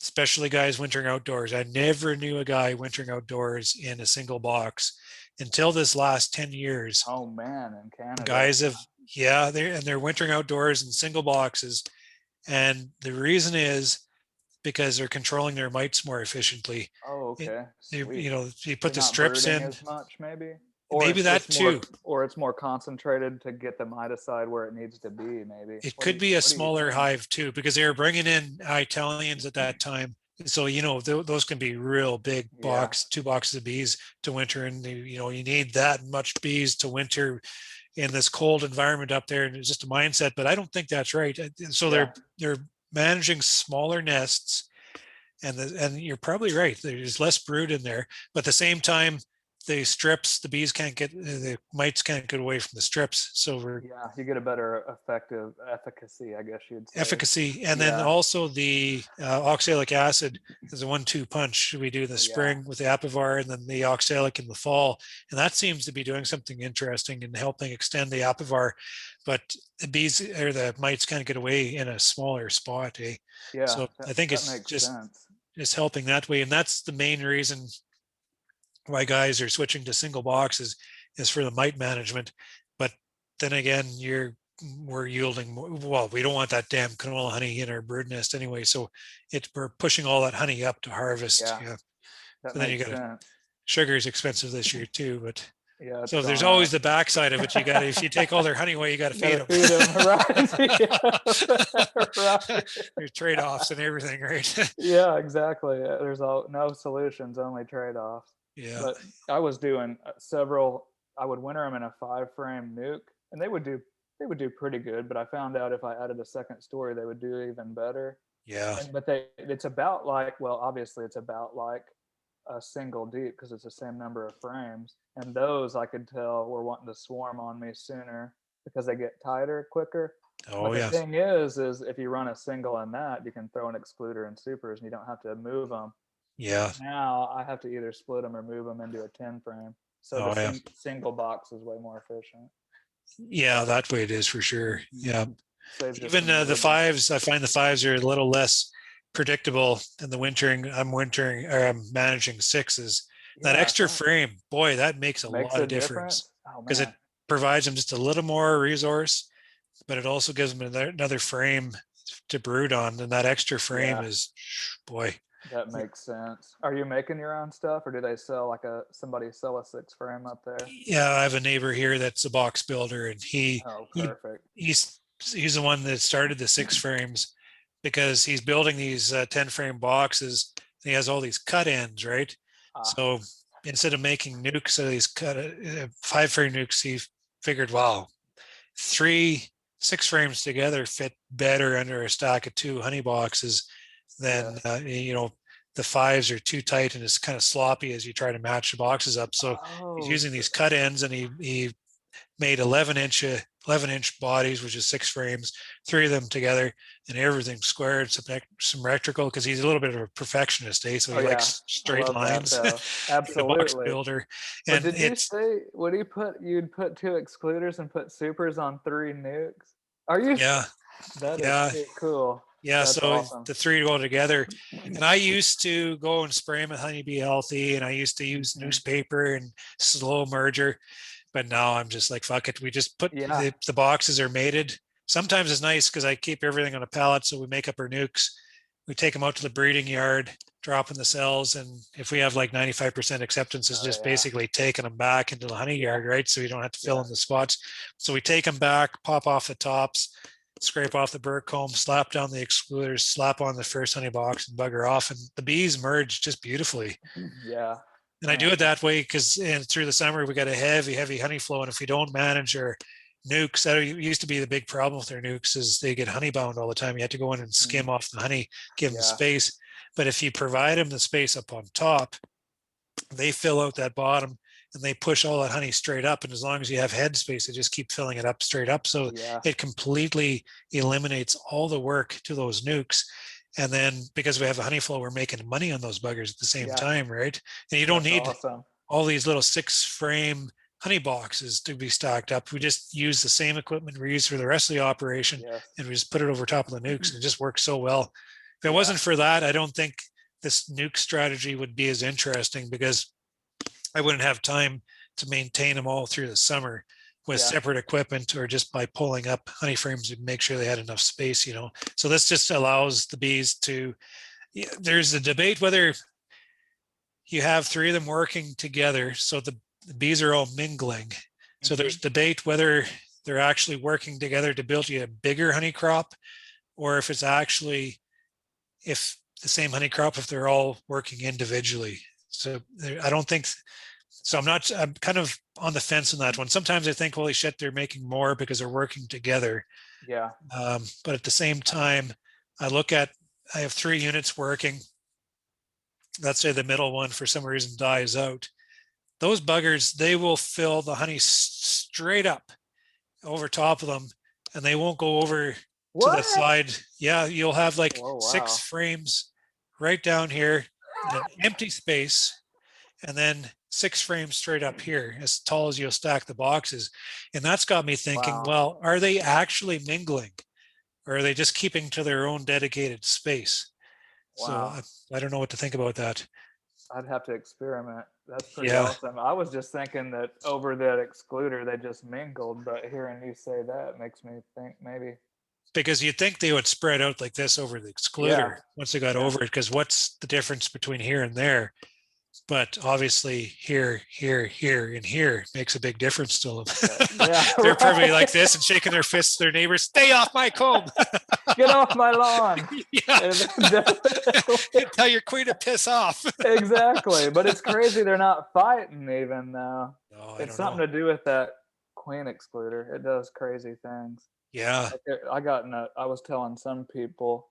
especially guys wintering outdoors. I never knew a guy wintering outdoors in a single box until this last 10 years. Oh man, in Canada. Guys they're wintering outdoors in single boxes. And the reason is because they're controlling their mites more efficiently. Oh, okay. You put the strips in. As much, maybe. Or maybe that too. Or it's more concentrated to get the miticide where it needs to be, maybe. It could be a smaller hive too, because they were bringing in Italians at that time. So, those can be real big 2 boxes of bees to winter. And, you need that much bees to winter in this cold environment up there. And it's just a mindset, but I don't think that's right. So they're managing smaller nests, and you're probably right. There's less brood in there, but at the same time, the strips, the mites can't get away from the strips. So you get a better efficacy, I guess you'd say. Efficacy. And then also the oxalic acid is a 1-2 punch. We do the spring with the Apivar, and then the oxalic in the fall. And that seems to be doing something interesting in helping extend the Apivar, but the bees or the mites can't get away in a smaller spot. Yeah. So I think it's just helping that way. And that's the main reason why guys are switching to single boxes, is for the mite management. But then again, we're yielding more. Well, we don't want that damn canola honey in our brood nest anyway, so we're pushing all that honey up to harvest. That then makes sense. Sugar is expensive this year too, but so there's gone always the backside of it. If you take all their honey away, you got to feed them. Right. There's trade-offs and everything, right? Yeah, exactly. There's no solutions, only trade-offs. Yeah. But I was doing several. I would winter them in a 5-frame nuke, and they would do pretty good. But I found out if I added a second story, they would do even better. Yeah. But it's about like, well, obviously it's about like a single deep, because it's the same number of frames. And those I could tell were wanting to swarm on me sooner because they get tighter quicker. Oh, but the thing is if you run a single in that, you can throw an excluder in supers and you don't have to move them. Yeah. Now I have to either split them or move them into a 10 frame. So the single box is way more efficient. Yeah, that way it is for sure. Yeah. Saves you Even some the labor. fives, I find the fives are a little less predictable in the wintering. I'm managing sixes. That Yeah, extra frame, boy, that makes a makes lot a of difference difference. Oh because it man. provides them just a little more resource, but it also gives them another frame to brood on. And that extra frame Yeah, is, boy, that makes sense. Are you making your own stuff, or do they sell like somebody sell a 6 frame up there? yeah, I have a neighbor here that's a box builder, and Oh, he perfect. he's the one that started the six frames because he's building these 10 frame boxes. And he has all these cut ends, right? Ah, So instead of making nukes of these cut 5 frame nukes, he figured, wow, three 6 frames together fit better under a stack of 2 honey boxes than yes. the fives are too tight and it's kind of sloppy as you try to match the boxes up. So he's Oh, using these cut ends, and he made 11-inch bodies, which is 6 frames, 3 of them together, and everything squared, some symmetrical, because he's a little bit of a perfectionist, so oh he yeah. likes I straight love that lines. though. For the box Absolutely. builder, But and did you it's say would you'd put 2 excluders and put supers on 3 nukes? Are you? yeah, That is yeah, too cool. yeah. That's So awesome. the three go together, and I used to go and spray them with Honeybee Healthy, and I used to use Mhm. newspaper and slow merger. But now I'm just like, fuck it. We just put Yeah. the boxes are mated. Sometimes it's nice because I keep everything on a pallet, so we make up our nukes. We take them out to the breeding yard, drop in the cells, and if we have like 95% acceptance, it's Oh just yeah. basically taking them back into the honey Yeah. yard, right? So you don't have to fill Yeah. in the spots. So we take them back, pop off the tops, scrape off the burr comb, slap down the excluders, slap on the first honey box, and bugger off. And the bees merge just beautifully. Yeah. And I do Man. it that way because through the summer we got a heavy honey flow, and if we don't manage our nukes, that used to be the big problem with our nukes is they get honey bound all the time. You have to go in and Mhm. skim off the honey, give them Yeah. space. But if you provide them the space up on top, they fill out that bottom and they push all that honey straight up. And as long as you have head space, they just keep filling it up straight up. So Yeah. it completely eliminates all the work to those nukes. And then because we have a honey flow, we're making money on those buggers at the same Yeah. time, right? And you don't That's need awesome. all these little 6 frame honey boxes to be stacked up. We just use the same equipment we use for the rest of the operation, Yes. and we just put it over top of the nukes, and it just works so well. If it Yeah. wasn't for that, I don't think this nuke strategy would be as interesting because I wouldn't have time to maintain them all through the summer with Yeah. separate equipment or just by pulling up honey frames to make sure they had enough space. So this just allows the bees to, there's a debate whether you have 3 of them working together. So the bees are all mingling. So Hmm. there's debate whether they're actually working together to build you a bigger honey crop, or if it's actually, if the same honey crop, if they're all working individually. So I don't think, so I'm kind of on the fence on that one. Sometimes I think, holy shit, they're making more because they're working together. Yeah. But at the same time, I have 3 units working. Let's say the middle one for some reason dies out. Those buggers, they will fill the honey straight up over top of them, and they won't go over to the What? side. Yeah, you'll have like Oh six wow. frames right down here in an empty space, and then 6 frames straight up here, as tall as you'll stack the boxes. And that's got me thinking, Wow. well, are they actually mingling, or are they just keeping to their own dedicated space? So Wow. I don't know what to think about that. I'd have to experiment. That's pretty Yeah, awesome. I was just thinking that over that excluder they just mingled, but hearing you say that makes me think maybe. because you'd think they would spread out like this over the Yeah. excluder once they got Yeah. over it. Because what's the difference between here and there? But obviously, here, and here makes a big difference to them. Yeah. They're probably Right. like this and shaking their fists at their neighbors. Stay off my comb! Get off my lawn. Yeah, Definitely. tell your queen to piss off. Exactly. But it's crazy they're not fighting even though. No, I It's don't something know. to do with that queen excluder. It does crazy things. Yeah, Like I was telling some people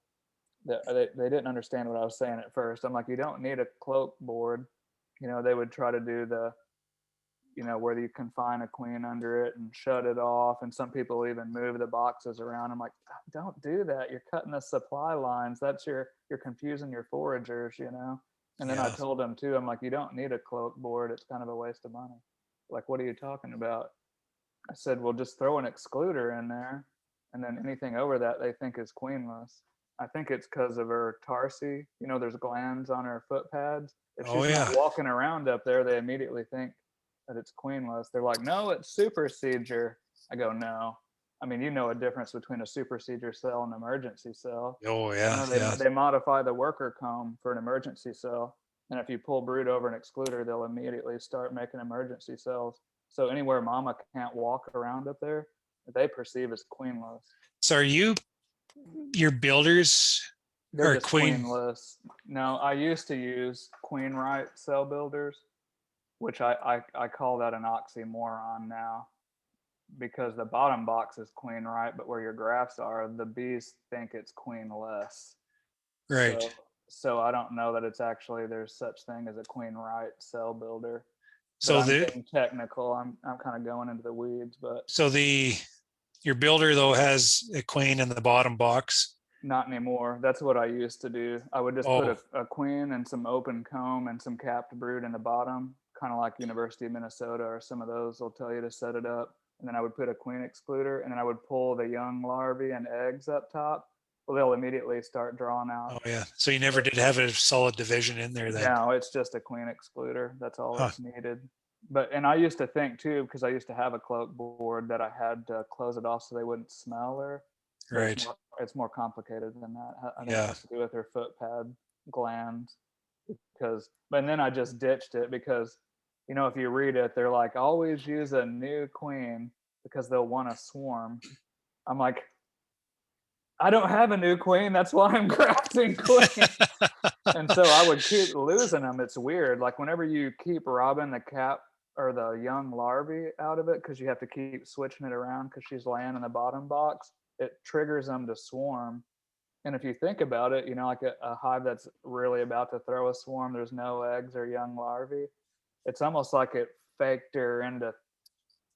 that they didn't understand what I was saying at first. I'm like, you don't need a cloak board. They would try to do where you confine a queen under it and shut it off. And some people even move the boxes around. I'm like, don't do that. You're cutting the supply lines. You're confusing your foragers. And then I yeah. told them too, I'm like, you don't need a cloak board. It's kind of a waste of money. Like, what are you talking about? I said, well, just throw an excluder in there, and then anything over that they think is queenless. I think it's because of her tarsi. You know, there's glands on her foot pads. If Oh she's not yeah. walking around up there, they immediately think that it's queenless. They're like, no, it's supersedure. I go, no. I mean, you know a difference between a supersedure cell and an emergency cell. Oh You yeah. know, Yeah. they modify the worker comb for an emergency cell. And if you pull brood over an excluder, they'll immediately start making emergency cells. So anywhere mama can't walk around up there, they perceive as queenless. So are your builders They're are just queen? queenless. No, I used to use queen right cell builders, which I call that an oxymoron now, because the bottom box is queen right, but where your grafts are, the bees think it's queenless. Right. So I don't know that it's actually there's such thing as a queen right cell builder. But So I'm the getting technical. I'm kind of going into the weeds, but so the your builder though has a queen in the bottom box. not anymore. That's what I used to do. I would just put Oh, a queen and some open comb and some capped brood in the bottom, kind of like University of Minnesota or some of those will tell you to set it up. And then I would put a queen excluder, and then I would pull the young larvae and eggs up top. Well, they'll immediately start drawing out. oh yeah. So you never did have a solid division in there then. No, it's just a queen excluder. That's all Huh. that's needed. But and I used to think too, because I used to have a cloak board, that I had to close it off so they wouldn't smell her. But Right. it's more complicated than that. I think it Yeah. has to do with her foot pad glands. Because and then I just ditched it because, you know, if you read it, they're like, always use a new queen because they'll want to swarm. I'm like, I don't have a new queen. That's why I'm grafting queen. And so I would keep losing them. It's weird. Like whenever you keep robbing the cap or the young larvae out of it, because you have to keep switching it around because she's laying in the bottom box, it triggers them to swarm. And if you think about it, you know, like a hive that's really about to throw a swarm, there's no eggs or young larvae. It's almost like it faked her into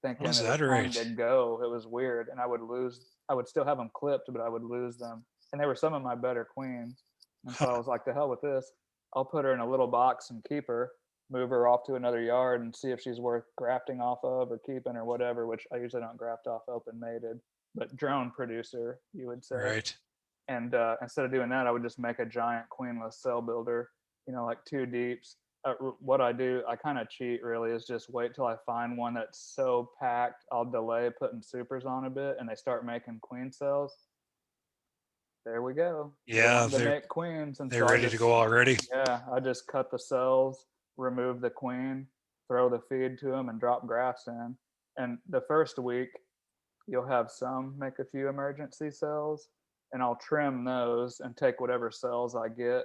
Oh, thinking is it was that time right? to go. It was weird. And I would still have them clipped, but I would lose them. And they were some of my better queens. And so I Huh. was like, the hell with this. I'll put her in a little box and keep her, move her off to another yard and see if she's worth grafting off of or keeping or whatever, which I usually don't graft off open mated, but drone producer, you would say. Right. And instead of doing that, I would just make a giant queenless cell builder, you know, like two deeps. What I do, I kind of cheat really, is just wait till I find one that's so packed, I'll delay putting supers on a bit and they start making queen cells. There we go. They're Yeah, wanting to make queens. And they're so I ready to go just, already. yeah, I just cut the cells, remove the queen, throw the feed to them, and drop grafts in. And the first week, you'll have some make a few emergency cells, and I'll trim those and take whatever cells I get.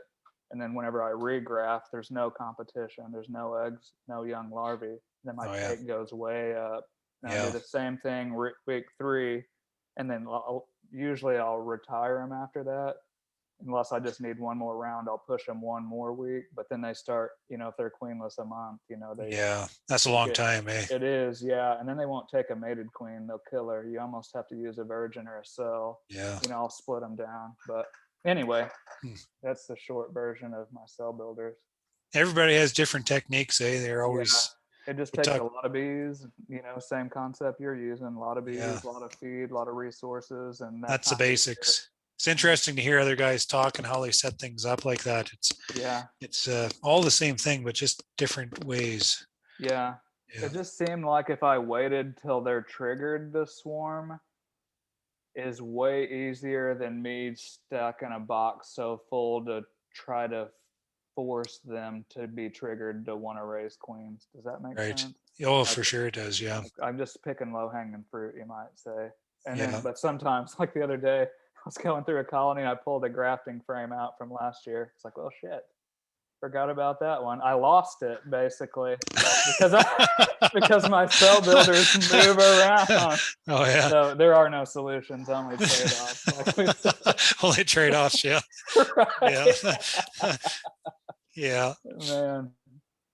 And then whenever I regraft, there's no competition. There's no eggs, no young larvae. Then my Oh yeah. take goes way up. And I do Yeah. the same thing week 3, and then usually I'll retire them after that. Unless I just need one more round, I'll push them one more week. But then they start, you know, if they're queenless a month, you know, Yeah. That's a they long get, time, eh? it is, yeah. And then they won't take a mated queen; they'll kill her. You almost have to use a virgin or a cell. Yeah. You know, I'll split them down. But anyway, Hmm. that's the short version of my cell builders. Everybody has different techniques, eh? They're Yeah, always it just we takes talk. a lot of bees. You know, same concept you're using. A lot of Yeah. bees, a lot of feed, a lot of resources, and that That's the time of year. basics. It's interesting to hear other guys talk and how they set things up like that. Yeah, It's all the same thing, but just different ways. yeah. Yeah. It just seemed like if I waited till they're triggered to swarm, is way easier than me stuck in a box so full to try to force them to be triggered to want to raise queens. Does that make Right. sense? Oh, Like, for sure it does. Yeah. like I'm just picking low hanging fruit, you might say. And then, Yeah. but sometimes, like the other day, I was going through a colony. I pulled a grafting frame out from last year. It's like, well, shit, forgot about that one. I lost it basically because because my cell builders move around. Oh yeah. So there are no solutions, only trade-offs, like we said. Only trade-offs. Yeah. Yeah. Right. Yeah. Man.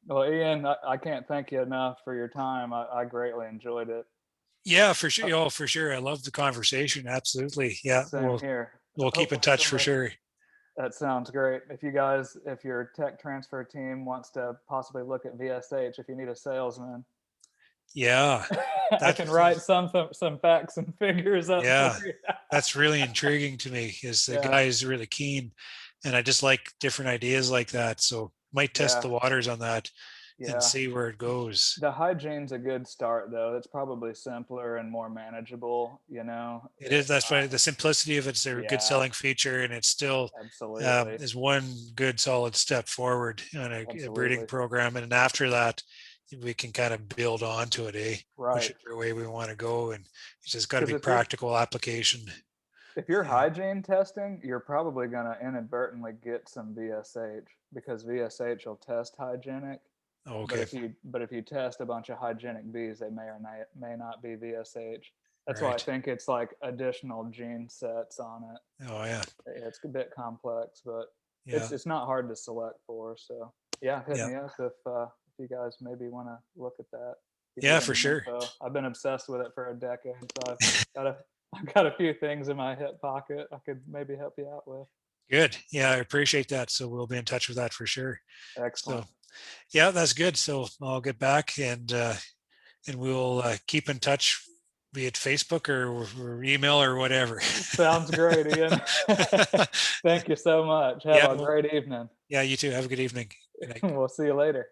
Well, Ian, I can't thank you enough for your time. I greatly enjoyed it. Yeah, for sure. Oh, for sure. I love the conversation. Absolutely. Yeah. Same here. We'll keep in Hopefully touch for somebody, sure. that sounds great. If you guys, if your tech transfer team wants to possibly look at VSH, if you need a salesman, Yeah. I can That's, write some facts and figures up yeah, for you. that's really intriguing to me is the Yeah, guy is really keen and I just like different ideas like that. So might test yeah, the waters on that and yeah. see where it goes. The hygiene's a good start, though. It's probably simpler and more manageable, you know? It is, that's why the simplicity of it's a good Yeah, selling feature and it still absolutely. is one good solid step forward on a breeding Absolutely. program. And after that, we can kind of build onto it, Right. whichever way we want to go. And it's just got to Because be practical application. if you're Yeah. hygiene testing, you're probably going to inadvertently get some VSH because VSH will test hygienic. But Okay. if you test a bunch of hygienic bees, they may not be VSH. That's why I Right. think it's like additional gene sets on it. Oh yeah. It's a bit complex, but Yeah. it's not hard to select for. So yeah, hit Yeah. me up if you guys maybe want to look at that. Give Yeah, you for any sure. info. I've been obsessed with it for a decade, so got a I've got a few things in my hip pocket I could maybe help you out with. Good. Yeah, I appreciate that. So we'll be in touch with that for sure. So Excellent. yeah, that's good. So I'll get back and we'll keep in touch, be it Facebook or email or whatever. Sounds great, Ian. Thank you so much. Have Yeah. a Well, great evening. yeah. You too. Have a good evening. Good night. We'll see you later.